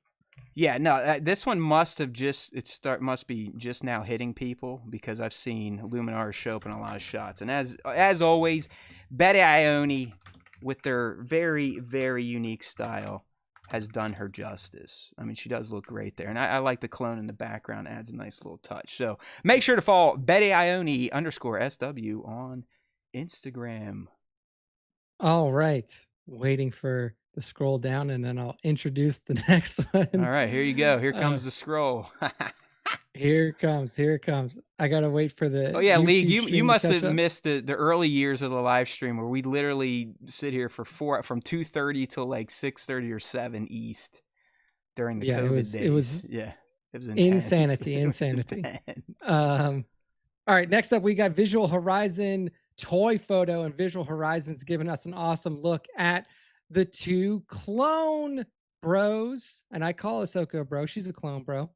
Yeah, no, this one must be just now hitting people because I've seen Luminara show up in a lot of shots. And as always, Betty Ione, with their very, very unique style, has done her justice. I mean, she does look great there. And I like the clone in the background, adds a nice little touch. So make sure to follow Betty Ione _SW on Instagram. All right. Waiting for the scroll down and then I'll introduce the next one. All right, here you go. Here comes the scroll. Here it comes. I gotta wait for the. Oh yeah, YouTube League. You must have missed the early years of the live stream where we literally sit here for from 2:30 till like 6:30 or 7 East during the COVID days. It was insanity. All right, next up we got Visual Horizon toy photo, and Visual Horizon's giving us an awesome look at the 2 clone bros, and I call Ahsoka a bro. She's a clone bro.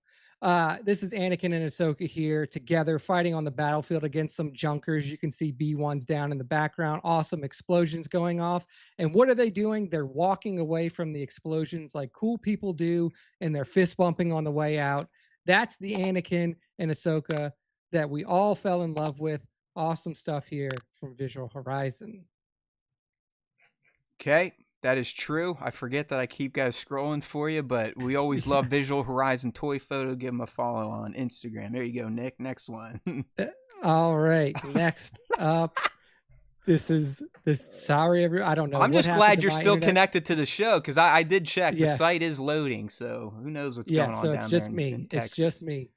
This is Anakin and Ahsoka here together fighting on the battlefield against some junkers. You can see B1s down in the background. Awesome explosions going off. And what are they doing? They're walking away from the explosions like cool people do, and they're fist bumping on the way out. That's the Anakin and Ahsoka that we all fell in love with. Awesome stuff here from Visual Horizon. Okay. That is true. I forget that I keep guys scrolling for you, but we always love Visual Horizon toy photo. Give them a follow on Instagram. There you go, Nick. Next one. All right. Next up, sorry, I don't know. I'm just glad you're still connected to the show because I did check. The site is loading, so who knows what's going on down there. Yeah, so it's just me.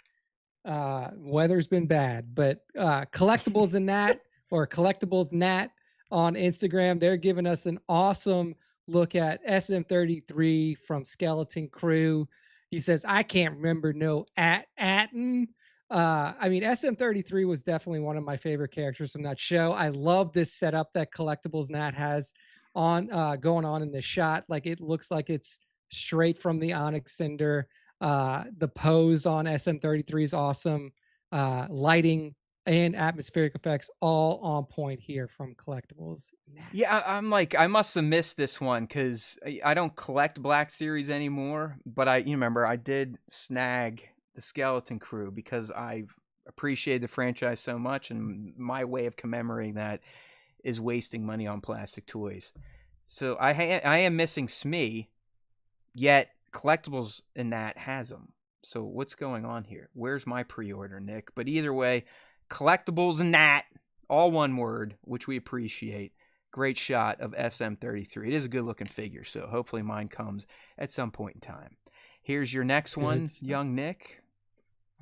Weather's been bad, but Collectibles and Nat or Collectibles Nat on Instagram, they're giving us an awesome look at SM33 from Skeleton Crew. He says, I can't remember no Atten I mean, SM33 was definitely one of my favorite characters from that show. I love this setup that Collectibles Nat has on going on in the shot. Like it looks like it's straight from the Onyx Cinder. The pose on SM33 is awesome. Lighting and atmospheric effects all on point here from Collectibles Nat. Yeah, I'm like, I must have missed this one because I don't collect Black Series anymore. But you remember, I did snag the Skeleton Crew because I appreciate the franchise so much, and my way of commemorating that is wasting money on plastic toys. So I am missing Smee, yet Collectibles in that has them. So what's going on here? Where's my pre-order, Nick? But either way, Collectibles and that, all one word, which we appreciate. Great shot of SM33. It is a good looking figure, so hopefully mine comes at some point in time. Here's your next one, young Nick.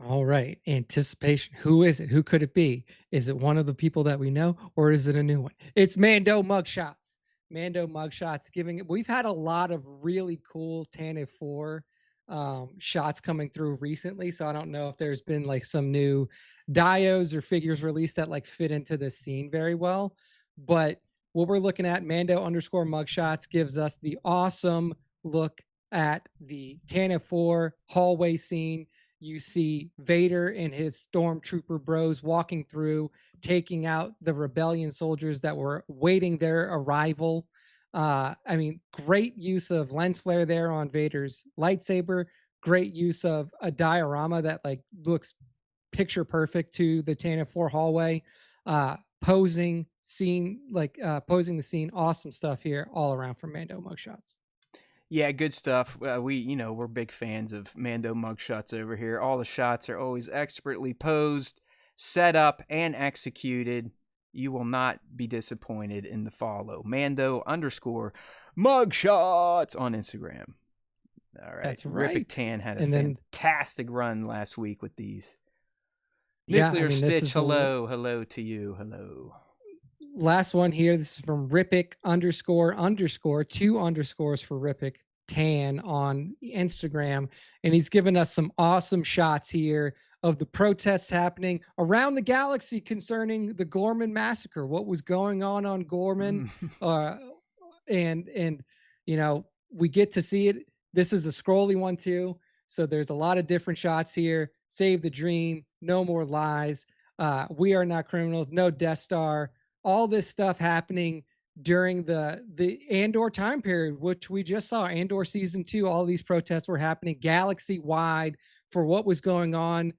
All right. Anticipation. Who is it? Who could it be? Is it one of the people that we know, or is it a new one? It's Mando mugshots. Mando mugshots giving it. We've had a lot of really cool Tantive 4 shots coming through recently. So I don't know if there's been like some new dios or figures released that like fit into this scene very well. But what we're looking at, Mando underscore mugshots, gives us the awesome look at the Tantive 4 hallway scene. You see Vader and his stormtrooper bros walking through, taking out the rebellion soldiers that were waiting their arrival. I mean, great use of lens flare there on Vader's lightsaber. Great use of a diorama that like looks picture perfect to the Tantive 4 hallway. Posing the scene. Awesome stuff here all around from Mando mugshots. Yeah, good stuff. We're big fans of Mando mugshots over here. All the shots are always expertly posed, set up, and executed. You will not be disappointed in the follow. Mando underscore mugshots on Instagram. All right. That's right. Rippic Tan had a fantastic run last week with these. Nuclear Stitch, hello to you. Hello. Last one here. This is from Rippic underscore, 2 underscores for Rippic Tan on Instagram. And he's given us some awesome shots here of the protests happening around the galaxy concerning the Gorman massacre, what was going on Gorman. And we get to see it. This is a scrolly one too. So there's a lot of different shots here. Save the dream. No more lies. We are not criminals. No Death Star. All this stuff happening during the Andor time period, which we just saw. Andor season 2, all these protests were happening galaxy wide for what was going on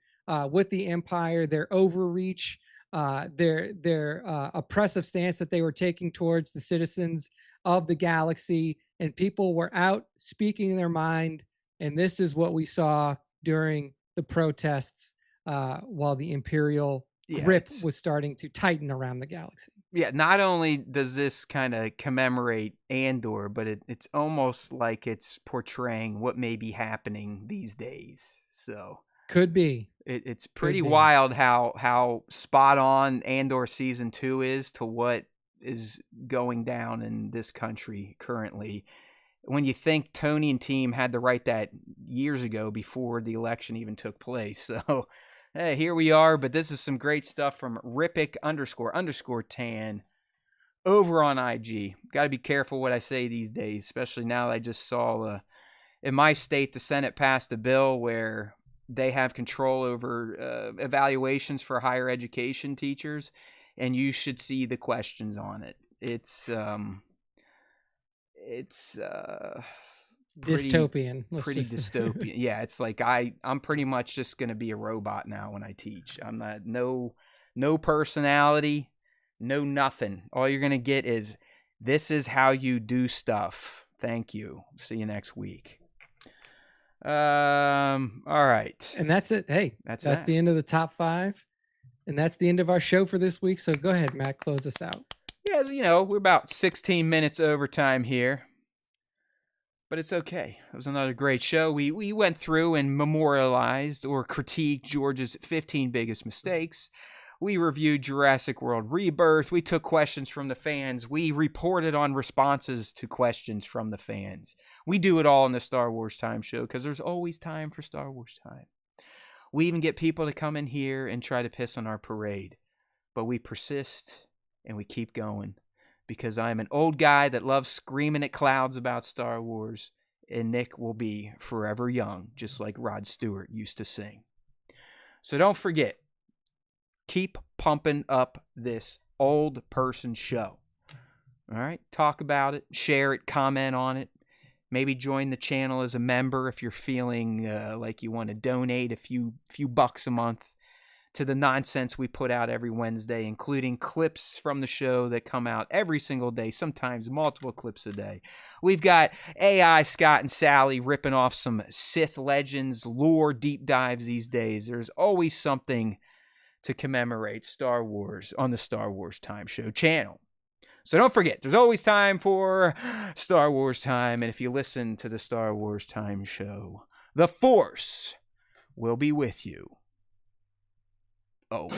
with the Empire, their overreach, their oppressive stance that they were taking towards the citizens of the galaxy, and people were out speaking their mind. And this is what we saw during the protests while the Imperial grip was starting to tighten around the galaxy. Yeah, not only does this kind of commemorate Andor, but it's almost like it's portraying what may be happening these days. So could be. It's pretty wild how spot on Andor season 2 is to what is going down in this country currently. When you think Tony and team had to write that years ago before the election even took place. So hey, here we are, but this is some great stuff from Rippic underscore Tan over on IG. Got to be careful what I say these days, especially now that I just saw in my state the Senate passed a bill where they have control over evaluations for higher education teachers, and you should see the questions on it. It's dystopian. Pretty dystopian. Yeah, it's like I'm pretty much just gonna be a robot now when I teach. I'm not no personality, no nothing. All you're gonna get is this is how you do stuff. Thank you. See you next week. All right. And that's it. Hey, that's the end of the top 5. And that's the end of our show for this week. So go ahead, Matt, close us out. Yeah, we're about 16 minutes overtime here. But it's okay. It was another great show. We went through and memorialized or critiqued George's 15 biggest mistakes. We reviewed Jurassic World Rebirth. We took questions from the fans. We reported on responses to questions from the fans. We do it all in the Star Wars Time show because there's always time for Star Wars Time. We even get people to come in here and try to piss on our parade. But we persist and we keep going because I'm an old guy that loves screaming at clouds about Star Wars, and Nick will be forever young, just like Rod Stewart used to sing. So don't forget, keep pumping up this old person show. All right? Talk about it, share it, comment on it. Maybe join the channel as a member if you're feeling like you want to donate a few bucks a month to the nonsense we put out every Wednesday, including clips from the show that come out every single day, sometimes multiple clips a day. We've got AI, Scott, and Sally ripping off some Sith legends, lore deep dives these days. There's always something to commemorate Star Wars on the Star Wars Time Show channel. So don't forget, there's always time for Star Wars Time, and if you listen to the Star Wars Time Show, the Force will be with you. Oh.